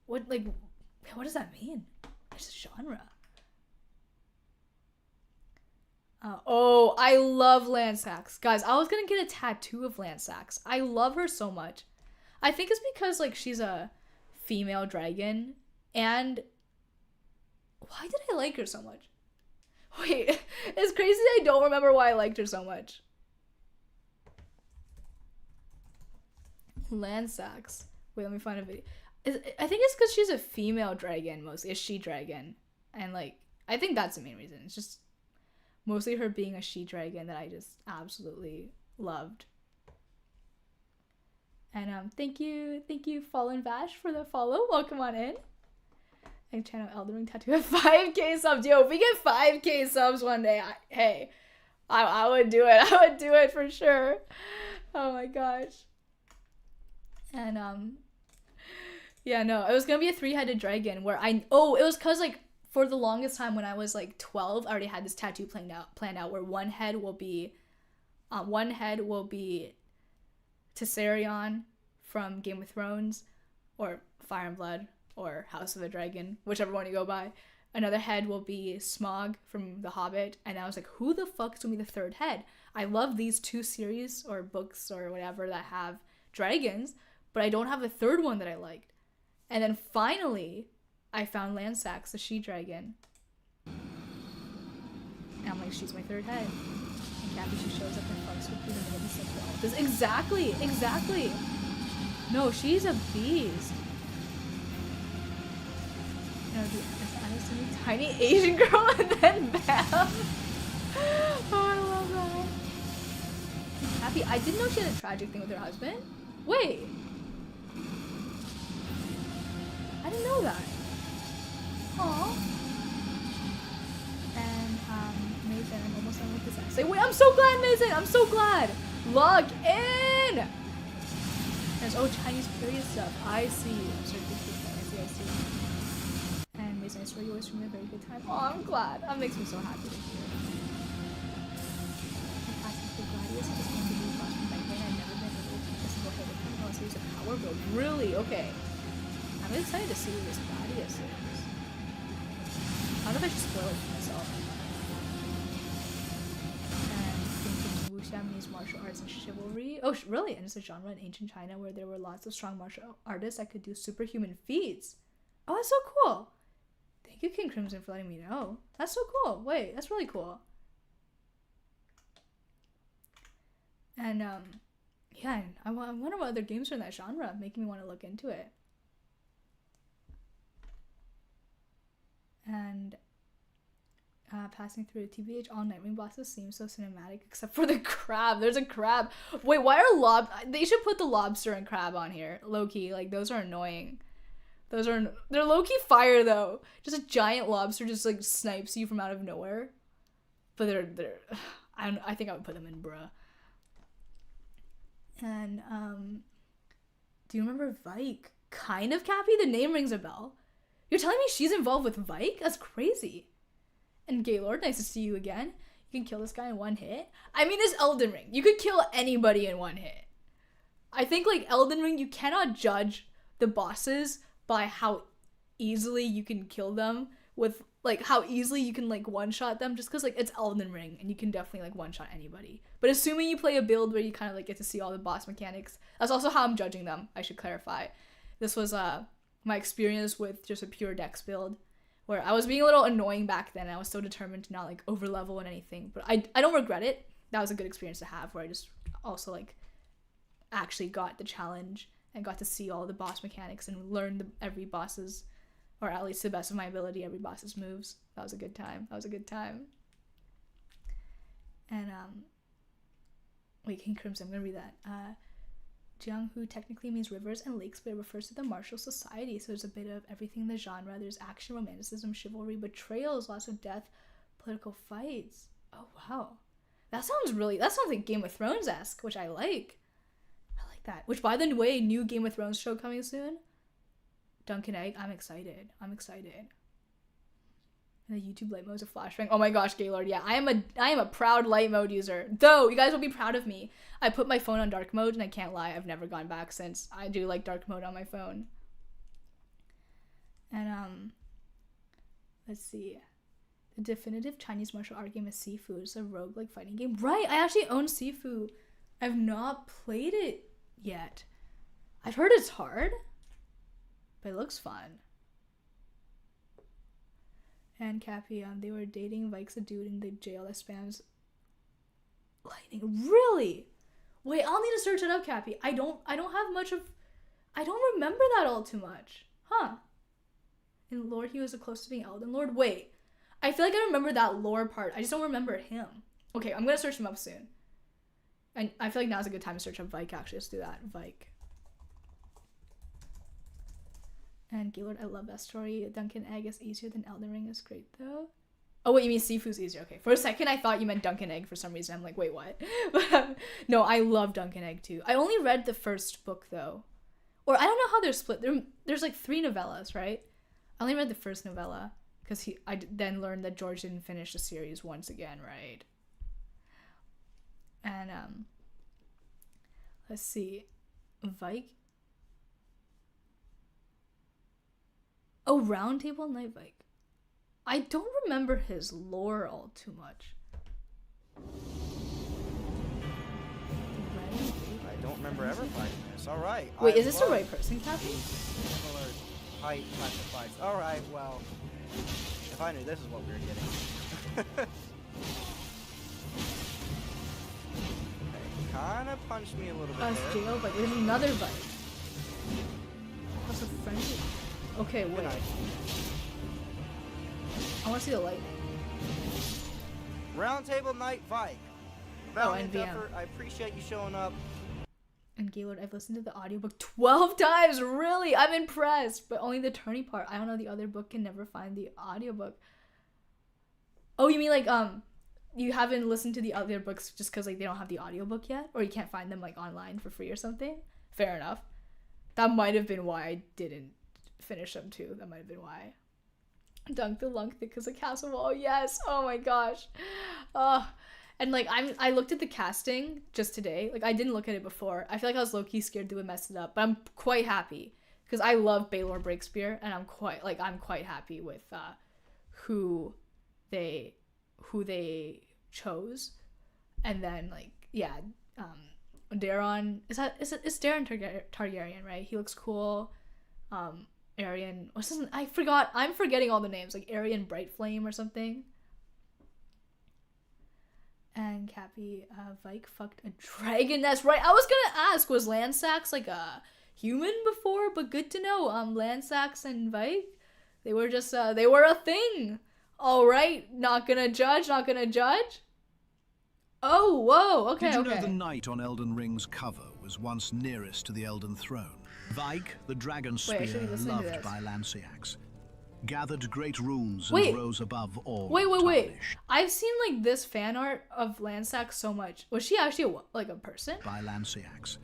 What does that mean? It's a genre. Oh, I love Lansax. Guys, I was gonna get a tattoo of Lansax. I love her so much. I think it's because, like, she's a female dragon. And why did I like her so much? Wait, it's crazy that I don't remember why I liked her so much. Lansax. Wait, let me find a video. I think it's because she's a female dragon, mostly a she-dragon. And, like, I think that's the main reason. It's just mostly her being a she-dragon that I just absolutely loved. And thank you, Fallen Vash, for the follow. Welcome on in. And channel Elden Ring tattoo at 5k subs. Yo, if we get 5k subs one day, I would do it. I would do it for sure. Oh my gosh. And yeah, no, it was gonna be a 3-headed dragon where it was cause, like, for the longest time when I was like 12, I already had this tattoo planned out where one head will be Tessarion from Game of Thrones, or Fire and Blood, or House of a Dragon, whichever one you go by. Another head will be Smaug from The Hobbit, and I was like, who the fuck is gonna be the third head? I love these 2 series or books or whatever that have dragons, but I don't have a third one that I liked. And then finally, I found Lansax, the she-dragon. And I'm like, she's my third head. And Kathy, she shows up and fucks with you the minute you said well. This exactly. No, she's a beast. No, the tiny Asian girl and then bam. Oh, I love that. Kathy, I didn't know she had a tragic thing with her husband. Wait. I didn't know that. Aww. And, Mason, I'm almost done with this essay. Wait, I'm so glad, Mason! I'm so glad! Log in! There's, Chinese period stuff. I see. I'm sorry, I see. And Mason, I swear you always from a very good time. Oh, I'm glad. That makes me so happy to hear. I'm asking for Gladius. I just want to do flash from Night Rain. I've never been able to teach a single hit with him unless he was a power build. Really? Okay. I'm excited to see who this Gladius is. I don't know if I should spoil it for myself. And thinking wuxia means martial arts and chivalry. Oh, really? And it's a genre in ancient China where there were lots of strong martial artists that could do superhuman feats. Oh, that's so cool. Thank you, King Crimson, for letting me know. That's so cool. Wait, that's really cool. And, yeah, I wonder what other games are in that genre, making me want to look into it. And passing through TBH, all Night Rain bosses seem so cinematic except for the crab. There's a crab. Wait, why are they should put the lobster and crab on here. Low-key, like, those are annoying. They're low-key fire though. Just a giant lobster just like snipes you from out of nowhere. But they're I think I would put them in bruh. And do you remember Vike? Kind of, Cappy? The name rings a bell. You're telling me she's involved with Vike? That's crazy. And Gaylord, nice to see you again. You can kill this guy in one hit. I mean, it's Elden Ring. You could kill anybody in one hit. I think, like, Elden Ring, you cannot judge the bosses by how easily you can kill them with like how easily you can like one-shot them, just because like it's Elden Ring and you can definitely like one-shot anybody. But assuming you play a build where you kind of like get to see all the boss mechanics, that's also how I'm judging them, I should clarify. This was my experience with just a pure dex build, where I was being a little annoying back then, and I was so determined to not like over level and anything, but I don't regret it. That was a good experience to have, where I just also like actually got the challenge and got to see all the boss mechanics and learn every boss's, or at least to the best of my ability, every boss's moves. That was a good time. And wait, King Crimson, I'm gonna read that. Jianghu technically means rivers and lakes, but it refers to the martial society, so there's a bit of everything in the genre. There's action, romanticism, chivalry, betrayals, lots of death, political fights. Oh wow, that sounds like Game of Thrones-esque, which I like that. Which, by the way, new Game of Thrones show coming soon, Duncan Egg. I'm excited. And the YouTube light mode is a flashbang. Oh my gosh, Gaylord, yeah, I am a proud light mode user, though. You guys will be proud of me. I put my phone on dark mode, and I can't lie, I've never gone back since. I do like dark mode on my phone. And let's see, the definitive Chinese martial art game is Sifu. It's a roguelike fighting game, right? I actually own Sifu. I've not played it yet. I've heard it's hard, but it looks fun. And Cappy, they were dating Vike's a dude in the jail that spams lightning. Really? Wait, I'll need to search it up, Cappy. I don't remember that all too much. Huh. In lore, he was the closest to being Elden Lord. Wait, I feel like I remember that lore part. I just don't remember him. Okay, I'm gonna search him up soon. And I feel like now's a good time to search up Vike, actually. Let's do that. Vike. And Gaylord, I love that story. Duncan Egg is easier than Elden Ring is great, though. Oh, wait, you mean Sifu's easier. Okay. For a second, I thought you meant Duncan Egg for some reason. I'm like, wait, what? But no, I love Duncan Egg, too. I only read the first book, though. Or I don't know how they're split. There's like 3 novellas, right? I only read the first novella, because I then learned that George didn't finish the series once again, right? And let's see, Vike. Oh, Round Table Night Vike. I don't remember his lore all too much. I don't remember ever fighting this. All right. Wait, is this the right person, Kathy? Height classifieds. All right. Well, if I knew this is what we were getting. Kind of punched me a little bit there. Jail Vike. There's another Vike. That's a friendly. Okay, wait. I want to see the lightning. Round Table Night Vike. Valiant effort. I appreciate you showing up. And Gaylord, I've listened to the audiobook 12 times. Really? I'm impressed. But only the turning part. I don't know, the other book can never find the audiobook. Oh, you mean like, you haven't listened to the other books just because like they don't have the audiobook yet? Or you can't find them like online for free or something? Fair enough. That might have been why I didn't finish them too. That might have been why. Dunk the Lunk because of Castle Wall. Yes. Oh my gosh. And like I looked at the casting just today. Like I didn't look at it before. I feel like I was low-key scared they would mess it up, but I'm quite happy because I love Baylor Breakspear, and I'm quite happy with who they chose. And then like yeah, Daron is Daron Targaryen, right? He looks cool. Arian, what's his name? I'm forgetting all the names, like Arian Brightflame or something. And Cappy, Vike fucked a dragon. That's right. I was gonna ask, was Landsax like a human before? But good to know. Landsax and Vike, they were just they were a thing. All right, not gonna judge. Oh, whoa. Okay. Did you know the knight on Elden Ring's cover was once nearest to the Elden Throne? Vike, the dragon spear loved by Lanciax, gathered great rules and rose above all. Wait. I've seen like this fan art of Landsax so much. Was she actually like a person? By Lanciax,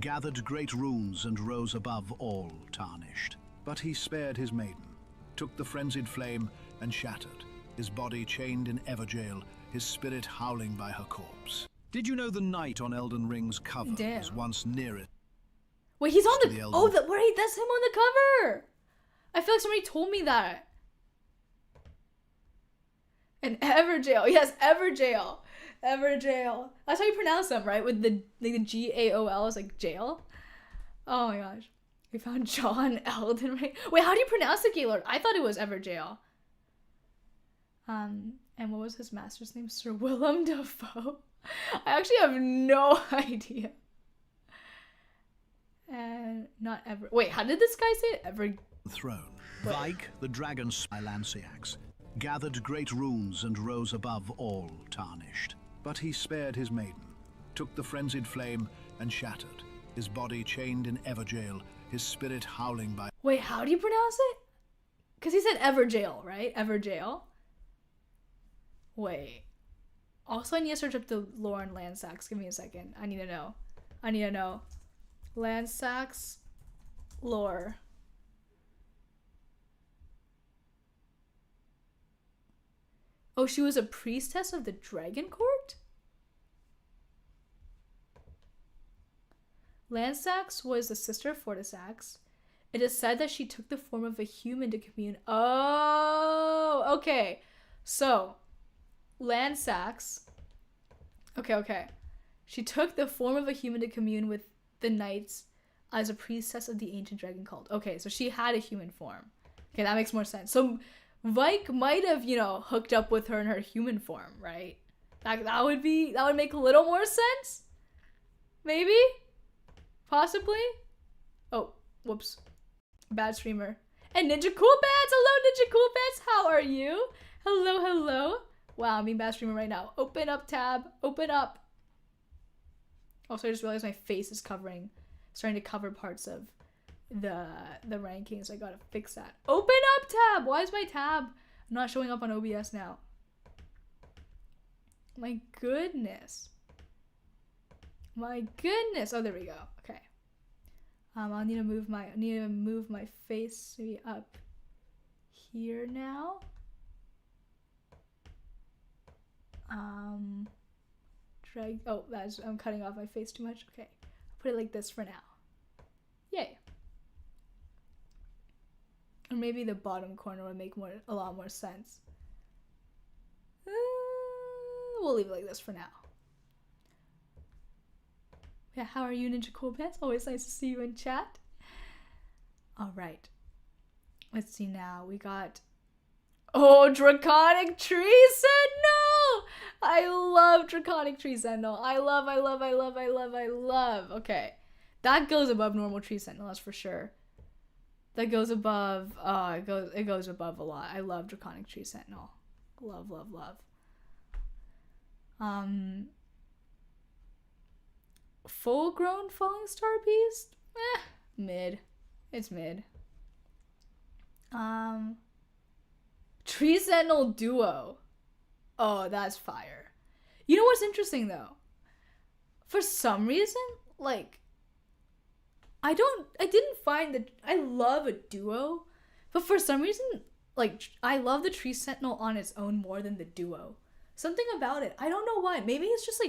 gathered great rules and rose above all tarnished. But he spared his maiden, took the frenzied flame and shattered, his body chained in Everjail, his spirit howling by her corpse. Did you know the knight on Elden Ring's cover was once nearest? Wait, he's on the. Oh, that's him on the cover. I feel like somebody told me that. And Everjail. Yes, Everjail. Everjail. That's how you pronounce them, right? With the Gaol is like jail. Oh my gosh. We found John Elden Ring. Wait, how do you pronounce the Gaylord? I thought it was Everjail. And what was his master's name? Sir Willem Dafoe? I actually have no idea. And not ever. Wait, how did this guy say it? Throne. Vike, the dragon Lanciax, gathered great runes and rose above all tarnished. But he spared his maiden, took the frenzied flame and shattered, his body chained in Everjail, his spirit howling by... Wait, how do you pronounce it? Because he said Everjail, right? Everjail? Wait. Also, I need to search up the lore on Lansax. Give me a second. I need to know. Lansax lore. Oh, she was a priestess of the Dragon Court? Lansax was the sister of Fortisax. It is said that she took the form of a human to commune. Oh, okay. So, Lansax. Okay. She took the form of a human to commune with the knights as a priestess of the ancient dragon cult. Okay, so she had a human form. Okay, that makes more sense. So Vike might have, hooked up with her in her human form, right? That would make a little more sense? Maybe? Possibly? Oh, whoops. Bad streamer. And Ninja Cool Bats! Hello, Ninja Cool Bats! How are you? Hello. Wow, I'm being bad streamer right now. Open up tab. Open up. Also, I just realized my face is starting to cover parts of the rankings. I gotta fix that. Open up tab! Why is my tab not showing up on OBS now? My goodness. Oh, there we go. Okay. I need to move my face maybe up here now. I'm cutting off my face too much. Okay. I'll put it like this for now. Yay. Or maybe the bottom corner would make a lot more sense. We'll leave it like this for now. Yeah, how are you, Ninja Cool Pets? Always nice to see you in chat. Alright. Let's see now. We got... Oh, Draconic Tree Sentinel! I love Draconic Tree Sentinel. I love. Okay. That goes above normal Tree Sentinel, that's for sure. That goes above... it goes above a lot. I love Draconic Tree Sentinel. Love. Full-grown Falling Star Beast? Mid. It's mid. Tree Sentinel Duo. Oh, that's fire. You know what's interesting, though? For some reason, I didn't find that... I love a duo, but for some reason, I love the Tree Sentinel on its own more than the duo. Something about it. I don't know why. Maybe it's just,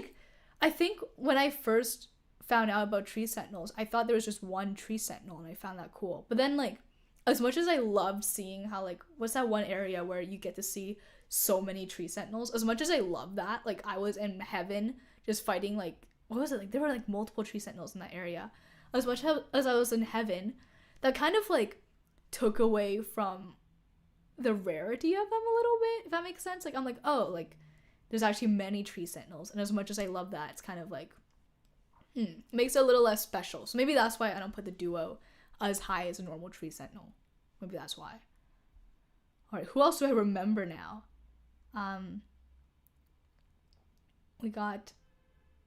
I think when I first found out about Tree Sentinels, I thought there was just one Tree Sentinel, and I found that cool. But then, as much as I loved seeing how, what's that one area where you get to see so many Tree Sentinels? As much as I love that, I was in heaven just fighting, what was it? There were, multiple Tree Sentinels in that area. As much as I was in heaven, that kind of, took away from the rarity of them a little bit, if that makes sense. I'm there's actually many Tree Sentinels, and as much as I love that, it's kind of makes it a little less special. So maybe that's why I don't put the duo as high as a normal Tree Sentinel. Maybe that's why. Alright, who else do I remember now? We got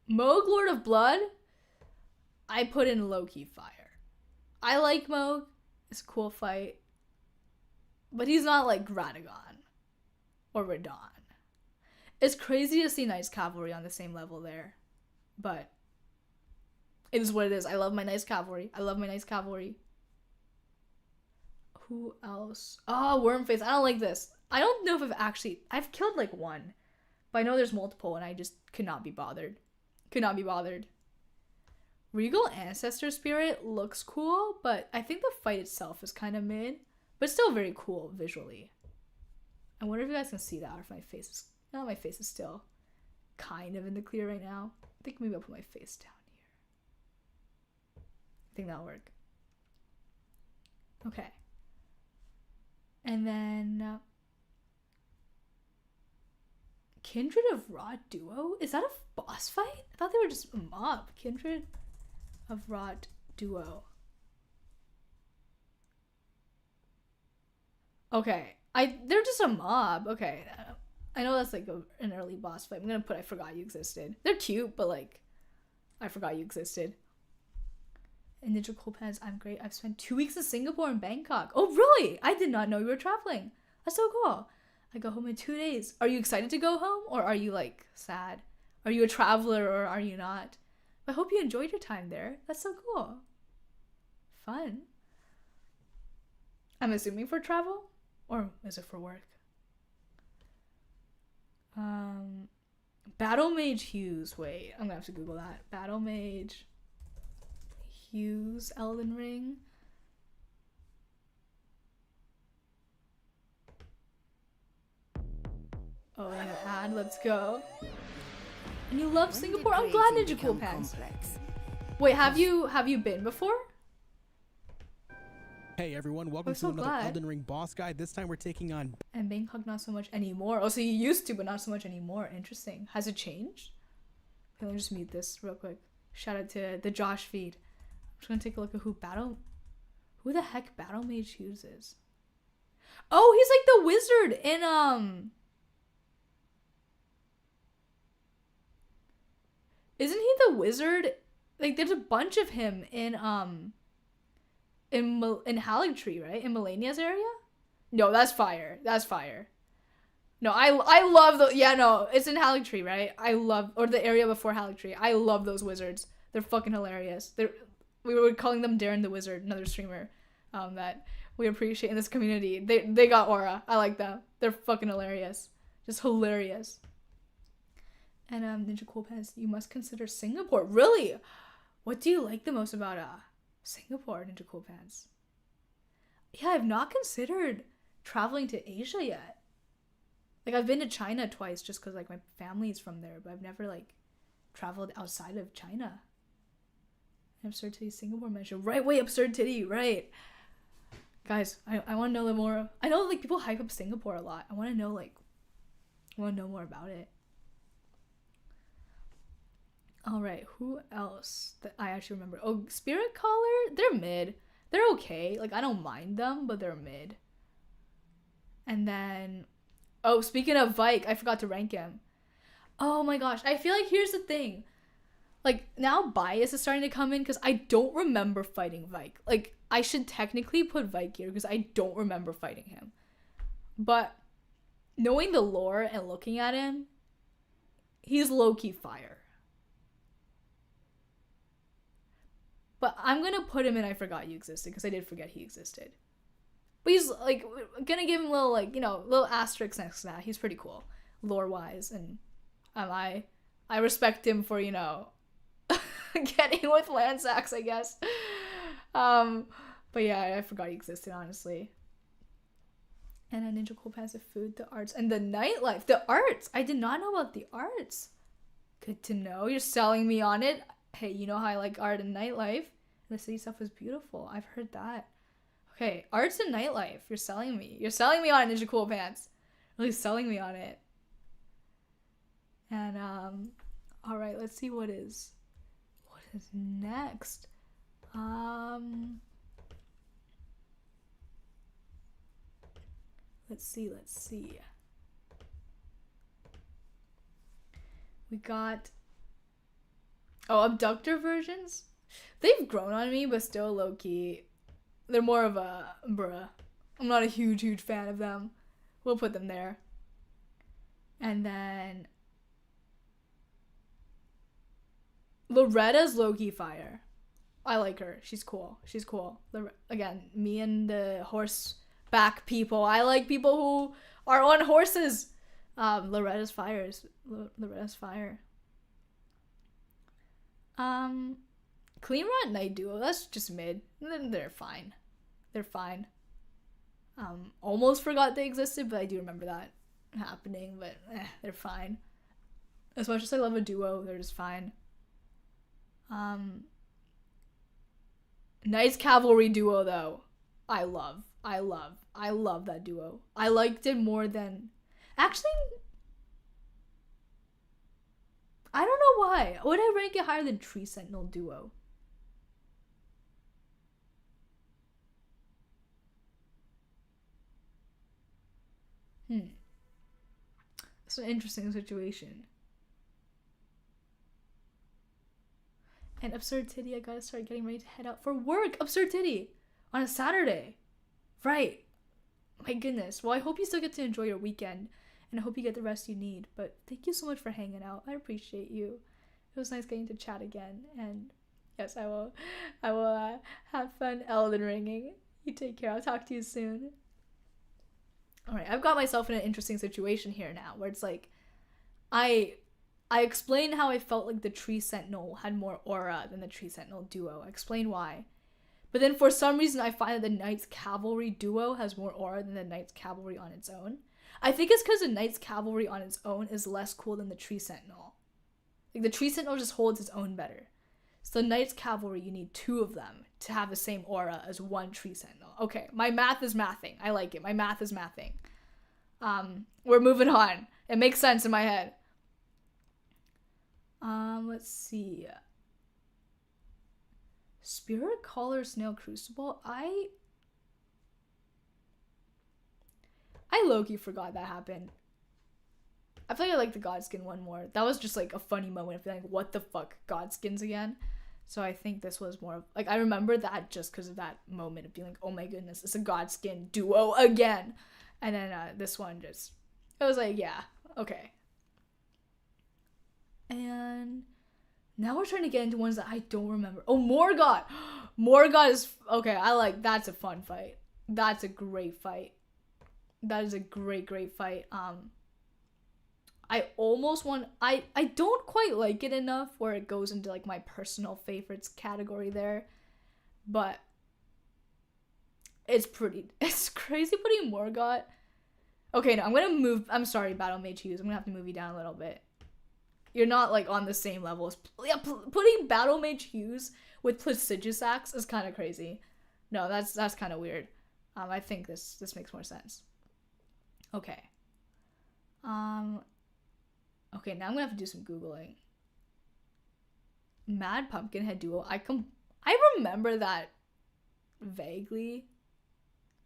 Moog, Lord of Blood. I put in low-key fire. I like Moog. It's a cool fight. But he's not like Radagon or Radon. It's crazy to see Knights Cavalry on the same level there. But it is what it is. I love my Knights Cavalry. Who else? Oh, Wormface. I don't like this. I don't know if I've killed one. But I know there's multiple and I just could not be bothered. Regal Ancestor Spirit looks cool, but I think the fight itself is kind of mid. But still very cool visually. I wonder if you guys can see that, or if my face is... No, my face is still kind of in the clear right now. I think maybe I'll put my face down here. I think that'll work. Okay. And then... Kindred of Rot Duo? Is that a boss fight? I thought they were just a mob. Kindred of Rot Duo. Okay. They're just a mob. Okay. I know that's like an early boss fight. I'm gonna put I forgot you existed. They're cute, but like, I forgot you existed. And Ninja Cool Pants, I'm great. I've spent 2 weeks in Singapore and Bangkok. Oh, really? I did not know you were traveling. That's so cool. I go home in 2 days. Are you excited to go home, or are you like sad? Are you a traveler, or are you not? I hope you enjoyed your time there. That's so cool. Fun. I'm assuming for travel, or is it for work? Battle Mage Hughes. Wait, I'm gonna have to Google that. Battle Mage Hughes Elden Ring. Oh, and an ad. Let's go. And you love Singapore? I'm glad, Ninja Cool Pants. Wait, have you been before? Hey everyone, welcome to another Elden Ring boss guide. This time we're taking on... And Bangkok not so much anymore. Oh, so you used to, but not so much anymore. Interesting. Has it changed? Okay, let me just mute this real quick. Shout out to the Josh feed. I'm just gonna take a look at who the heck Battle Mage Hughes is. Oh, he's like the wizard in, Isn't he the wizard? Like, there's a bunch of him in Haligtree, right? In Melania's area? No, that's fire. That's fire. No, I love the... Yeah, no, it's in Haligtree, right? I love... Or the area before Haligtree. I love those wizards. They're fucking hilarious. We were calling them Darren the Wizard, another streamer that we appreciate in this community. They got aura. I like them. They're fucking hilarious. Just hilarious. And Ninja Cool Pants, you must consider Singapore. Really? What do you like the most about Singapore, Ninja Cool Pants? Yeah, I've not considered traveling to Asia yet. Like, I've been to China twice just because, like, my family's from there, but I've never, like, traveled outside of China. Absurd Titty Singapore mentioned. Right, wait, Absurd Titty, right. Guys, I want to know more. I know, like, people hype up Singapore a lot. I want to know more about it. Alright, who else that I actually remember? Oh, Spirit Caller? They're mid. They're okay. Like, I don't mind them, but they're mid. And then... Oh, speaking of Vike, I forgot to rank him. Oh my gosh, I feel like here's the thing. Like, now bias is starting to come in because I don't remember fighting Vike. Like, I should technically put Vike here because I don't remember fighting him. But knowing the lore and looking at him, he's low-key fire. But I'm gonna put him in I Forgot You Existed because I did forget he existed. But he's, like, gonna give him a little, like, you know, little asterisks next to that. He's pretty cool, lore-wise. And I respect him for, you know, getting with Lansax, I guess. But yeah, I forgot he existed, honestly. And a Ninja Cool Pants of food, the arts, and the nightlife. The arts! I did not know about the arts. Good to know. You're selling me on it. Hey, you know how I like art and nightlife. The city stuff was beautiful. I've heard that. Okay, arts and nightlife. You're selling me. You're selling me on Ninja Cool Pants. Really selling me on it. And, alright, let's see what is next. Let's see. We got... Oh, abductor versions? They've grown on me, but still low-key. They're more of a bruh. I'm not a huge fan of them. We'll put them there. And then... Loretta's low-key fire. I like her. She's cool. Again, me and the horseback people. I like people who are on horses. Loretta's fire. Clean Rot Night Duo, that's just mid. They're fine. Almost forgot they existed, but I do remember that happening. But they're fine. As much as I love a duo, they're just fine. Knights Cavalry duo though, I love that duo. I liked it more than, actually, I don't know why. Would I rank it higher than Tree Sentinel duo? It's an interesting situation. And Absurd Titty, I gotta start getting ready to head out for work. Absurd Titty on a Saturday. Right. My goodness. Well, I hope you still get to enjoy your weekend. And I hope you get the rest you need. But thank you so much for hanging out. I appreciate you. It was nice getting to chat again. And yes, I will have fun Elden Ringing. You take care. I'll talk to you soon. Alright, I've got myself in an interesting situation here now. Where it's like, I explained how I felt like the Tree Sentinel had more aura than the Tree Sentinel duo. I explained why. But then for some reason I find that the Knights Cavalry duo has more aura than the Knights Cavalry on its own. I think it's because the Knights Cavalry on its own is less cool than the Tree Sentinel. Like the Tree Sentinel just holds its own better. So the Knights Cavalry, you need 2 of them to have the same aura as 1 Tree Sentinel. Okay, my math is mathing. I like it. My math is mathing. We're moving on. It makes sense in my head. Let's see. Spirit Caller Snail Crucible. I low-key forgot that happened. I feel like I like the Godskin one more. That was just like a funny moment of feeling like, what the fuck, Godskins again? So I think this was more of, like, I remember that just because of that moment of being like, oh my goodness, it's a Godskin duo again. And then this one just, it was like, yeah, okay. And now we're trying to get into ones that I don't remember. Oh, Morgott! Morgott is, okay, that's a fun fight. That's a great fight. That is a great fight. I almost want, I don't quite like it enough where it goes into like my personal favorites category there. But it's crazy putting Morgott. Okay, no, I'm sorry, Battle Mage Hughes. I'm gonna have to move you down a little bit. You're not like on the same level as, yeah, putting Battle Mage Hughes with Placiduous Axe is kind of crazy. No, that's kind of weird. I think this makes more sense. Okay. Okay, now I'm gonna have to do some Googling. Mad Pumpkinhead duo. I remember that vaguely,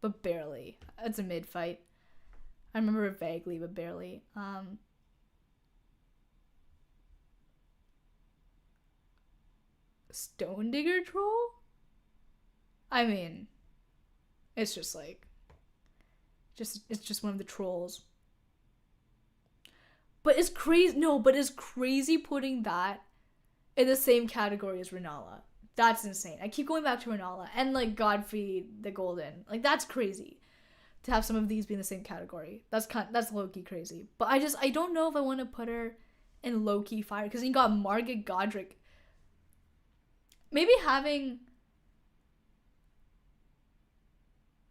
but barely. It's a mid fight. I remember it vaguely, but barely. Stone Digger Troll? I mean, it's just like, it's just one of the trolls. But it's crazy. No, but it's crazy putting that in the same category as Renala. That's insane. I keep going back to Renala and like Godfrey the Golden. Like that's crazy to have some of these be in the same category. That's low-key crazy. But I don't know if I want to put her in low-key fire because you got Margit Godric. Maybe having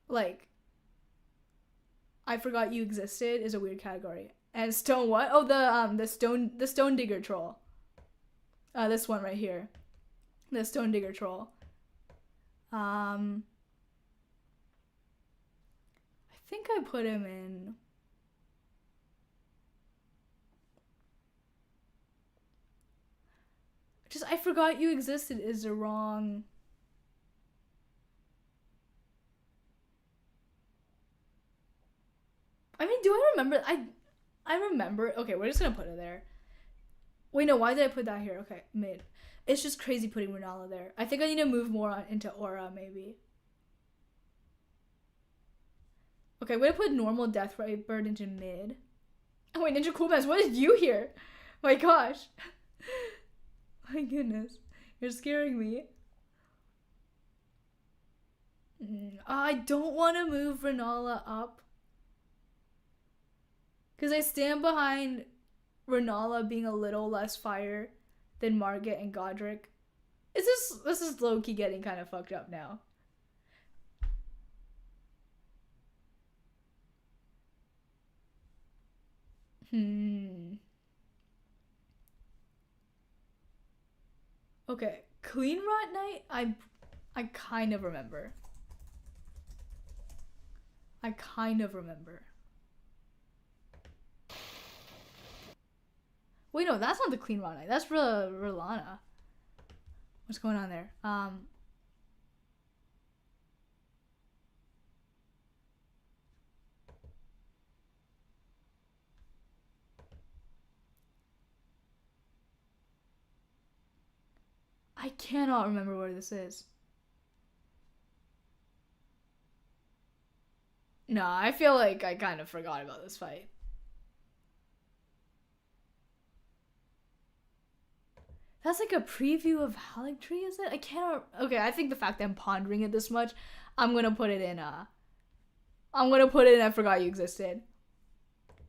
like I Forgot You Existed is a weird category. And Stone what? Oh, the Stone Digger Troll. This one right here. The Stone Digger Troll. I think I put him in just I Forgot You Existed is the wrong. I mean, do I remember? I remember. Okay, we're just gonna put it there. Wait, no, why did I put that here? Okay, mid. It's just crazy putting Renala there. I think I need to move more into Aura, maybe. Okay, I'm gonna put normal Death Ray Bird into mid. Oh wait, Ninja Coolbats, what did you hear? My gosh. My goodness. You're scaring me. I don't want to move Renala up. Because I stand behind Renala being a little less fire than Margit and Godric. This is low-key getting kind of fucked up now. Okay, Clean Rot Night, I kind of remember. Wait, no, that's not the Clean Rot Night. That's Rilana. What's going on there? I cannot remember where this is. No, I feel like I kind of forgot about this fight. That's like a preview of Haligtree, is it? I can't. Okay, I think the fact that I'm pondering it this much, I'm gonna put it in. I forgot you existed.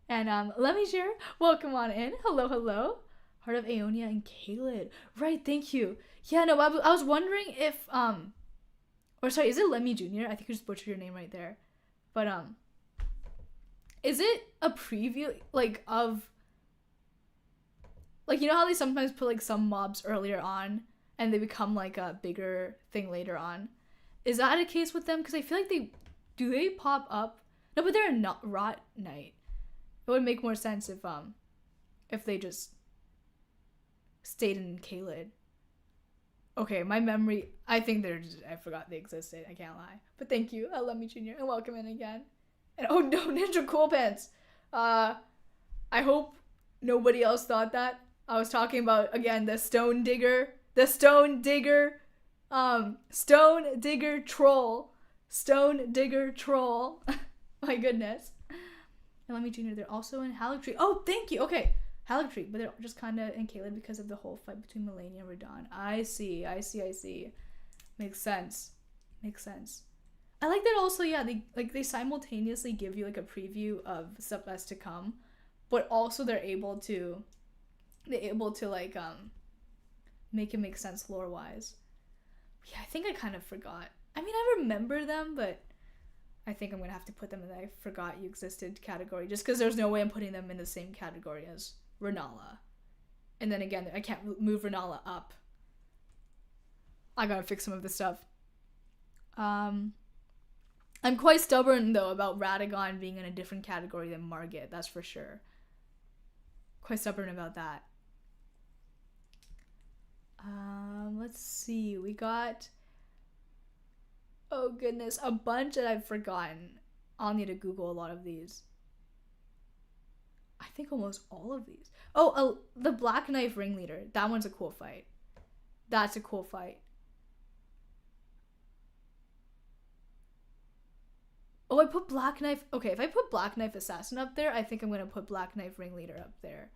And let me share. Welcome on in. Hello, hello. Heart of Aeonia and Kaled. Right, thank you. Yeah, no, I was wondering if or sorry, is it Lemmy Jr.? I think you just butchered your name right there. But is it a preview like of like, you know how they sometimes put like some mobs earlier on and they become like a bigger thing later on? Is that a case with them? Because I feel like they pop up? No, but they're not Rot Night. It would make more sense if they just stayed in Kaled. Okay, my memory, I think I forgot they existed. I can't lie. But thank you, Love Me Junior, and welcome in again. And oh no, Ninja Cool Pants. I hope nobody else thought that. I was talking about, again, the Stone Digger troll. My goodness. And Let Me Junior, they're also in Haligtree. Oh, thank you. Okay, Haligtree, but they're just kind of in Kaled because of the whole fight between Melania and Radahn. I see. Makes sense. I like that also, yeah, they simultaneously give you like a preview of stuff that's to come, but also they're able to like make it make sense lore wise. Yeah, I think I kind of forgot. I mean, I remember them, but I think I'm gonna have to put them in the I forgot you existed category, just because there's no way I'm putting them in the same category as Renala. And then again, I can't move Renala up. I gotta fix some of this stuff. I'm quite stubborn though about Radagon being in a different category than Margit, that's for sure. Quite stubborn about that. Let's see, we got, oh goodness, a bunch that I've forgotten. I'll need to Google a lot of these. I think almost all of these. Oh, the Black Knife Ringleader. That one's a cool fight. That's a cool fight. Oh, I put Black Knife. Okay, if I put Black Knife Assassin up there, I think I'm going to put Black Knife Ringleader up there.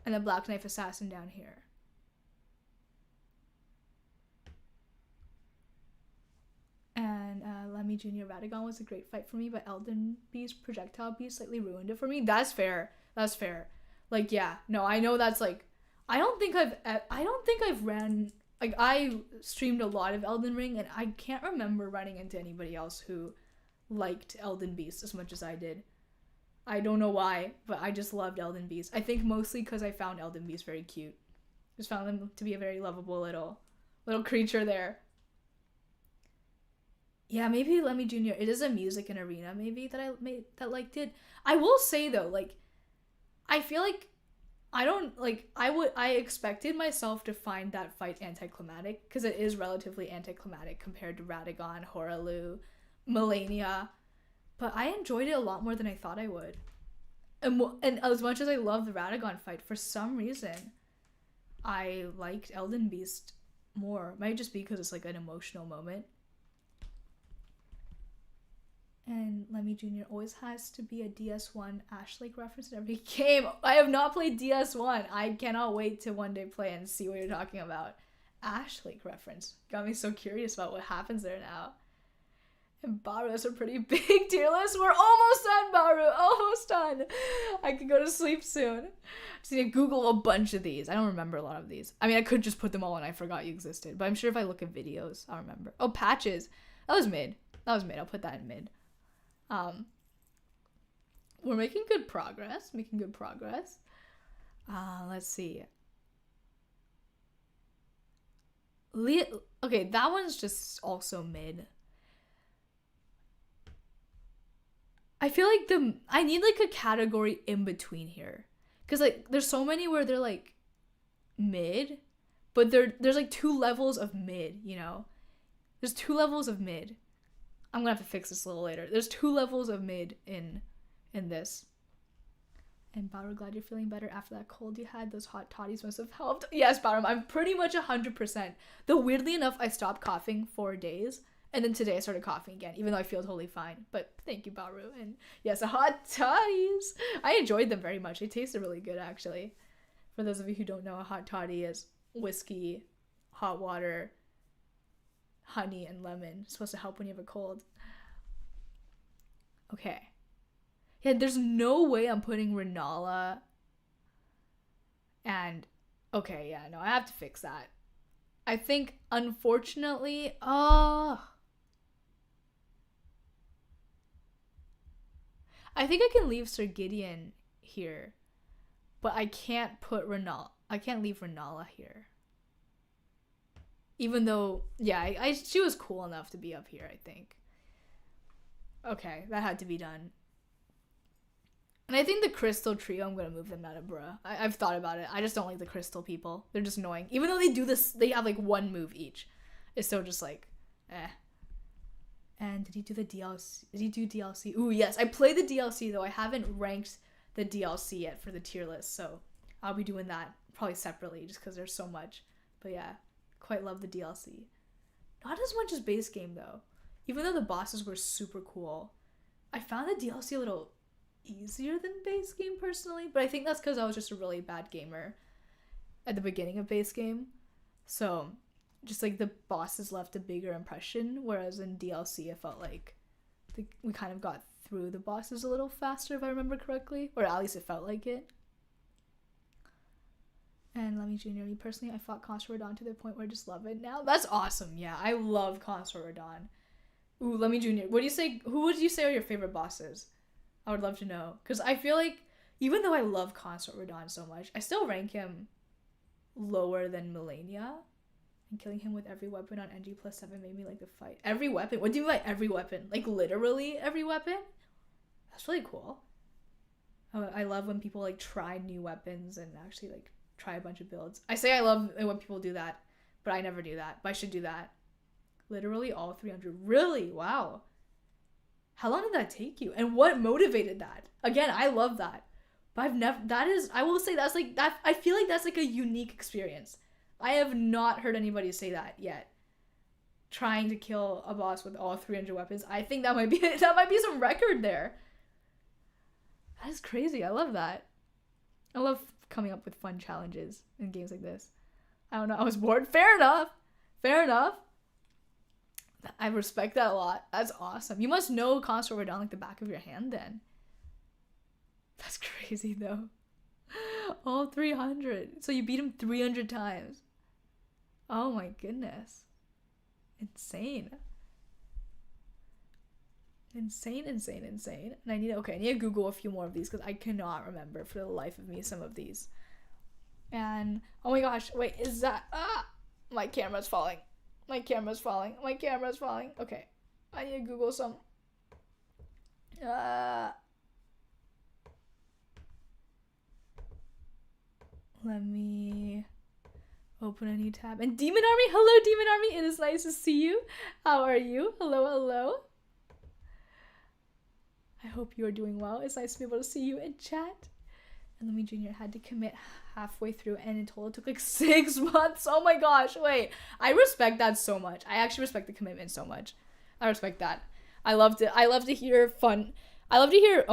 And then Black Knife Assassin down here. And Lemmy Jr. Radagon was a great fight for me, but Elden Beast Projectile Beast slightly ruined it for me. That's fair. Like, yeah, no, I know that's like, I don't think I've ran, like, I streamed a lot of Elden Ring, and I can't remember running into anybody else who liked Elden Beast as much as I did. I don't know why, but I just loved Elden Beast. I think mostly because I found Elden Beast very cute. Just found them to be a very lovable little creature there. Yeah, maybe Lemmy Jr. It is a music and arena maybe that liked it. I will say though, like, I feel like I expected myself to find that fight anticlimactic, because it is relatively anticlimactic compared to Radagon, Horalu, Melania, but I enjoyed it a lot more than I thought I would. And as much as I love the Radagon fight, for some reason, I liked Elden Beast more. It might just be because it's like an emotional moment. And Lemmy Jr. always has to be a DS1 Ash Lake reference in every game. I have not played DS1. I cannot wait to one day play and see what you're talking about. Ash Lake reference. Got me so curious about what happens there now. And Baru is a pretty big tier list. We're almost done, Baru. Almost done. I can go to sleep soon. Just need to Google a bunch of these. I don't remember a lot of these. I mean, I could just put them all and I forgot you existed. But I'm sure if I look at videos, I'll remember. Oh, Patches. That was mid. I'll put that in mid. we're making good progress. Let's see. Okay, that one's just also mid. I feel like I need like a category in between here. Cause like there's so many where they're like mid, but there's like 2 levels of mid, you know? There's 2 levels of mid. I'm gonna have to fix this a little later. There's 2 levels of mid in this. And Bowder, glad you're feeling better after that cold you had. Those hot toddies must have helped. Yes, Bowder, I'm pretty much 100%. Though weirdly enough, I stopped coughing for days. And then today I started coughing again, even though I feel totally fine. But thank you, Baru. And yes, the hot toddies. I enjoyed them very much. They tasted really good, actually. For those of you who don't know, a hot toddy is whiskey, hot water, honey, and lemon. It's supposed to help when you have a cold. Okay. Yeah, there's no way I'm putting Renala and... Okay, yeah, no, I have to fix that. I think, unfortunately... I think I can leave Sir Gideon here. But I can't put Renala... I can't leave Renala here. Even though... Yeah, she was cool enough to be up here, I think. Okay, that had to be done. And I think the Crystal Trio, I'm going to move them out of bruh. I've thought about it. I just don't like the Crystal people. They're just annoying. Even though they do this, they have like 1 move each. It's still just like, eh. And did he do the DLC? Did he do DLC? Ooh, yes. I played the DLC, though. I haven't ranked the DLC yet for the tier list. So I'll be doing that probably separately just because there's so much. But yeah, quite love the DLC. Not as much as base game, though. Even though the bosses were super cool. I found the DLC a little... easier than base game personally, but I think that's because I was just a really bad gamer at the beginning of base game, so just like the bosses left a bigger impression, whereas in DLC it felt like we kind of got through the bosses a little faster, if I remember correctly, or at least it felt like it. And let me junior, me personally, I fought Consort Radon to the point where I just love it now. That's awesome. Yeah, I love Consort Radon. Ooh, let me junior, what do you say, who would you say are your favorite bosses? I would love to know. Because I feel like, even though I love Consort Radon so much, I still rank him lower than Melania. And killing him with every weapon on NG plus 7 made me like the fight. Every weapon? What do you mean by every weapon? Like literally every weapon? That's really cool. I love when people like try new weapons and actually like try a bunch of builds. I say I love when people do that, but I never do that. But I should do that. Literally all 300. Really? Wow. How long did that take you? And what motivated that? Again, I love that. But I've never, I will say that's like, that, I feel like that's like a unique experience. I have not heard anybody say that yet. Trying to kill a boss with all 300 weapons. I think that might be some record there. That is crazy. I love that. I love coming up with fun challenges in games like this. I don't know. I was bored. Fair enough. I respect that a lot. That's awesome. You must know Consort Radon like the back of your hand then. That's crazy though. All 300. So you beat him 300 times. Oh my goodness. Insane. Insane. And I need to Google a few more of these because I cannot remember for the life of me some of these. And oh my gosh, wait, is that my camera's falling. Okay, I need to Google some. Let me open a new tab. And Demon Army, hello Demon Army, it is nice to see you. How are you? Hello. I hope you are doing well. It's nice to be able to see you in chat. And Lemmy Jr. had to commit halfway through, and in total it took like 6 months. Oh my gosh, wait. I respect that so much. I actually respect the commitment so much. I respect that. I love to hear fun. I love to hear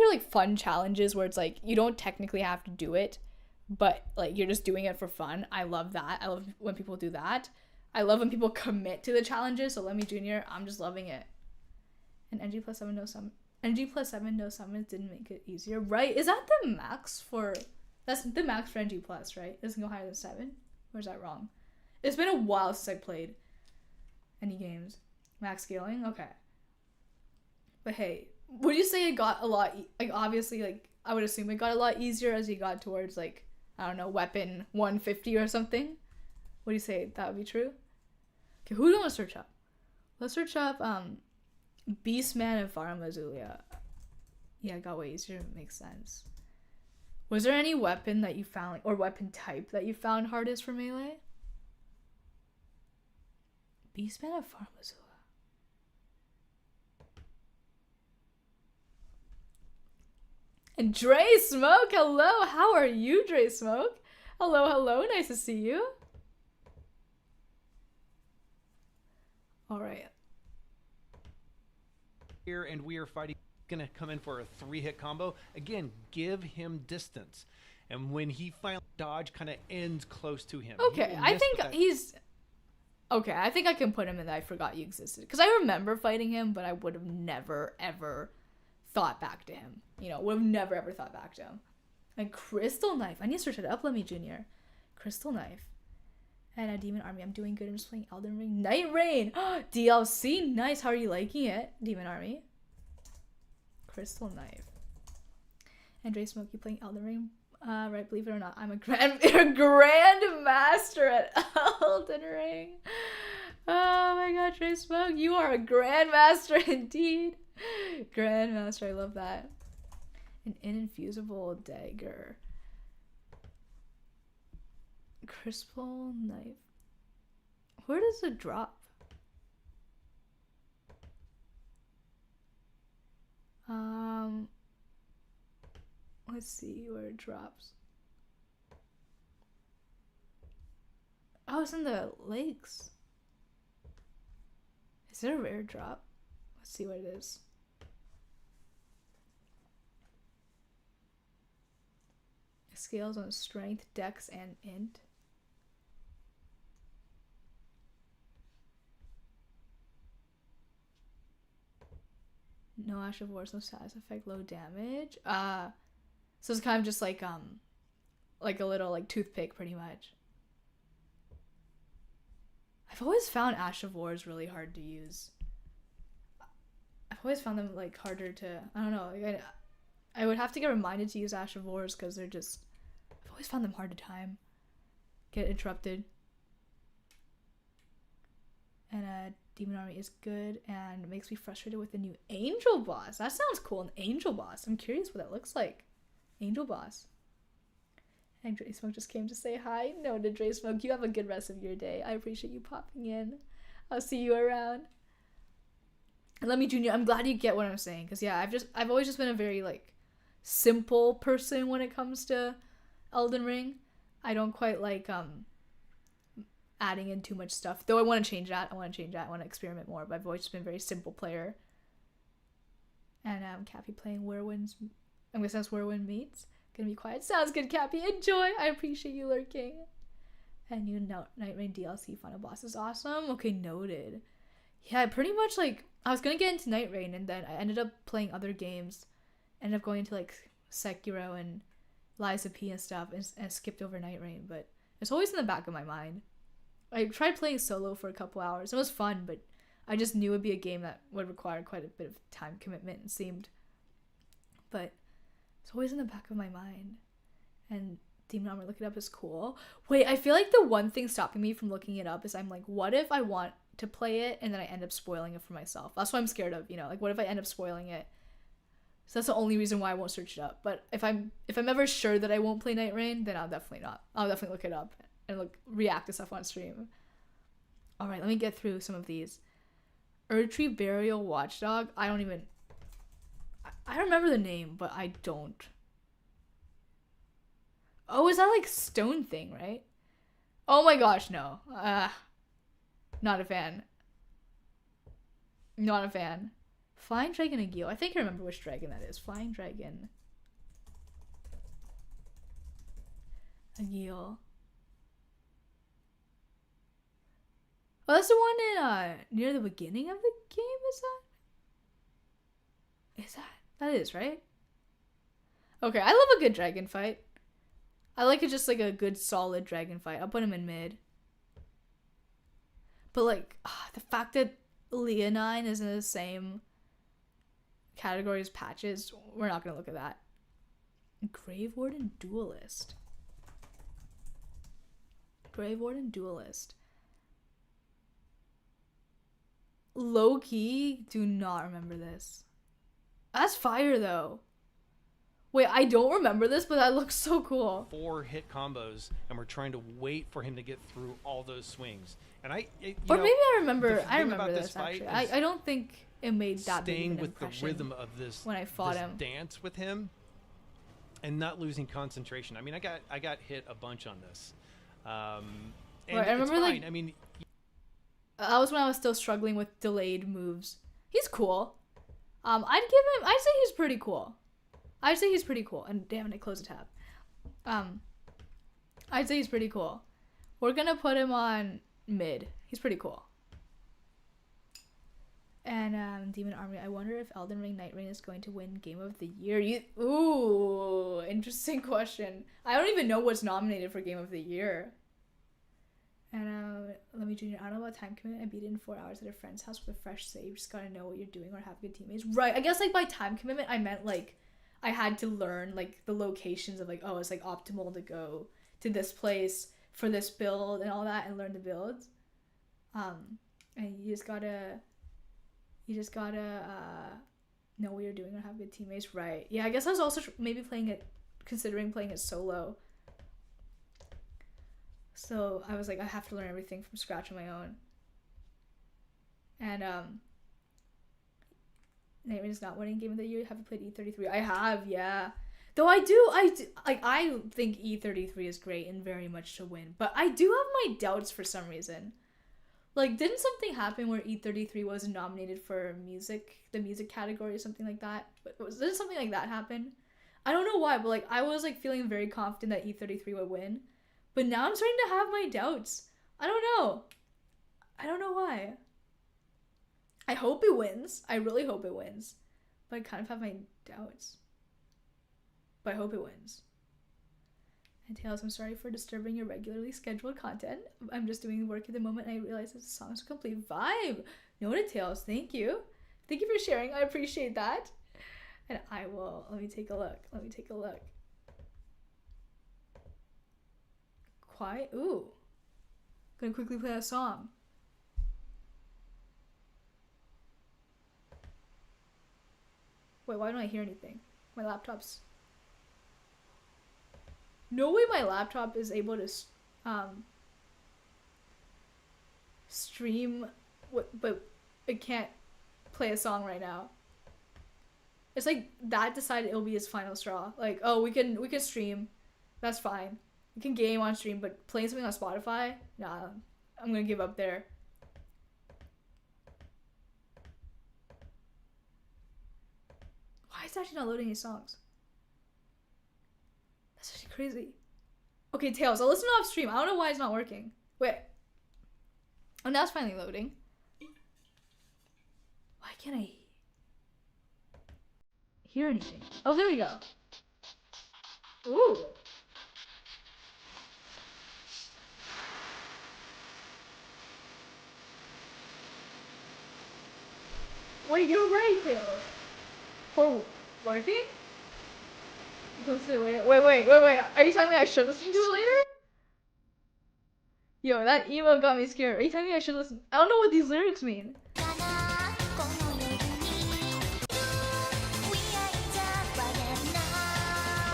like fun challenges where it's like you don't technically have to do it, but like you're just doing it for fun. I love that. I love when people do that. I love when people commit to the challenges. So Lemmy Jr., I'm just loving it. And NG plus 7 no summons didn't make it easier, right? Is that the max for... That's the max for NG plus, right? It doesn't go higher than 7? Or is that wrong? It's been a while since I played any games. Max scaling? Okay. But hey, would you say it got a lot, like, obviously, like, I would assume it got a lot easier as you got towards, like, I don't know, weapon 150 or something? Would you say that would be true? Okay, who do you want to search up? Let's search up, Beastman and Farmazulia. Yeah, it got way easier. Makes sense. Was there any weapon that you found, or weapon type that you found hardest for melee? Beastman and Farmazulia. And Dre Smoke, hello. How are you, Dre Smoke? Hello, hello. Nice to see you. All right. Here, and we are fighting. Gonna come in for a 3-hit combo. Again, give him distance. And when he finally dodge kind of ends close to him. Okay, I think he's... Okay, I think I can put him in that I forgot you existed. Because I remember fighting him, but I would have never, ever thought back to him. You know, would have never, ever thought back to him. And Crystal Knife. I need to search it up, Lemmy Jr. Crystal Knife. And a Demon Army. I'm doing good. I'm just playing Elden Ring. Night Rain! DLC! Nice. How are you liking it, Demon Army? Crystal Knife. And Dre Smokey playing Elden Ring. Right, believe it or not, I'm a grand master at Elden Ring. Oh my god, Dre Smoke, you are a grandmaster indeed. Grandmaster, I love that. An infusible dagger. Crystal Knife. Where does it drop? Let's see where it drops. Oh, it's in the lakes. Is it a rare drop? Let's see what it is. It scales on strength, dex, and int. No Ash of Wars, no status effect, low damage. So it's kind of just like a little like toothpick, pretty much. I've always found Ash of Wars really hard to use. I've always found them like harder to, I don't know, like, I would have to get reminded to use Ash of Wars because they're just, I've always found them hard to time. Get interrupted. And Demon Army is good and makes me frustrated with the new Angel Boss. That sounds cool, an Angel Boss. I'm curious what that looks like. Angel Boss. And Dre Smoke just came to say hi. No, to Dre Smoke, you have a good rest of your day. I appreciate you popping in. I'll see you around. And Lemmy Jr., I'm glad you get what I'm saying. Because, yeah, I've always just been a very, like, simple person when it comes to Elden Ring. I don't quite like, adding in too much stuff. Though I want to change that. I want to experiment more. But I've always just been a very simple player. And Cappy playing Whirlwind's... I'm guessing that's Whirlwind Meets. Gonna be quiet. Sounds good, Cappy. Enjoy. I appreciate you lurking. And you know, Night Rain DLC final boss is awesome. Okay, noted. Yeah, I pretty much like... I was gonna get into Night Rain and then I ended up playing other games. Ended up going into like Sekiro and Lies of P and stuff and skipped over Night Rain. But it's always in the back of my mind. I tried playing solo for a couple hours. It was fun, but I just knew it would be a game that would require quite a bit of time commitment, it seemed. But it's always in the back of my mind. And Demon Armor, look it up, is cool. Wait, I feel like the one thing stopping me from looking it up is I'm like, what if I want to play it and then I end up spoiling it for myself? That's what I'm scared of, you know? Like, what if I end up spoiling it? So that's the only reason why I won't search it up. But if I'm ever sure that I won't play Night Rain, then I'll definitely look it up and react to stuff on stream. All right, let me get through some of these. Erdtree Burial Watchdog. I remember the name, but I don't. Oh, is that like stone thing, right? Oh my gosh, no. Not a fan. Not a fan. Flying Dragon Agil. I think I remember which dragon that is. Flying Dragon Agil. Oh, that's the one in near the beginning of the game, is that? Is that? That is, right? Okay, I love a good dragon fight. I like it just like a good solid dragon fight. I'll put him in mid. But like, the fact that Leonine is in the same categories patches. We're not gonna look at that. Grave Warden Duelist. Grave Warden Duelist. Low key, do not remember this. That's fire though. Wait, I don't remember this, but that looks so cool. 4 hit combos, and we're trying to wait for him to get through all those swings. And maybe I remember. I remember this this actually. I don't think it made that big of an with impression the rhythm of this when I fought him. Dance with him, and not losing concentration. I mean, I got hit a bunch on this. And right, I remember it's fine. I mean, that was when I was still struggling with delayed moves. He's cool. I'd say he's pretty cool. And damn it, I closed the tab. I'd say he's pretty cool. We're gonna put him on mid. He's pretty cool. And Demon Army. I wonder if Elden Ring Night Rain is going to win Game of the Year. Ooh, interesting question. I don't even know what's nominated for Game of the Year. And let me junior. I don't know about time commitment. I beat it in 4 hours at a friend's house with a fresh save. You just gotta know what you're doing or have good teammates. Right. I guess like by time commitment, I meant like I had to learn like the locations of like, oh, it's like optimal to go to this place for this build and all that, and learn the builds. And you just gotta know what you're doing or have good teammates. Right. Yeah. I guess I was also maybe considering playing it solo. So I was like, I have to learn everything from scratch on my own. And Night Rain is not winning Game of the Year. Have you played E33? I have, yeah. Though I think E33 is great and very much to win, but I do have my doubts for some reason. Like, didn't something happen where E33 was nominated for the music category or something like that? Didn't something like that happen? I don't know why, but like I was like feeling very confident that E33 would win. But now I'm starting to have my doubts. I don't know why. I hope it wins. I really hope it wins. But I kind of have my doubts. But I hope it wins. And Tails, I'm sorry for disturbing your regularly scheduled content. I'm just doing work at the moment and I realize this song's a complete vibe. Noted, Tails. Thank you. Thank you for sharing. I appreciate that. And let me take a look. Quiet. Ooh. Gonna quickly play a song. Wait, why don't I hear anything? My laptop's... No way my laptop is able to stream, but it can't play a song right now. It's like that decided it'll be his final straw. Like, oh, we can stream. That's fine. We can game on stream, but playing something on Spotify? Nah, I'm gonna give up there. Why is it actually not loading any songs? That's actually crazy. Okay, Tails, I'll listen off stream. I don't know why it's not working. Wait. Oh, now it's finally loading. Why can't I hear anything? Oh, there we go. Ooh. Wait, you're right, Tails. For working? Wait. Are you telling me I should listen to it later? Yo, that emo got me scared. Are you telling me I should listen? I don't know what these lyrics mean.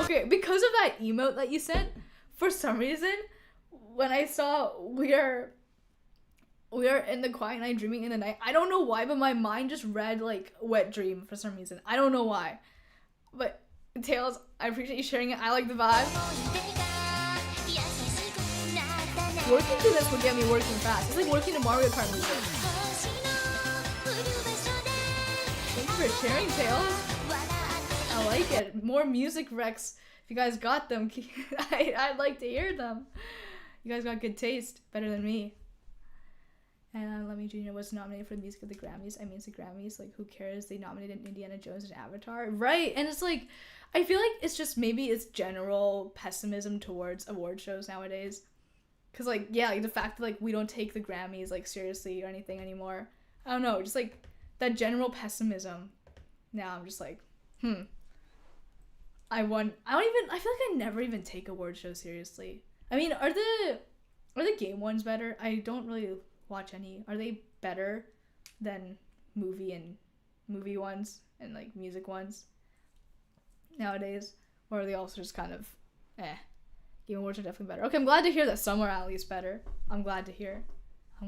Okay, because of that emote that you sent, for some reason, when I saw we are in the quiet night dreaming in the night, I don't know why, but my mind just read like wet dream for some reason. I don't know why. But Tails, I appreciate you sharing it. I like the vibe. Working to this would get me working fast. It's like working to Mario Kart music. Thank you for sharing, Tails. I like it. More music recs. If you guys got them, I'd like to hear them. You guys got good taste. Better than me. And Lemmy Jr. was nominated for the music of the Grammys. I mean, it's the Grammys. Like, who cares? They nominated Indiana Jones and Avatar. Right. And it's like, I feel like it's just maybe it's general pessimism towards award shows nowadays. Because, like, yeah, like the fact that, like, we don't take the Grammys, like, seriously or anything anymore. I don't know. Just, like, that general pessimism. now I'm just like, I feel like I never even take award shows seriously. I mean, are the game ones better? I don't really watch any. Are they better than movie ones and like music ones nowadays? Or are they also just kind of Game awards are definitely better. Okay, I'm glad to hear that some are at least better. I'm glad to hear. I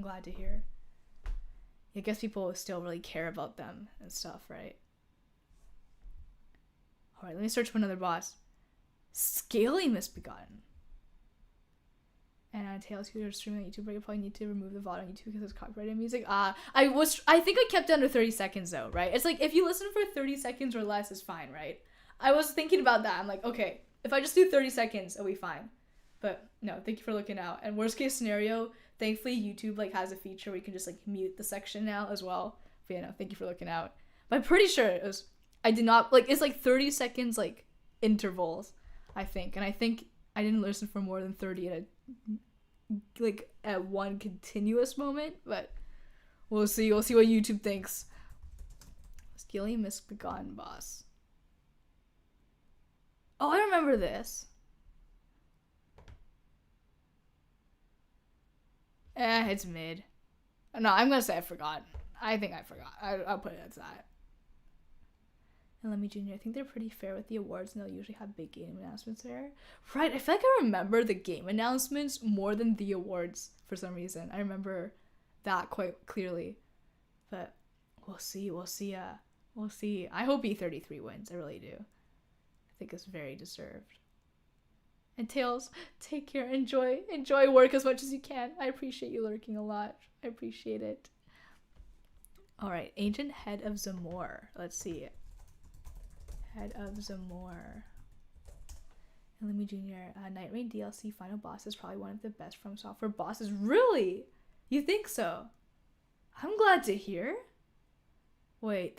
guess people still really care about them and stuff, right? Alright, let me search for another boss. Scaly Misbegotten. And Tails, who are streaming on YouTube, right? You probably need to remove the VOD on YouTube because it's copyrighted music. I think I kept it under 30 seconds though, right? It's like if you listen for 30 seconds or less, it's fine, right? I was thinking about that. I'm like, okay, if I just do 30 seconds, it'll be fine. But no, thank you for looking out. And worst case scenario, thankfully YouTube like has a feature where you can just like mute the section now as well. But yeah, no, thank you for looking out. But I'm pretty sure I did not, like, it's like 30 seconds like intervals, I think. And I think I didn't listen for more than 30 at one continuous moment, but we'll see what YouTube thinks. Scaly Misbegotten boss. Oh, I remember this. It's mid. No, I'm gonna say I forgot. I think I forgot. I'll put it as that. And Let Me Junior, I think they're pretty fair with the awards, and they'll usually have big game announcements there. Right, I feel like I remember the game announcements more than the awards for some reason. I remember that quite clearly. But we'll see. I hope E33 wins. I really do. I think it's very deserved. And Tails, take care. Enjoy work as much as you can. I appreciate you lurking a lot. I appreciate it. Alright, Ancient Head of Zamor. Let's see. Head of Zamor. And Let Me Junior. Night Rain DLC final boss is probably one of the best From Software bosses. Really? You think so? I'm glad to hear. Wait,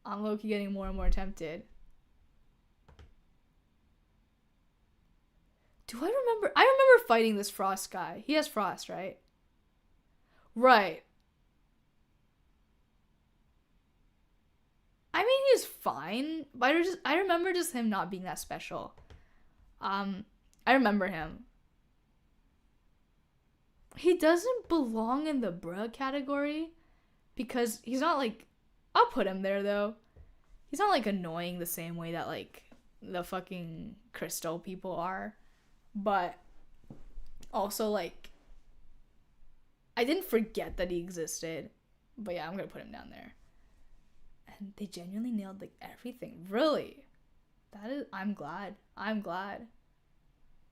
I'm low-key getting more and more tempted. I remember fighting this Frost guy. He has Frost, right? Right. I mean, he's fine, but I remember just him not being that special. I remember him. He doesn't belong in the bruh category because he's not like, I'll put him there though. He's not like annoying the same way that like the fucking Crystal people are. But also, like, I didn't forget that he existed. But yeah, I'm gonna put him down there. And they genuinely nailed, like, everything. Really. I'm glad.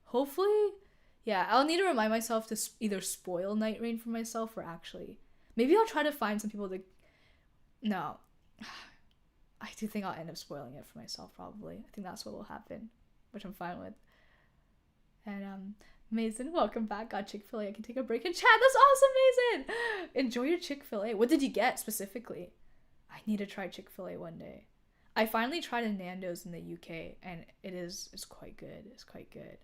Hopefully, yeah, I'll need to remind myself to either spoil Night Rain for myself or actually. Maybe I'll try to find some people to... No. I do think I'll end up spoiling it for myself, probably. I think that's what will happen, which I'm fine with. And Mason, welcome back. Got Chick-fil-A. I can take a break and chat. That's awesome, Mason. Enjoy your Chick-fil-A. What did you get specifically? I need to try Chick-fil-A one day. I finally tried a Nando's in the UK, and it's quite good. It's quite good.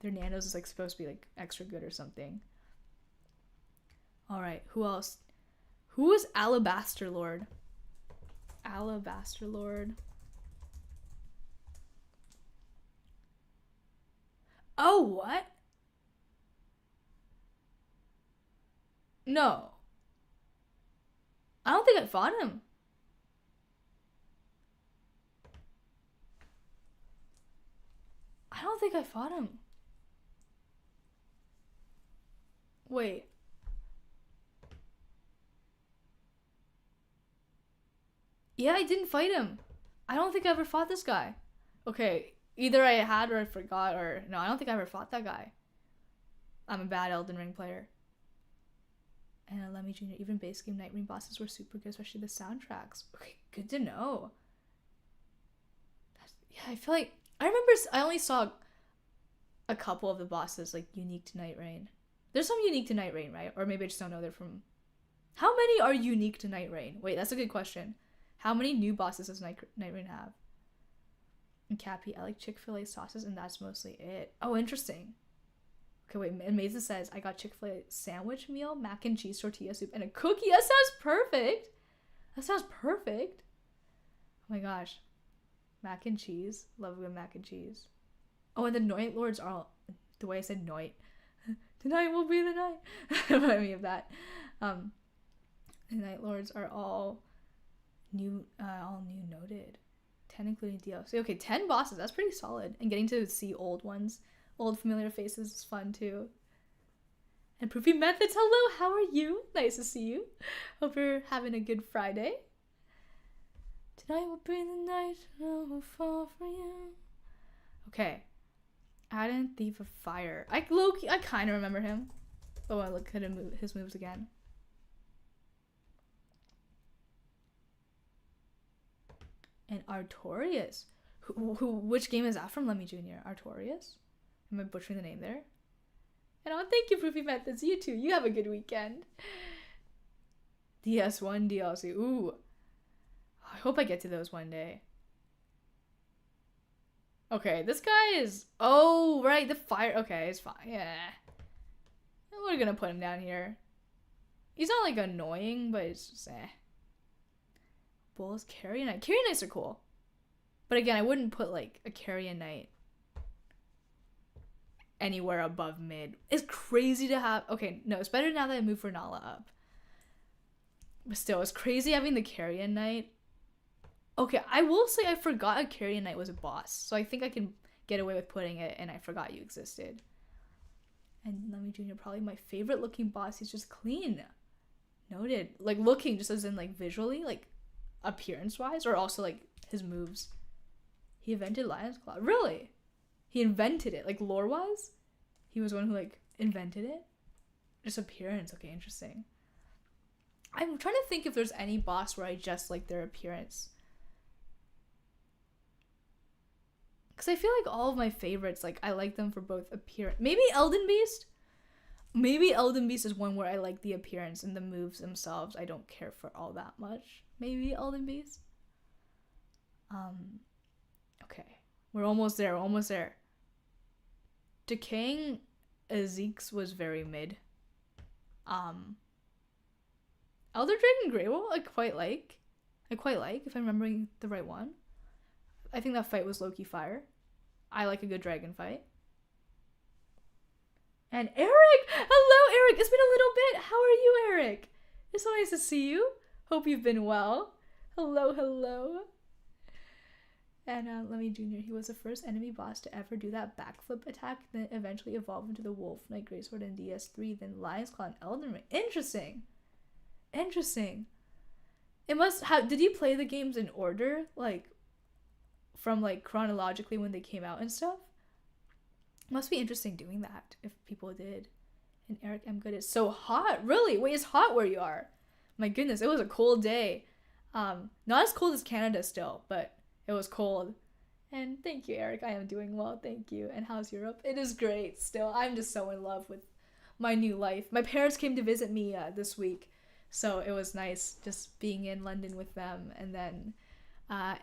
Their Nando's is like supposed to be like extra good or something. All right, who else? Who is Alabaster Lord? Alabaster Lord. Oh, what? No. I don't think I fought him. I don't think I fought him. Wait. Yeah, I didn't fight him. I don't think I ever fought this guy. Okay. Either I had or I forgot, or... No, I don't think I ever fought that guy. I'm a bad Elden Ring player. And Let Me Junior, even base game Night Rain bosses were super good, especially the soundtracks. Okay, good to know. Yeah, I feel like... I remember I only saw a couple of the bosses, like, unique to Night Rain. There's some unique to Night Rain, right? Or maybe I just don't know they're from... How many are unique to Night Rain? Wait, that's a good question. How many new bosses does Night Rain have? And Cappy, I like Chick-fil-A sauces, and that's mostly it. Oh, interesting. Okay, wait, and Mason says, I got Chick-fil-A sandwich meal, mac and cheese, tortilla soup, and a cookie. That sounds perfect. That sounds perfect. Oh my gosh. Mac and cheese. Love good mac and cheese. Oh, and the Night Lords are all, the way I said night. Tonight will be the night. Remind me of that. The Night Lords are all new noted. 10 including DLC. Okay, 10 bosses. That's pretty solid. And getting to see old ones, old familiar faces is fun too. And Proofy Methods, hello, how are you? Nice to see you. Hope you're having a good Friday. Tonight will be the night I will fall for you. Okay. Add Thief of Fire. I kind of remember him. Oh, I look at his moves again. And Artorias. Which game is that from? Lemmy Jr. Artorias? Am I butchering the name there? And oh, thank you, Proofy Methods. You too. You have a good weekend. DS1 DLC. Ooh. I hope I get to those one day. Okay, this guy is... Oh, right, the fire... Okay, it's fine. Yeah. We're gonna put him down here. He's not, like, annoying, but it's just, Bulls, Carrion Knight. Carrion Knights are cool. But again, I wouldn't put, like, a Carrion Knight anywhere above mid. It's crazy to have... Okay, no, it's better now that I moved Nala up. But still, it's crazy having the Carrion Knight. Okay, I will say I forgot a Carrion Knight was a boss. So I think I can get away with putting it, and I forgot you existed. And Lemmy Jr. probably my favorite looking boss. He's just clean. Noted. Like, looking just as in, like, visually, like, appearance-wise, or also, like, his moves. He invented Lion's Claw. Really? He invented it. Like, lore-wise? He was one who, like, invented it? Just appearance. Okay, interesting. I'm trying to think if there's any boss where I just like their appearance. Because I feel like all of my favorites, like, I like them for both appearance. Maybe Elden Beast? Maybe Elden Beast is one where I like the appearance and the moves themselves. I don't care for all that much. Maybe Elden Beast? Okay. We're almost there. We're almost there. Decaying Ezekiel's was very mid. Elder Dragon Greywolf, I quite like, if I'm remembering the right one. I think that fight was Loki Fire. I like a good dragon fight. And Eric! Hello, Eric! It's been a little bit. How are you, Eric? It's so nice to see you. Hope you've been well. Hello, hello. And Lemmy Jr., he was the first enemy boss to ever do that backflip attack, then eventually evolved into the Wolf Knight Greatsword in DS3, then Lion's Claw and Elden Ring. Interesting. It must have... Did you play the games in order? Like, from, like, chronologically when they came out and stuff? Must be interesting doing that, if people did. And Eric M. Good is so hot. Really? Wait, it's hot where you are. My goodness, it was a cold day. Not as cold as Canada still, but it was cold. And thank you, Eric. I am doing well. Thank you. And how's Europe? It is great still. I'm just so in love with my new life. My parents came to visit me this week. So it was nice just being in London with them. And then, oh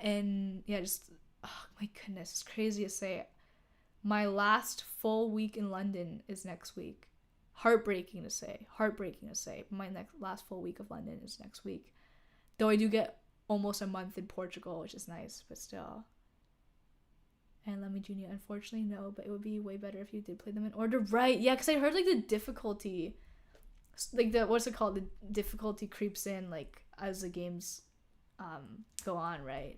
my goodness, it's crazy to say. My last full week in London is next week. Heartbreaking to say. My last full week of London is next week. Though I do get almost a month in Portugal, which is nice, but still. And Lemmy Jr., unfortunately, no, but it would be way better if you did play them in order. Right, yeah, because I heard, like, the difficulty... Like, the difficulty creeps in, like, as the games go on, right?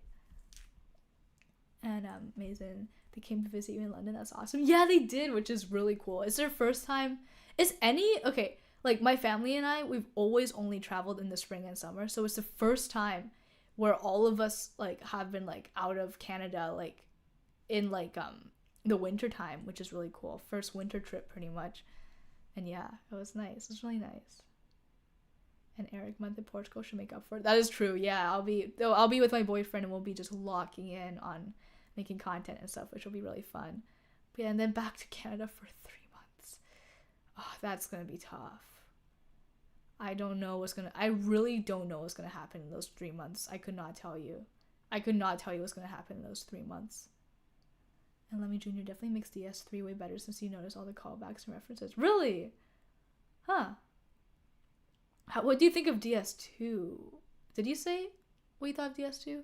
And Mason, they came to visit you in London. That's awesome. Yeah, they did, which is really cool. It's their first time. Okay, like, my family and I, we've always only traveled in the spring and summer, so it's the first time where all of us, like, have been, like, out of Canada, like, in, like, the winter time, which is really cool. First winter trip, pretty much. And yeah, it was nice. It was really nice. And Eric, month in Portugal should make up for it. That is true. Yeah, I'll be with my boyfriend, and we'll be just locking in on making content and stuff, which will be really fun. But yeah, and then back to Canada for 3 months. Oh, that's gonna be tough. I really don't know what's gonna happen in those 3 months. I could not tell you what's gonna happen in those 3 months. And Lemmy Jr. definitely makes DS3 way better since you notice all the callbacks and references. Really? Huh. What do you think of DS2? Did you say what you thought of DS2?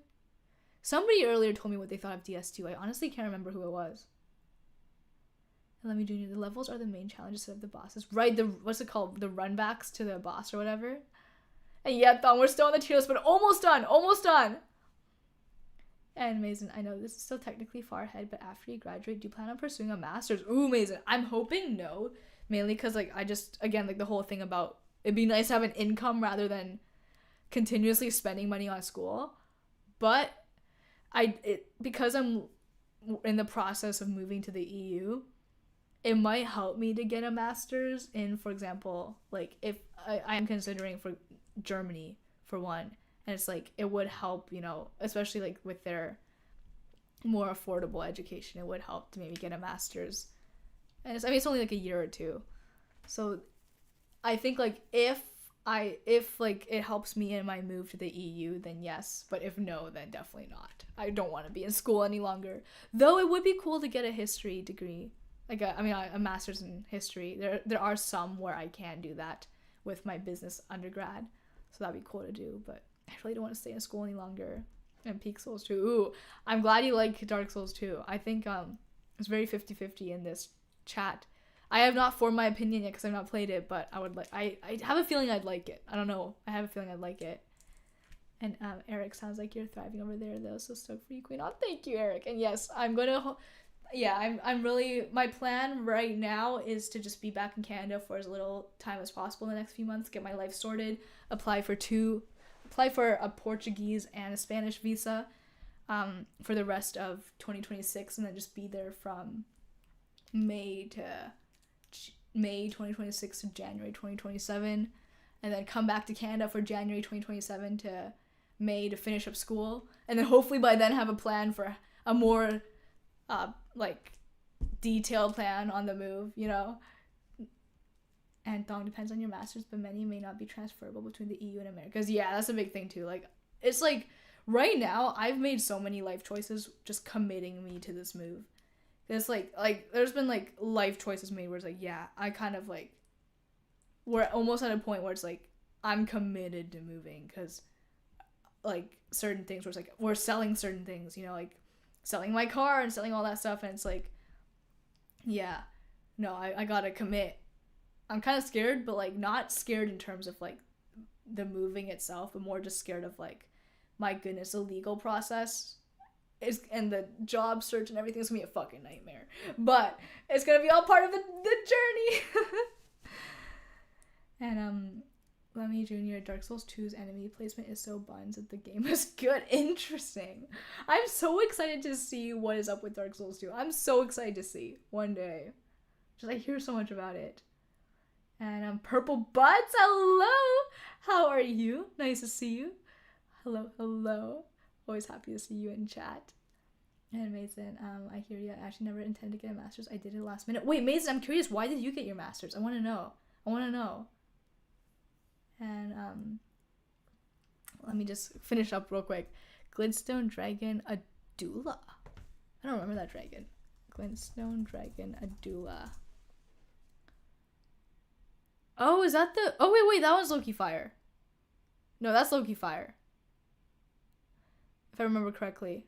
Somebody earlier told me what they thought of DS2. I honestly can't remember who it was. And let me junior. The levels are the main challenges of the bosses. Right, what's it called? The runbacks to the boss or whatever. And yeah, Thong, we're still on the tier list, but almost done. Almost done. And Mason, I know this is still technically far ahead, but after you graduate, do you plan on pursuing a master's? Ooh, Mason, I'm hoping no. Mainly because, like, I just, again, like, the whole thing about it'd be nice to have an income rather than continuously spending money on school. But because I'm in the process of moving to the EU, it might help me to get a master's in, for example, like, if I am considering for Germany, for one. And it's like, it would help, you know, especially, like, with their more affordable education, it would help to maybe get a master's. And it's only like a year or two. So I think, like, if like it helps me in my move to the EU, then yes. But if no, then definitely not. I don't want to be in school any longer. Though it would be cool to get a history degree. Like, a master's in history. There are some where I can do that with my business undergrad. So that'd be cool to do. But I really don't want to stay in school any longer. And Peak Souls 2. Ooh, I'm glad you like Dark Souls 2. I think it's very 50-50 in this chat. I have not formed my opinion yet because I've not played it, but I have a feeling I'd like it. I don't know. I have a feeling I'd like it. And Eric, sounds like you're thriving over there though, so stoked for you, Queen. Oh, thank you, Eric. And yes, I'm really, my plan right now is to just be back in Canada for as little time as possible in the next few months, get my life sorted, apply for a Portuguese and a Spanish visa for the rest of 2026, and then just be there from May 2026 to January 2027, and then come back to Canada for January 2027 to May to finish up school, and then hopefully by then have a plan for a more like detailed plan on the move, you know. And Thong, depends on your master's, but many may not be transferable between the EU and America. Because yeah, that's a big thing too. Like, it's like right now I've made so many life choices just committing me to this move. It's like there's been like life choices made where it's like, yeah, I kind of like, we're almost at a point where it's like I'm committed to moving, because like certain things where it's like we're selling certain things, you know, like selling my car and selling all that stuff, and it's like, yeah, no, I gotta commit. I'm kind of scared, but like not scared in terms of like the moving itself, but more just scared of like, my goodness, the legal process and the job search and everything is gonna be a fucking nightmare, but it's gonna be all part of the journey. And Lemmy Jr., Dark Souls 2's enemy placement is so buns that the game is good. Interesting. I'm so excited to see what is up with Dark Souls 2. I'm so excited to see one day. Just, I hear so much about it. And Purple Buds, hello! How are you? Nice to see you. Hello. Always happy to see you in chat. And Mason, I hear you. I actually never intended to get a master's. I did it last minute. Wait, Mason, I'm curious. Why did you get your master's? I want to know. And let me just finish up real quick. Glintstone Dragon Adula. I don't remember that dragon. Glintstone Dragon Adula. Oh, is that the... Oh, wait, that one's Loki Fire. No, that's Loki Fire. If I remember correctly.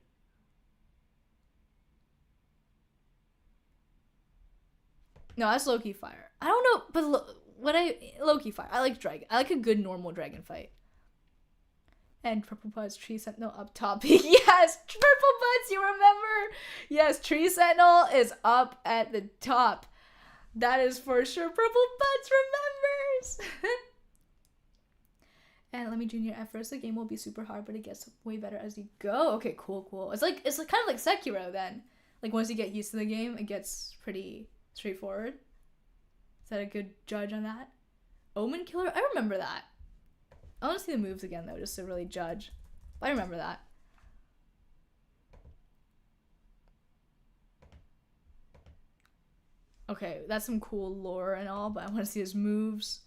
No, that's Loki Fire. I don't know, but Loki Fire. I like dragon. I like a good normal dragon fight. And Purple Buds, Tree Sentinel up top. Yes, Purple Buds, you remember? Yes, Tree Sentinel is up at the top. That is for sure. Purple Buds remembers. And Lemmy Jr., at first the game will be super hard, but it gets way better as you go. Okay, cool. It's kind of like Sekiro then. Like, once you get used to the game, it gets pretty straightforward. Is that a good judge on that? Omen Killer? I remember that. I want to see the moves again, though, just to really judge. But I remember that. Okay, that's some cool lore and all, but I want to see his moves.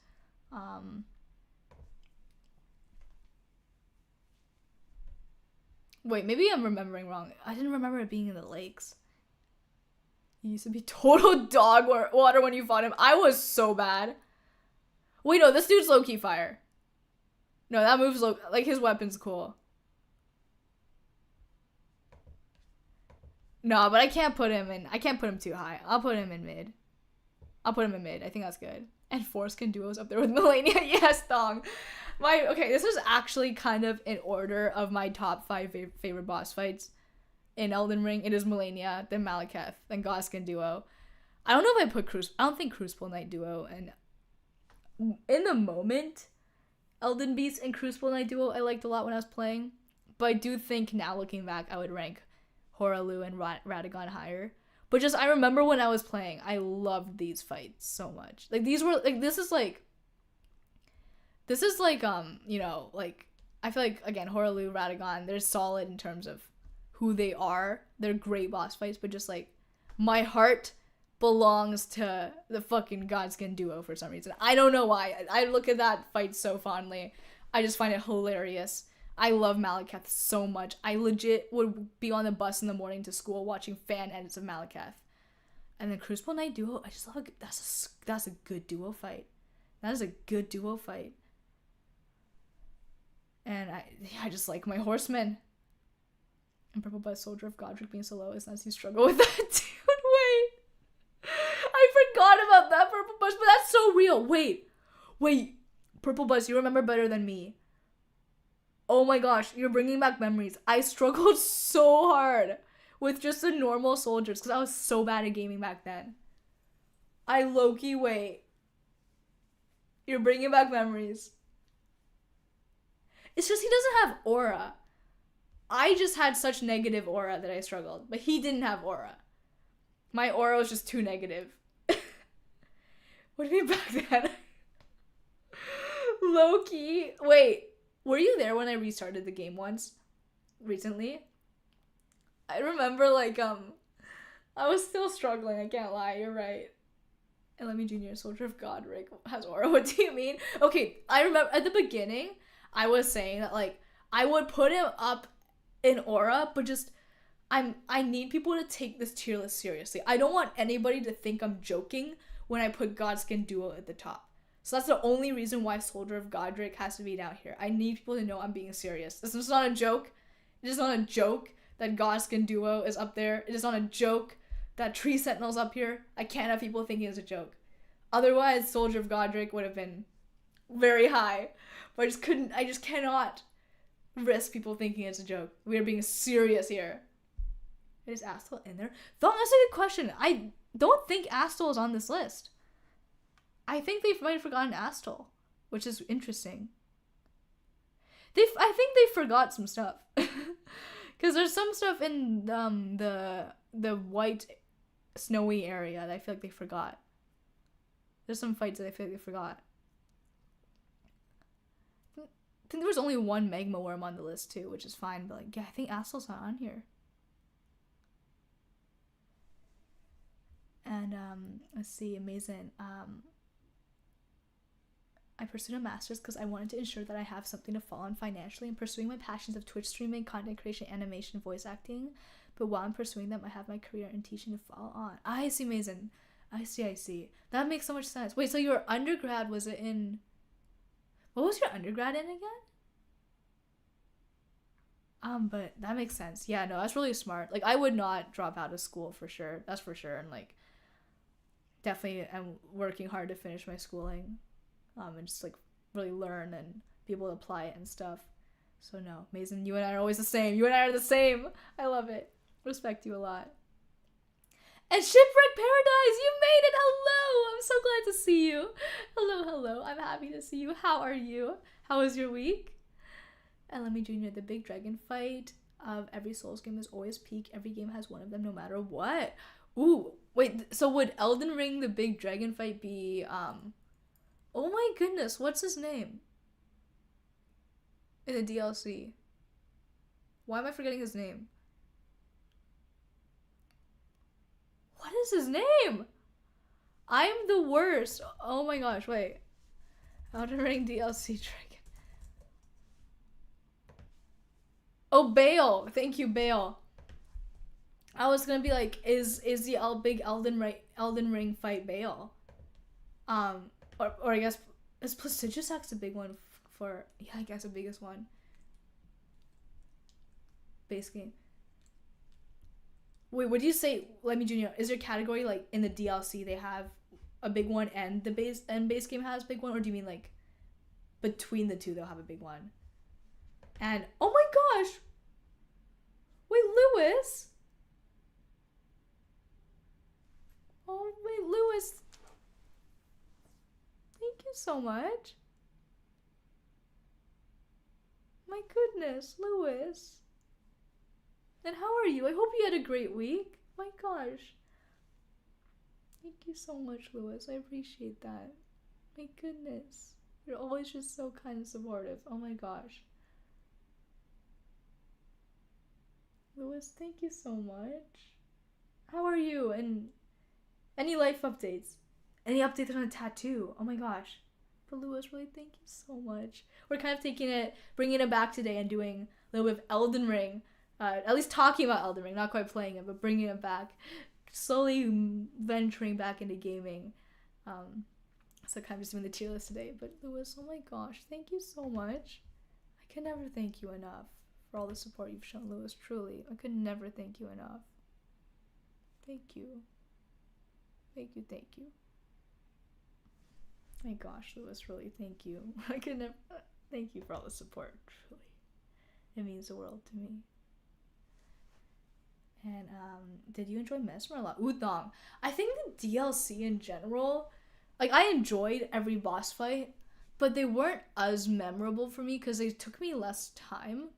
Wait, maybe I'm remembering wrong. I didn't remember it being in the lakes. He used to be total dog water when you fought him. I was so bad. Wait, no, this dude's low-key fire. No, that move's like his weapon's cool. No, but I can't put him too high. I'll put him in mid. I think that's good. And foreskin duos up there with Melania. Yes, Thong. Okay, this is actually kind of in order of my top 5 favorite boss fights in Elden Ring. It is Melania, then Malekith, then Godskin duo. I don't know if I put I don't think Crucible Knight duo, and in the moment, Elden Beast and Crucible Knight duo I liked a lot when I was playing, but I do think now looking back I would rank Horalu and Radagon higher. But just, I remember when I was playing, I loved these fights so much. Like, these were, like, this is like, you know, like, I feel like, again, Horalu, Radagon, they're solid in terms of who they are. They're great boss fights, but just, like, my heart belongs to the fucking Godskin duo for some reason. I don't know why. I look at that fight so fondly. I just find it hilarious. I love Malekith so much. I legit would be on the bus in the morning to school watching fan edits of Malekith. And then Crucible Knight duo, I just love, that's a good duo fight. That is a good duo fight. And I just like my horsemen. And Purple Buzz Soldier of Godric being so low is nice. You struggle with that, dude. Wait. I forgot about that, Purple Buzz, but that's so real. Wait. Purple Buzz, you remember better than me. Oh my gosh, you're bringing back memories. I struggled so hard with just the normal soldiers because I was so bad at gaming back then. I low-key wait. You're bringing back memories. It's just he doesn't have aura. I just had such negative aura that I struggled, but he didn't have aura. My aura was just too negative. What do you mean back then? Low-key. Wait. Were you there when I restarted the game once? Recently? I remember, like, I was still struggling, I can't lie, you're right. And Lemmy Jr., Soldier of Godric, has aura, what do you mean? Okay, I remember, at the beginning, I was saying that, like, I would put him up in aura, but just, I need people to take this tier list seriously. I don't want anybody to think I'm joking when I put Godskin Duo at the top. So that's the only reason why Soldier of Godric has to be down here. I need people to know I'm being serious. This is not a joke. It is not a joke that Godskin Duo is up there. It is not a joke that Tree Sentinel's up here. I can't have people thinking it's a joke. Otherwise, Soldier of Godric would have been very high. But I just cannot risk people thinking it's a joke. We are being serious here. Is Astel in there? That's a good question. I don't think Astel is on this list. I think they might have forgotten Astel, which is interesting. I think they forgot some stuff. Because there's some stuff in the white snowy area that I feel like they forgot. There's some fights that I feel like they forgot. I think there was only one Magma Worm on the list too, which is fine, but like, yeah, I think Astel's not on here. And let's see, amazing. I pursued a master's because I wanted to ensure that I have something to fall on financially and pursuing my passions of Twitch streaming, content creation, animation, voice acting. But while I'm pursuing them, I have my career in teaching to fall on. I see, amazing. I see. That makes so much sense. Wait, so your undergrad, was it in... What was your undergrad in again? But that makes sense. Yeah, no, that's really smart. Like, I would not drop out of school for sure. That's for sure. And, like, definitely am working hard to finish my schooling. And just, like, really learn and be able to apply it and stuff. So, no, Mason, you and I are always the same. I love it. Respect you a lot. And Shipwreck Paradise, you made it! Hello! I'm so glad to see you. Hello. I'm happy to see you. How are you? How was your week? And Lemmy Jr., the big dragon fight of every Souls game is always peak. Every game has one of them no matter what. Ooh, wait, so would Elden Ring, the big dragon fight be, oh my goodness, what's his name? In the DLC. Why am I forgetting his name? What is his name? I'm the worst. Oh my gosh, wait. Elden Ring DLC dragon. Oh, Bale. Thank you, Bale. I was gonna be like, is the big Elden Ring fight Bale? Or I guess, is Placiduous Axe a big one for, yeah, I guess the biggest one. Base game. Wait, would you say, let me junior, is there a category like in the DLC they have a big one and the base game has a big one, or do you mean like between the two they'll have a big one? And oh my gosh, wait, Lewis. Oh wait, Lewis. Thank you so much. My goodness, Lewis. And how are you? I hope you had a great week. My gosh. Thank you so much, Lewis. I appreciate that. My goodness. You're always just so kind and supportive. Oh my gosh. Lewis, thank you so much. How are you? And any life updates? Any updates on a tattoo? Oh my gosh. But Lewis, really, thank you so much. We're kind of bringing it back today and doing a little bit of Elden Ring. At least talking about Elden Ring, not quite playing it, but bringing it back. Slowly venturing back into gaming. So kind of just doing the tier list today. But Lewis, oh my gosh, thank you so much. I can never thank you enough for all the support you've shown, Lewis. Truly, I could never thank you enough. Thank you. Thank you, thank you. My gosh, Lewis, really, thank you. I could never thank you for all the support, truly. It means the world to me. And did you enjoy Mesmer a lot? Udong. I think the DLC in general, like I enjoyed every boss fight, but they weren't as memorable for me because they took me less time.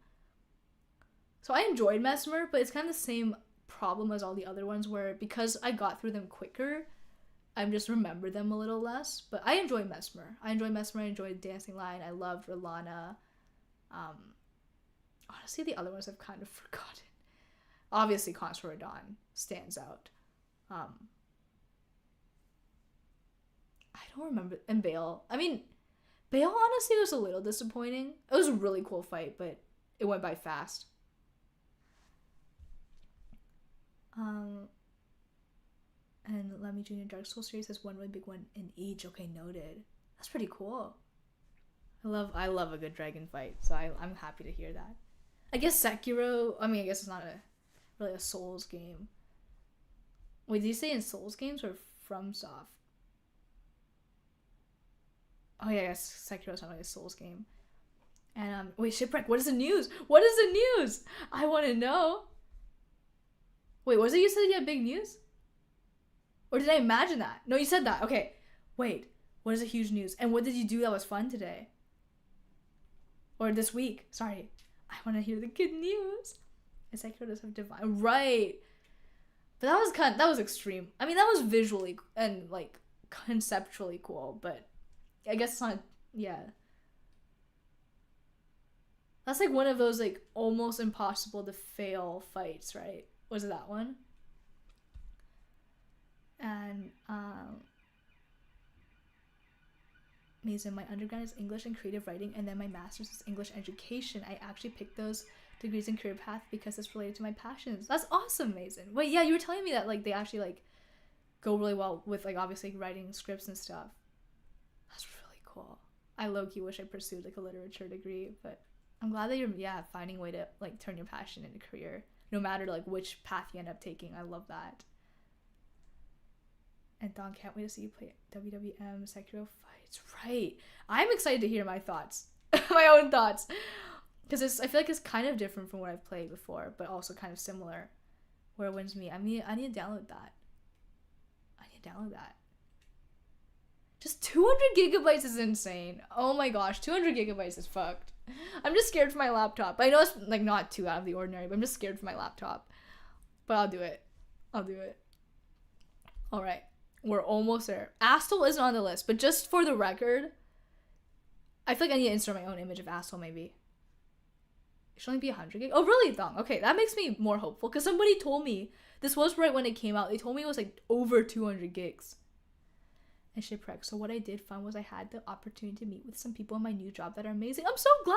So I enjoyed Mesmer, but it's kind of the same problem as all the other ones where because I got through them quicker, I just remember them a little less. But I enjoy Mesmer. I enjoyed Dancing Lion. I loved Rilana. Honestly, the other ones I've kind of forgotten. Obviously, Consort Dawn stands out. I don't remember. And Bale. I mean, Bale honestly was a little disappointing. It was a really cool fight, but it went by fast. And Lemmy Jr. Dark Souls series has one really big one in each. Okay, noted. That's pretty cool. I love a good dragon fight, so I'm happy to hear that. I guess Sekiro, I guess it's not really a Souls game. Wait, did you say in Souls games or FromSoft? Oh yeah, I guess Sekiro's not really a Souls game. And wait, Shipwreck, what is the news? What is the news? I want to know. Wait, was it you said you had big news? Or did I imagine that? No, you said that. Okay. Wait, what is the huge news? And what did you do that was fun today? Or this week? Sorry. I want to hear the good news. And Sekiro does have divine. Right. But that was extreme. I mean, that was visually and like conceptually cool, but I guess it's not, yeah. That's like one of those like almost impossible to fail fights, right? Was it that one? And amazing. My undergrad is English and creative writing, and then my master's is English education. I actually picked those degrees and career path because it's related to my passions. That's awesome, Mason. Wait, yeah, you were telling me that like they actually like go really well with like obviously like, writing scripts and stuff. That's really cool. I low-key wish I pursued like a literature degree, but I'm glad that you're finding a way to like turn your passion into career, no matter like which path you end up taking. I love that. And Don, can't wait to see you play WWM Sekiro fights. Right. I'm excited to hear my thoughts. My own thoughts. Because I feel like it's kind of different from what I've played before, but also kind of similar. Where it wins me. I need to download that. Just 200 gigabytes is insane. Oh my gosh, 200 gigabytes is fucked. I'm just scared for my laptop. I know it's like not too out of the ordinary, but I'm just scared for my laptop. But I'll do it. Alright. We're almost there. Astle isn't on the list, but just for the record, I feel like I need to insert my own image of Astle maybe. It should only be 100 gig. Oh, really, Thong? Okay, that makes me more hopeful, because somebody told me, this was right when it came out, they told me it was like over 200 gigs. And Shipwreck. So what I did find was I had the opportunity to meet with some people in my new job that are amazing. I'm so glad!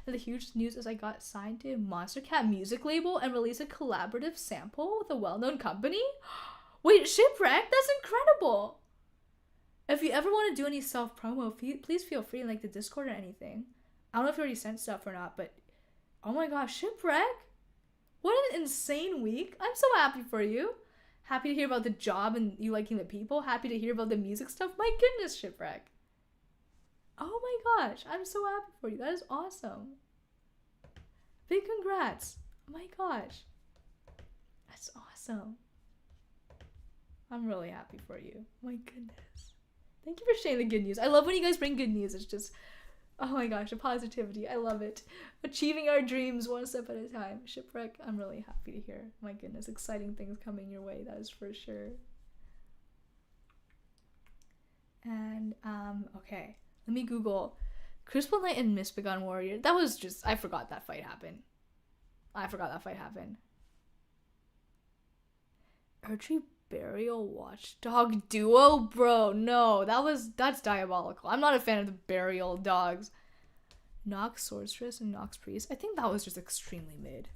And the huge news is I got signed to Monster Cat music label and released a collaborative sample with a well-known company. Wait, Shipwreck? That's incredible! If you ever want to do any self-promo, please feel free in like the Discord or anything. I don't know if you already sent stuff or not, but oh my gosh, Shipwreck! What an insane week. I'm so happy for you. Happy to hear about the job and you liking the people. Happy to hear about the music stuff. My goodness, Shipwreck. Oh my gosh, I'm so happy for you. That is awesome. Big congrats. Oh my gosh. That's awesome. I'm really happy for you. My goodness. Thank you for sharing the good news. I love when you guys bring good news. It's just, oh my gosh, the positivity. I love it. Achieving our dreams one step at a time. Shipwreck, I'm really happy to hear. My goodness, exciting things coming your way. That is for sure. And, okay. Let me Google Crucible Knight and Mistbegun Warrior. That was just, I forgot that fight happened. Erdtree Burial Watchdog Duo? Bro, no. That's diabolical. I'm not a fan of the Burial Dogs. Nox Sorceress and Nox Priest. I think that was just extremely mid.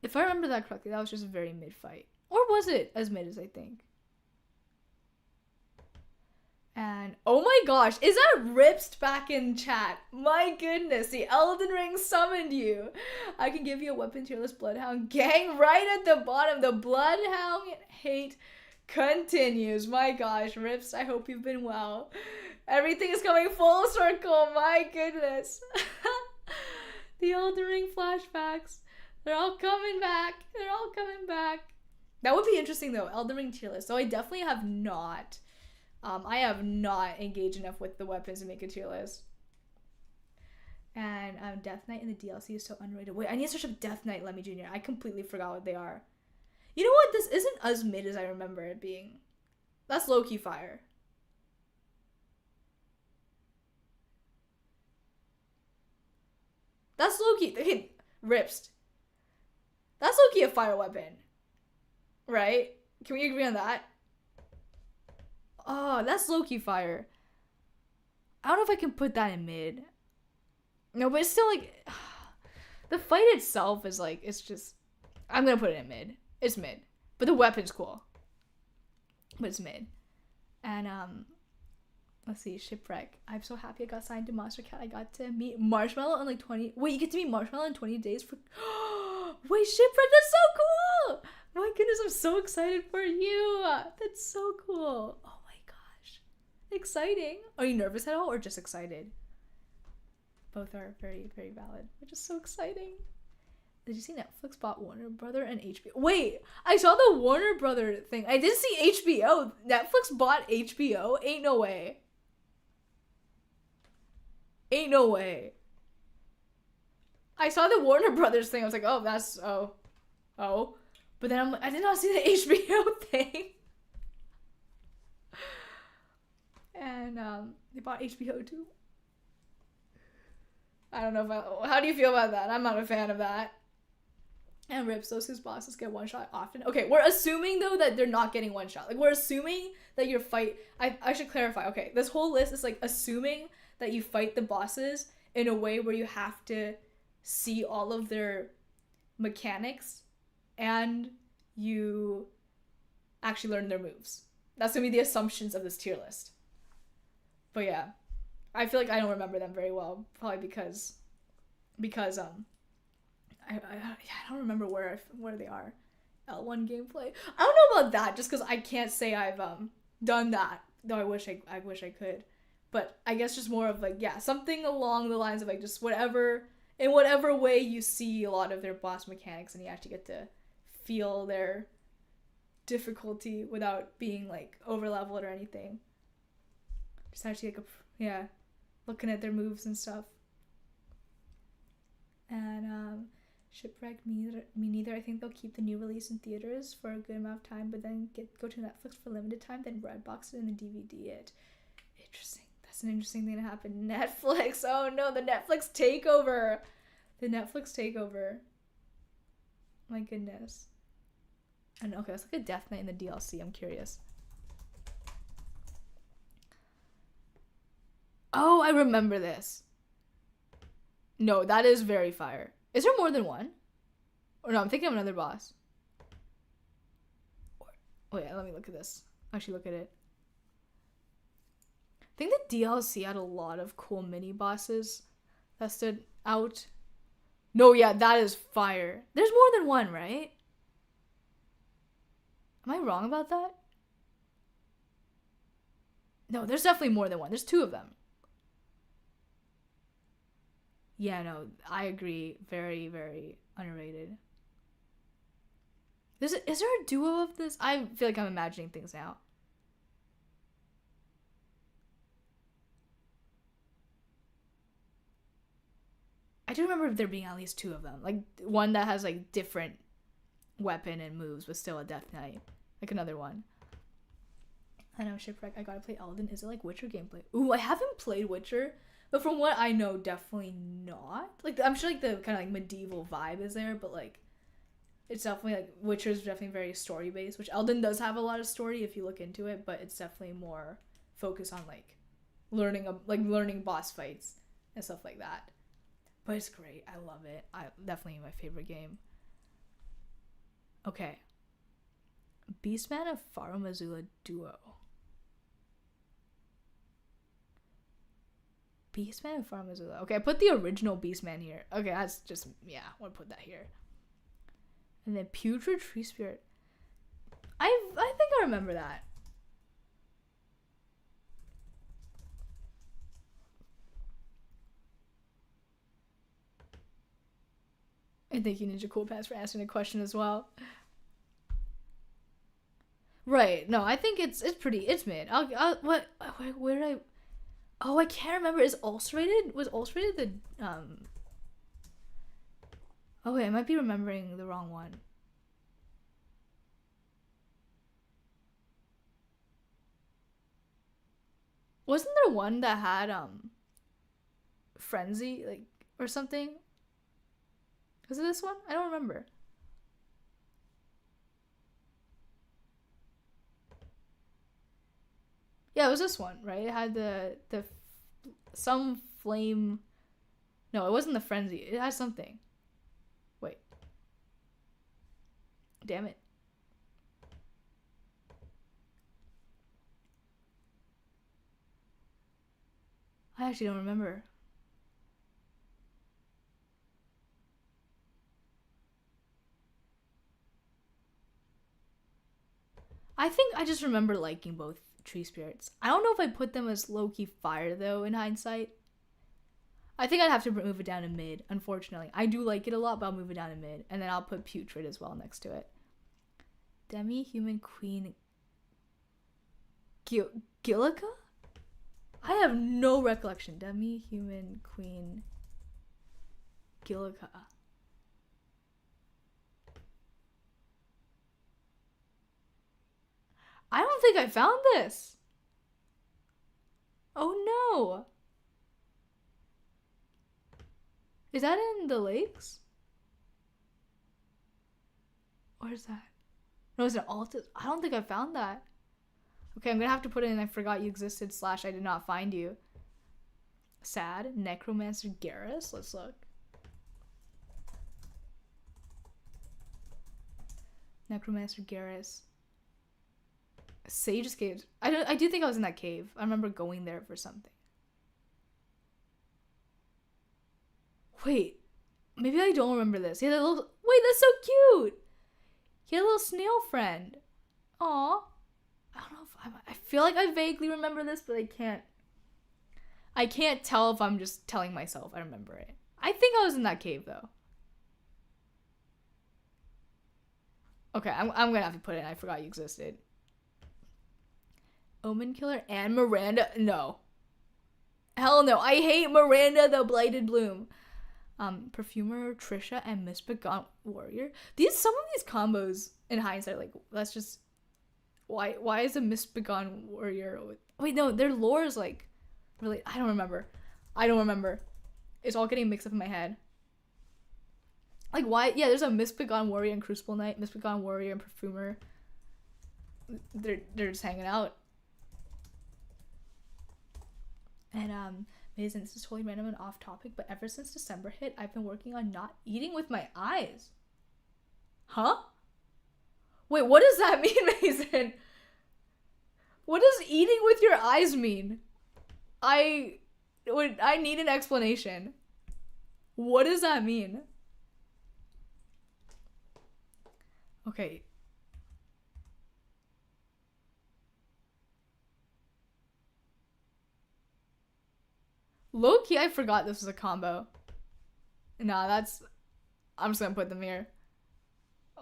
If I remember that correctly, that was just a very mid fight. Or was it as mid as I think? And oh my gosh, is that Ripst back in chat? My goodness, the Elden Ring summoned you. I can give you a weapon Tierlist Bloodhound gang right at the bottom. The Bloodhound hate continues. My gosh, Ripst, I hope you've been well. Everything is coming full circle. My goodness. The Elden Ring flashbacks. They're all coming back. That would be interesting though, Elden Ring tier list. So I definitely have not. I have not engaged enough with the weapons to make a tier list. And Death Knight in the DLC is so underrated. Wait, I need to search up Death Knight Lemmy Jr. I completely forgot what they are. You know what? This isn't as mid as I remember it being. That's low-key fire. That's low-key. Okay, Ripst. That's low-key a fire weapon. Right? Can we agree on that? Oh, that's low-key fire. I don't know if I can put that in mid. No, but it's still like... The fight itself is like... It's just... I'm gonna put it in mid. It's mid. But the weapon's cool. But it's mid. And, let's see. Shipwreck. I'm so happy I got signed to Monster Cat. I got to meet Marshmallow in like 20... Wait, you get to meet Marshmallow in 20 days for... Wait, Shipwreck, that's so cool! My goodness, I'm so excited for you. That's so cool. Oh my gosh. Exciting. Are you nervous at all or just excited? Both are very, very valid. Which is so exciting. Did you see Netflix bought Warner Brother and HBO? Wait, I saw the Warner Brother thing. I did see HBO. Netflix bought HBO? Ain't no way. Ain't no way. I saw the Warner Brothers thing. I was like, oh, that's... Oh. But then I did not see the HBO thing. And they bought HBO too. I don't know if how do you feel about that? I'm not a fan of that. And Rips, those whose bosses get one shot often. Okay, we're assuming though that they're not getting one shot. Like we're assuming that your fight... I should clarify. Okay, this whole list is like assuming that you fight the bosses in a way where you have to see all of their mechanics and you actually learn their moves. That's gonna be the assumptions of this tier list. But yeah, I feel like I don't remember them very well, probably because I don't remember where they are. L1 gameplay. I don't know about that, just because I can't say I've done that, though I wish I could. But I guess just more of like, yeah, something along the lines of like just in whatever way you see a lot of their boss mechanics and you actually get to feel their difficulty without being like over leveled or anything. Just actually like looking at their moves and stuff. And Shipwreck, me neither. I think they'll keep the new release in theaters for a good amount of time, but then go to Netflix for limited time, then Redbox it and then DVD it. Interesting. That's an interesting thing to happen. Netflix. Oh no, the Netflix takeover. My goodness. And okay, let's look at Death Knight in the DLC. I'm curious. Oh, I remember this. No, that is very fire. Is there more than one? Or no, I'm thinking of another boss. Wait, let me look at this. Actually, look at it. I think the DLC had a lot of cool mini bosses that stood out. No, yeah, that is fire. There's more than one, right? Am I wrong about that? No, there's definitely more than one. There's 2 of them. Yeah, no, I agree. Very, very underrated. Is there a duo of this? I feel like I'm imagining things now. I do remember there being at least 2 of them. Like, one that has, like, different weapon and moves, but still a Death Knight. Like, another one. I know, Shipwreck. I gotta play Elden. Is it like Witcher gameplay? Ooh, I haven't played Witcher. But from what I know, definitely not. Like, I'm sure, like, the kind of, like, medieval vibe is there, but, like, it's definitely, like, Witcher's definitely very story-based, which Elden does have a lot of story if you look into it, but it's definitely more focused on, like, learning boss fights and stuff like that. But it's great. I love it. Definitely my favorite game. Okay. Beastman and Faro Mazula duo. Beastman and Faro Mazula. Okay, I put the original Beastman here. Okay, that's just, yeah, I want to put that here. And then Putrid Tree Spirit. I think I remember that. And thank you, Ninja Cool Pants, for answering the question as well. Right. No, I think it's mid. Where did I... Oh, I can't remember. Is Ulcerated? Was Ulcerated the... Oh, wait, I might be remembering the wrong one. Wasn't there one that had, Frenzy, like, or something? Was it this one? I don't remember. Yeah, it was this one, right? It had some flame. No, it wasn't the Frenzy. It had something. Wait. Damn it. I actually don't remember. I think I just remember liking both Tree Spirits. I don't know if I put them as low-key fire, though, in hindsight. I think I'd have to move it down to mid, unfortunately. I do like it a lot, but I'll move it down to mid. And then I'll put Putrid as well next to it. Demi-Human Queen... Gillica? I have no recollection. Demi-Human Queen... Gillica. I don't think I found this. Oh no. Is that in the lakes? Or is that? No, is it Altus? I don't think I found that. Okay, I'm gonna have to put in I forgot you existed / I did not find you. Sad. Necromancer Garrus. Let's look. Necromancer Garrus. Sage's Cave. I do think I was in that cave. I remember going there for something. Wait. Maybe I don't remember this. He had a little... Wait, that's so cute! He had a little snail friend. Aw. I don't know if I feel like I vaguely remember this, but I can't tell if I'm just telling myself I remember it. I think I was in that cave, though. Okay, I'm gonna have to put it in I forgot you existed. Omen Killer and Miranda. No. Hell no. I hate Miranda the Blighted Bloom. Perfumer, Trisha, and Misbegotten Warrior. Some of these combos in hindsight, like, that's just... Why is a Misbegotten Warrior... Wait, no, their lore is, like, really... I don't remember. It's all getting mixed up in my head. Like, why... Yeah, there's a Misbegotten Warrior and Crucible Knight, Misbegotten Warrior and Perfumer. They're just hanging out. And, Mason, this is totally random and off topic, but ever since December hit, I've been working on not eating with my eyes. Huh? Wait, what does that mean, Mason? What does eating with your eyes mean? I need an explanation. What does that mean? Okay. Low-key, I forgot this was a combo. Nah, that's... I'm just gonna put them here.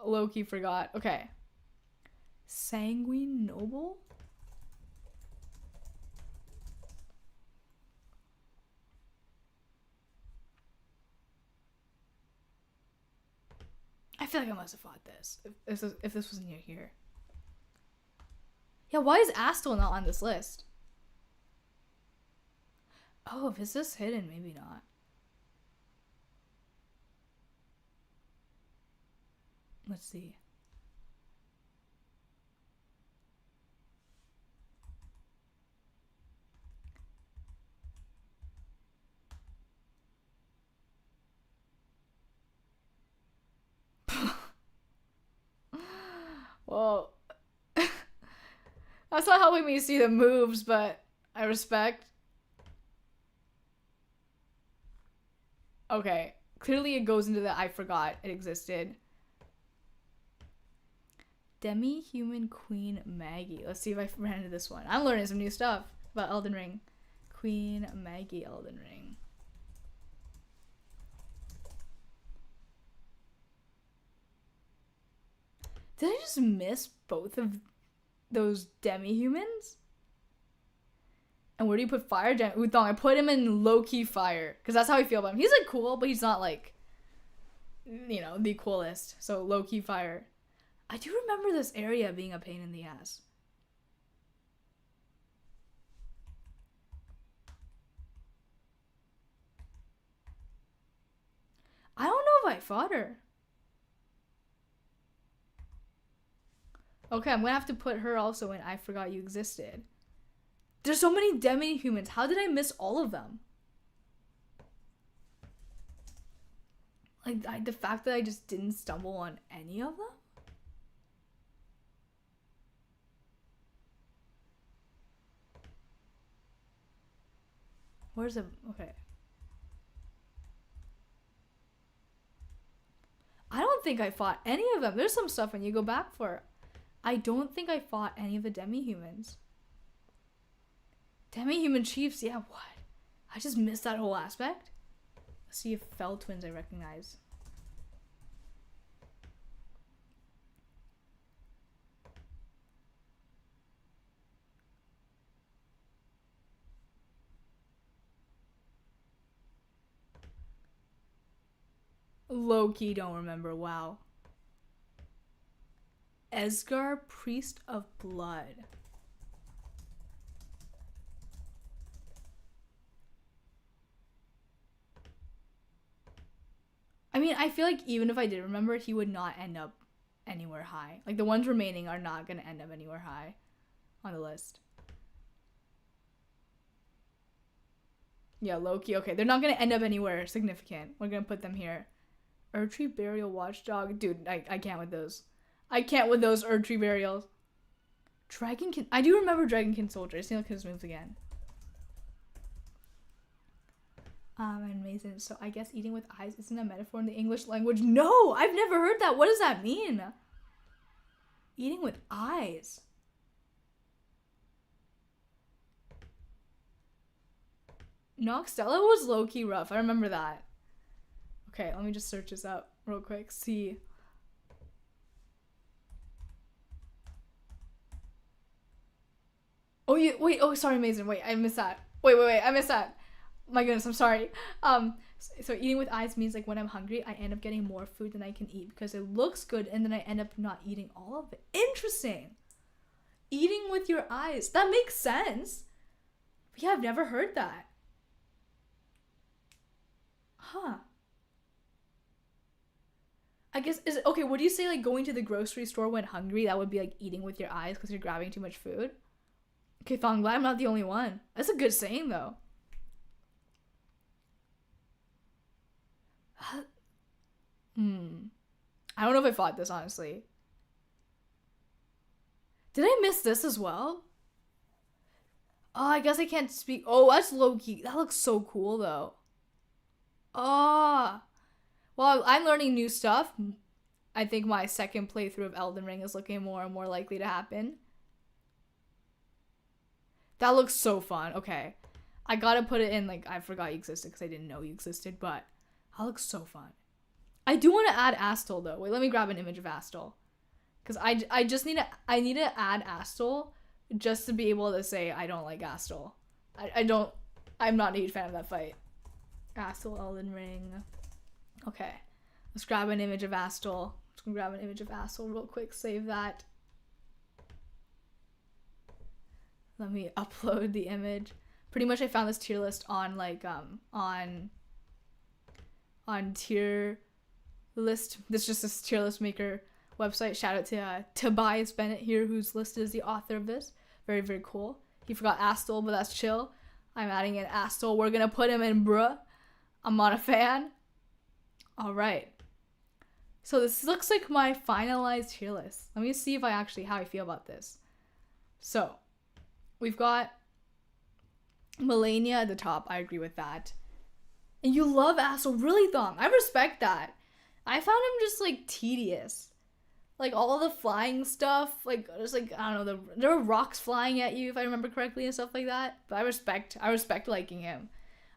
Low-key forgot. Okay. Sanguine Noble? I feel like I must have fought this. If this was near here. Yeah, why is Astel not on this list? Oh, if it's just hidden, maybe not. Let's see. Well, that's not helping me see the moves, but I respect. Okay, clearly it goes into the I forgot it existed. Demi-human Queen Maggie. Let's see if I ran into this one. I'm learning some new stuff about Elden Ring. Queen Maggie Elden Ring. Did I just miss both of those demi-humans? And where do you put fire? Udong, I put him in low-key fire. Because that's how I feel about him. He's like cool, but he's not like, you know, the coolest. So low-key fire. I do remember this area being a pain in the ass. I don't know if I fought her. Okay, I'm gonna have to put her also in I forgot you existed. There's so many demi-humans. How did I miss all of them? Like, the fact that I just didn't stumble on any of them? Where's the... Okay. I don't think I fought any of them. There's some stuff when you go back for it. I don't think I fought any of the demi-humans. Demi-human chiefs, yeah, what? I just missed that whole aspect. Let's see if Fell Twins I recognize. Low-key don't remember, wow. Esgar, Priest of Blood. I mean, I feel like even if I did remember, he would not end up anywhere high. Like, the ones remaining are not going to end up anywhere high on the list. Yeah, Loki. Okay, they're not going to end up anywhere significant. We're going to put them here. Erdtree Burial Watchdog. Dude, I can't with those. I can't with those Erdtree Burials. Dragonkin. I do remember Dragonkin Soldier. I see look at his moves again. And Mason. So I guess eating with eyes isn't a metaphor in the English language. No, I've never heard that. What does that mean? Eating with eyes. Noxtella was low-key rough. I remember that. Okay, let me just search this up real quick. See. Oh, you wait. Oh, sorry, Mason. Wait, I missed that. Wait. I missed that. My goodness, I'm sorry. So eating with eyes means like when I'm hungry, I end up getting more food than I can eat because it looks good, and then I end up not eating all of it. Interesting. Eating with your eyes. That makes sense. But yeah, I've never heard that. Huh. I guess, is it, okay, would you say like going to the grocery store when hungry, that would be like eating with your eyes because you're grabbing too much food? Okay, so I'm glad I'm not the only one. That's a good saying though. I don't know if I fought this, honestly. Did I miss this as well? Oh, I guess I can't speak. Oh, that's low-key. That looks so cool, though. Oh. Well, I'm learning new stuff. I think my second playthrough of Elden Ring is looking more and more likely to happen. That looks so fun. Okay. I gotta put it in, like, I forgot you existed because I didn't know you existed, but that looks so fun. I do want to add Astel, though. Wait, let me grab an image of Astel. Because I just need to, I need to add Astel just to be able to say I don't like Astel. I'm not a huge fan of that fight. Astel, Elden Ring. Okay. Let's grab an image of Astel. Just gonna grab an image of Astel real quick. Save that. Let me upload the image. Pretty much I found this tier list on like on Tierlist. This is just this tier list maker website. Shout out to Tobias Bennett here, who's listed as the author of this. Very, very cool. He forgot Astel, but that's chill. I'm adding in Astel. We're gonna put him in bruh. I'm not a fan. Alright. So this looks like my finalized tier list. Let me see if how I feel about this. So we've got Melania at the top. I agree with that. And you love Astel, really, Thong. I respect that. I found him just like tedious. Like all the flying stuff, like just like I don't know, there were rocks flying at you if I remember correctly and stuff like that. But I respect liking him.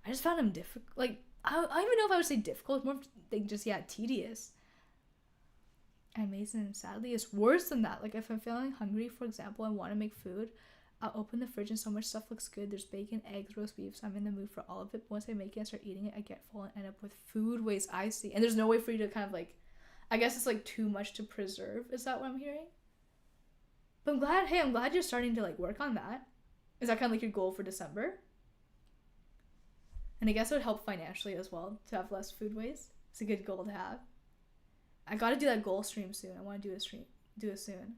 I just found him difficult. Like I don't even know if I would say difficult. More like just tedious. And Mason, sadly, is worse than that. Like if I'm feeling hungry, for example, and want to make food, I'll open the fridge and so much stuff looks good. There's bacon, eggs, roast beef, so I'm in the mood for all of it. But once I make it and start eating it, I get full and end up with food waste. I see. And there's no way for you to kind of like, I guess it's like too much to preserve. Is that what I'm hearing? But I'm glad you're starting to like work on that. Is that kind of like your goal for December? And I guess it would help financially as well to have less food waste. It's a good goal to have. I gotta do that goal stream soon. I want to do it soon.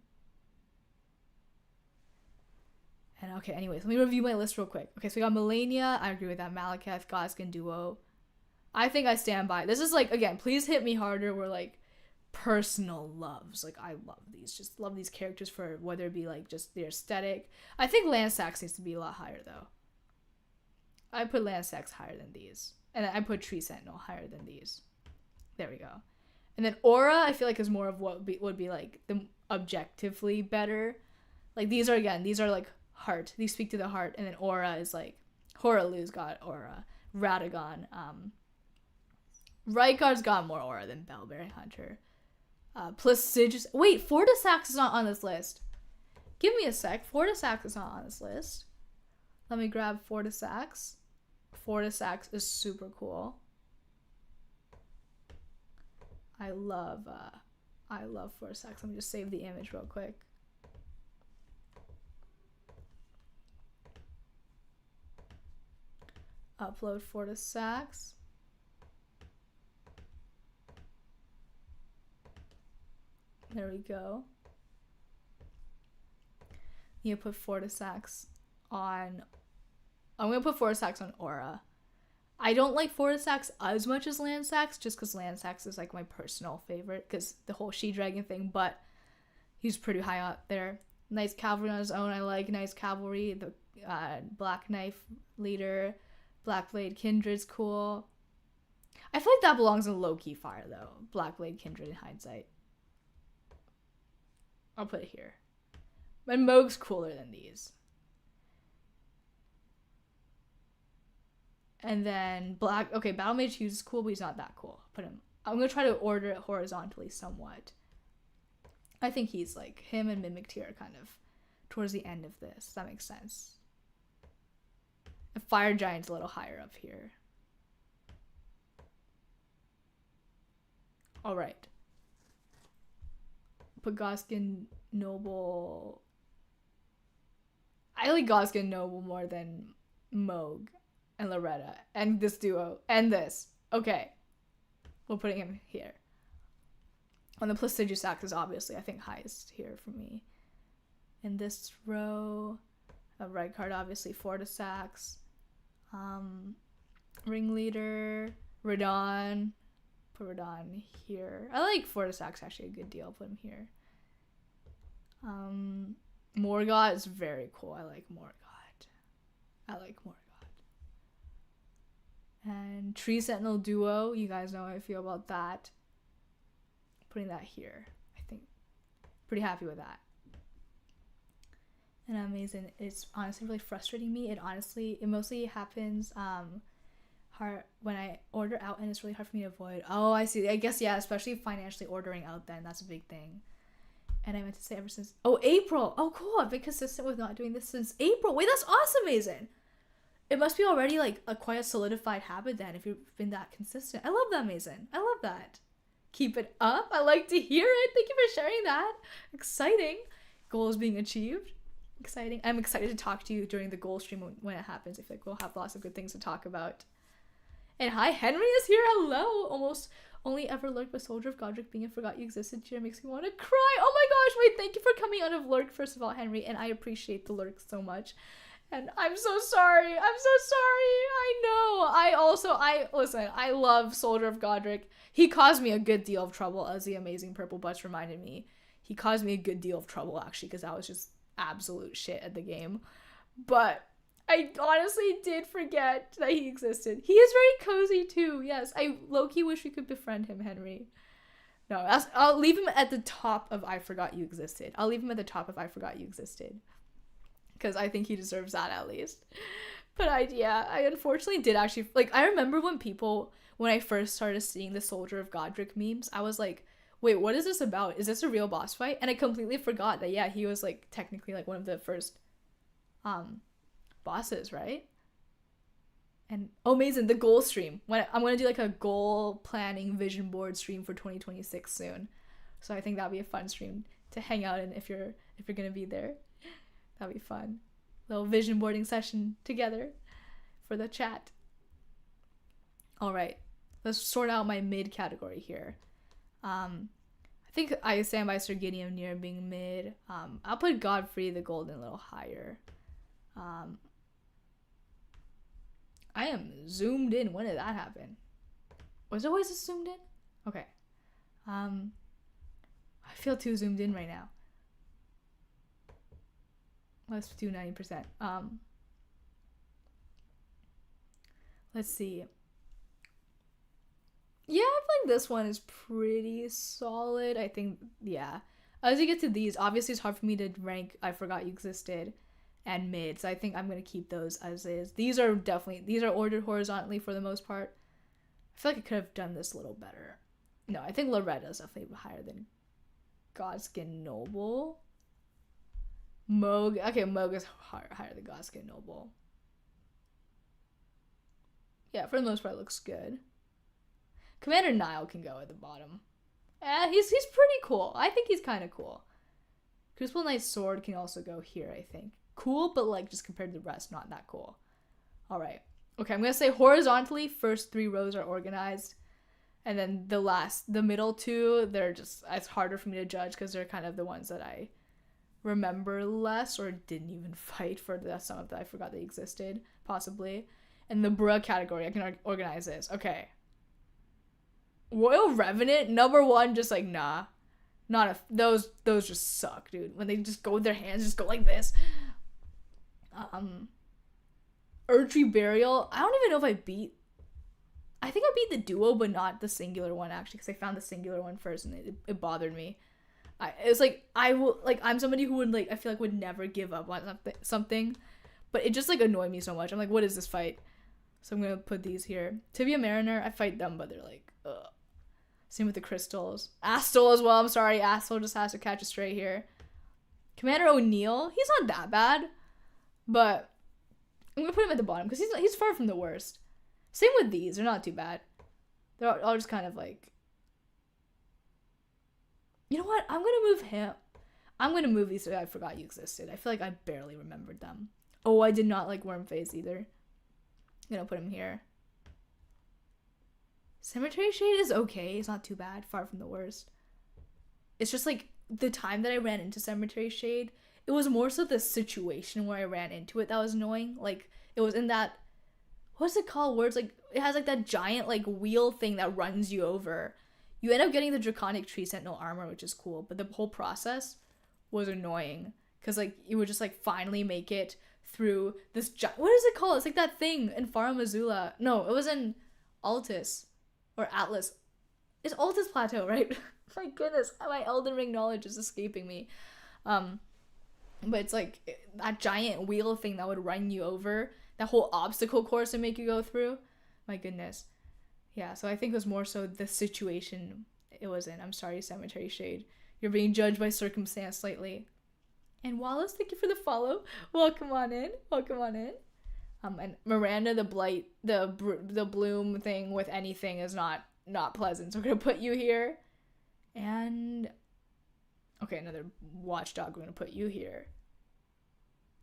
And okay, anyways, let me review my list real quick. Okay, so we got Melania. I agree with that. Malekith, Goskin duo. I think I stand by. This is like, again, please hit me harder. We're like personal loves. Like I love these. Just love these characters for whether it be like just their aesthetic. I think Lansax needs to be a lot higher though. I put Lansax higher than these. And I put Tree Sentinel higher than these. There we go. And then Aura, I feel like is more of what would be like the objectively better. Like these are like heart. These speak to the heart. And then Aura is like, Horalu's got Aura. Radagon. Rykard's got more Aura than Bellberry Hunter. Placiduous. Wait, Fortisax is not on this list. Give me a sec. Fortisax is not on this list. Let me grab Fortisax. Fortisax is super cool. I love Fortisax. Let me just save the image real quick. Upload Fortisax. There we go. You put Fortisax on. I'm gonna put Fortisax on Aura. I don't like Fortisax as much as Lansax, just because Lansax is like my personal favorite, because the whole she-dragon thing, but he's pretty high up there. Nice Cavalry on his own. I like Nice Cavalry. The Black Knife leader. Blackblade Kindred's cool. I feel like that belongs in low-key fire, though. Blackblade Kindred in hindsight. I'll put it here. But Moog's cooler than these. And then Battle Mage Hughes is cool, but he's not that cool. Put him. I'm gonna try to order it horizontally somewhat. I think he's like him and Mimic Tier kind of towards the end of this. That makes sense. And Fire Giant's a little higher up here. Alright. Put Goskin Noble. I like Goskin Noble more than Moog and Loretta and this duo and this. Okay. We're putting him here. On the Placiduous axis, obviously, I think highest here for me. In this row, a right card, obviously, Fortisax. Ringleader, Radon. Put it on here. I like Fortisak's actually a good deal. Put him here. Morgott is very cool. I like Morgott. And Tree Sentinel Duo. You guys know how I feel about that. Putting that here. I think. Pretty happy with that. And amazing. It's honestly really frustrating me. It mostly happens hard when I order out, and it's really hard for me to avoid. Oh, I see. I guess, yeah, especially financially ordering out, then that's a big thing. And I meant to say ever since April. Oh, cool. I've been consistent with not doing this since April. Wait, that's awesome, Amazing. It must be already like a quite a solidified habit then if you've been that consistent. I love that, Amazing. I love that. Keep it up. I like to hear it. Thank you for sharing that. Exciting. Goals being achieved. Exciting. I'm excited to talk to you during the goal stream when it happens. I feel like we'll have lots of good things to talk about. And hi, Henry is here. Hello. Almost only ever lurked, but Soldier of Godric being a forgot you existed cheer makes me want to cry. Oh my gosh. Wait, thank you for coming out of lurk, first of all, Henry. And I appreciate the lurk so much. And I'm so sorry. I know. Listen, I love Soldier of Godric. He caused me a good deal of trouble, as the amazing Purple Butts reminded me. He caused me a good deal of trouble, actually, because I was just absolute shit at the game. But I honestly did forget that he existed. He is very cozy too. Yes, I low-key wish we could befriend him, Henry. No, I'll leave him at the top of I forgot you existed. Because I think he deserves that at least. But I unfortunately did actually, like, I remember when I first started seeing the Soldier of Godric memes, I was like, wait, what is this about? Is this a real boss fight? And I completely forgot that, yeah, he was, like, technically, like, one of the first, bosses, right? And, amazing, the goal stream. I'm gonna do, like, a goal planning vision board stream for 2026 soon. So I think that'll be a fun stream to hang out in if you're gonna be there. That'd be fun. Little vision boarding session together for the chat. All right, let's sort out my mid category here. I think I stand by Sir Gideon near being mid. I'll put Godfrey the Golden a little higher. I am zoomed in. When did that happen? Was it always zoomed in? Okay. I feel too zoomed in right now. Let's do 90%. Let's see. Yeah, I feel like this one is pretty solid. I think, yeah. As you get to these, obviously it's hard for me to rank I Forgot You Existed and mid, so I think I'm going to keep those as is. These are ordered horizontally for the most part. I feel like I could have done this a little better. No, I think Loretta's definitely higher than Godskin Noble. Moog is higher than Godskin Noble. Yeah, for the most part, it looks good. Commander Nile can go at the bottom. He's pretty cool. I think he's kind of cool. Crucible Knight's Sword can also go here, I think. Cool, but like just compared to the rest, not that cool. All right. Okay, I'm going to say horizontally, first 3 rows are organized. And then the middle 2, it's harder for me to judge because they're kind of the ones that I remember less or didn't even fight for some of that I forgot they existed, possibly. And the bruh category, I can organize this. Okay. Royal Revenant, number 1, just like, nah. Those just suck, dude. When they just go with their hands, just go like this. Erdtree Burial, I don't even know if I think I beat the duo, but not the singular one, actually, because I found the singular one first, and it bothered me. It's like, I'm somebody who would, like, I feel like would never give up on something, but it just, like, annoyed me so much. I'm like, what is this fight? So I'm gonna put these here. Tibia Mariner, I fight them, but they're like, ugh. Same with the crystals. Astel as well, I'm sorry. Astel just has to catch a stray here. Commander O'Neill, he's not that bad, but I'm gonna put him at the bottom, because he's far from the worst. Same with these, they're not too bad. They're all just kind of like, you know what? I'm gonna move these so I forgot you existed. I feel like I barely remembered them. Oh, I did not like Wormface either. I'm gonna put him here. Cemetery Shade is okay. It's not too bad. Far from the worst. It's just like the time that I ran into Cemetery Shade, it was more so the situation where I ran into it that was annoying. Like, it was in that, what's it called? Where it's like, it has like that giant like wheel thing that runs you over. You end up getting the Draconic Tree Sentinel armor, which is cool, but the whole process was annoying because like you would just like finally make it through this what is it called? It's like that thing in Farum Azula. No, it was in Altus or Atlas. It's Altus Plateau, right? My goodness, my Elden Ring knowledge is escaping me. But it's like that giant wheel thing that would run you over, that whole obstacle course and make you go through. My goodness. Yeah, so I think it was more so the situation it was in. I'm sorry, Cemetery Shade. You're being judged by circumstance slightly. And Wallace, thank you for the follow. Welcome on in. Welcome on in. And Miranda, the blight, the bloom thing with anything is not pleasant. So we're gonna put you here. And okay, another watchdog. We're gonna put you here.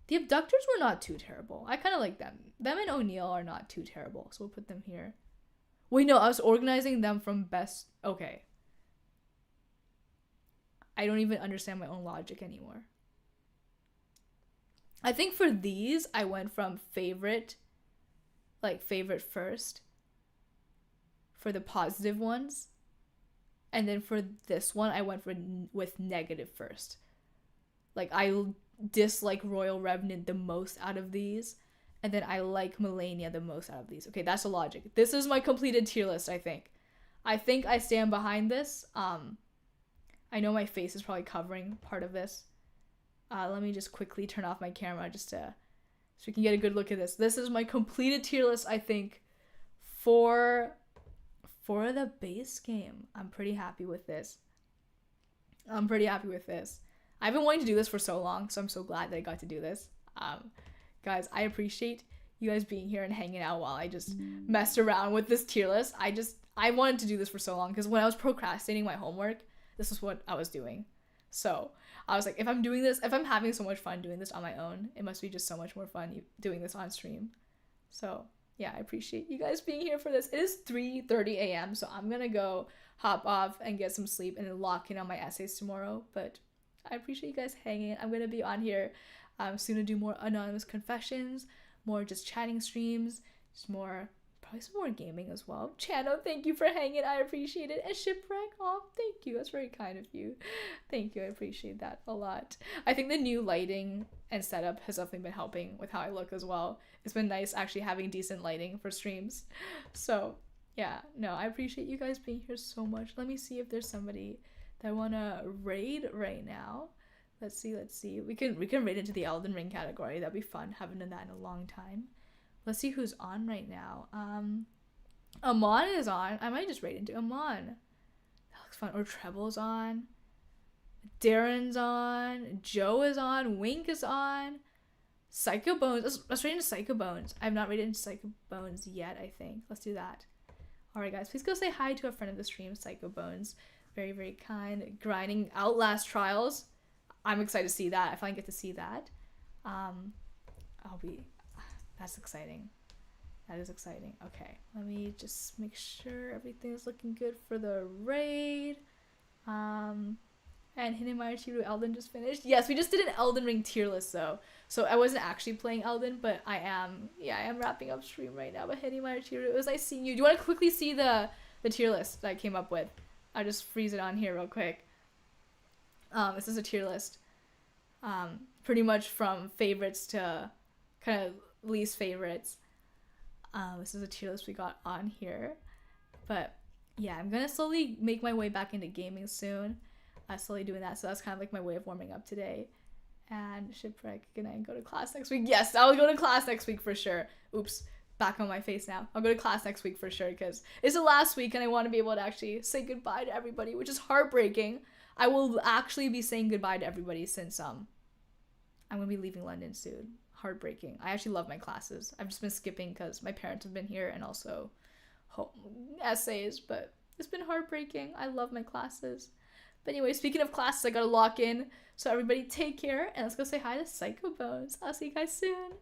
The abductors were not too terrible. I kind of like them. Them and O'Neill are not too terrible. So we'll put them here. Wait, no, I was organizing them from best. Okay. I don't even understand my own logic anymore. I think for these, I went from favorite first for the positive ones. And then for this one, I went with negative first. Like, I dislike Royal Revenant the most out of these. And then I like Melania the most out of these. Okay, that's the logic. This is my completed tier list, I think. I think I stand behind this. I know my face is probably covering part of this. Let me just quickly turn off my camera just so we can get a good look at this. This is my completed tier list, I think, for the base game. I'm pretty happy with this. I've been wanting to do this for so long, so I'm so glad that I got to do this. Guys, I appreciate you guys being here and hanging out while I just messed around with this tier list. I wanted to do this for so long because when I was procrastinating my homework, this is what I was doing. So I was like, if I'm having so much fun doing this on my own, it must be just so much more fun doing this on stream. So yeah, I appreciate you guys being here for this. It is 3:30 a.m. So I'm gonna go hop off and get some sleep and then lock in on my essays tomorrow. But I appreciate you guys hanging. I'm gonna be on here soon to do more anonymous confessions, more just chatting streams, probably some more gaming as well. Chano, thank you for hanging. I appreciate it. And Shipwreck, oh, thank you. That's very kind of you. Thank you. I appreciate that a lot. I think the new lighting and setup has definitely been helping with how I look as well. It's been nice actually having decent lighting for streams. So yeah, no, I appreciate you guys being here so much. Let me see if there's somebody that I want to raid right now. Let's see. We can raid into the Elden Ring category. That'd be fun. Haven't done that in a long time. Let's see who's on right now. Amon is on. I might just raid into Amon. That looks fun. Or Treble's on. Darren's on. Joe is on. Wink is on. Psycho Bones. Let's raid into Psycho Bones. I've not raided into Psycho Bones yet, I think. Let's do that. Alright, guys. Please go say hi to a friend of the stream, Psycho Bones. Very, very kind. Grinding Outlast Trials. I'm excited to see that. I finally get to see that. That's exciting. That is exciting. Okay, let me just make sure everything's looking good for the raid. And Hinamaya Chiru Elden just finished. Yes, we just did an Elden Ring tier list though. So I wasn't actually playing Elden, but I am wrapping up stream right now. But Hinamaya Chiru, it was nice seeing you. Do you want to quickly see the tier list that I came up with? I'll just freeze it on here real quick. This is a tier list. Pretty much from favorites to kind of least favorites. This is a tier list we got on here. But yeah, I'm gonna slowly make my way back into gaming soon. Slowly doing that, so that's kind of like my way of warming up today. And Shipwreck, gonna go to class next week. Yes, I will go to class next week for sure. Oops, back on my face now. I'll go to class next week for sure because it's the last week and I want to be able to actually say goodbye to everybody, which is heartbreaking. I will actually be saying goodbye to everybody since I'm gonna be leaving London soon. Heartbreaking. I actually love my classes. I've just been skipping because my parents have been here and also essays, but it's been heartbreaking. I love my classes. But anyway, speaking of classes, I gotta lock in. So everybody take care and let's go say hi to Psycho Bones. I'll see you guys soon.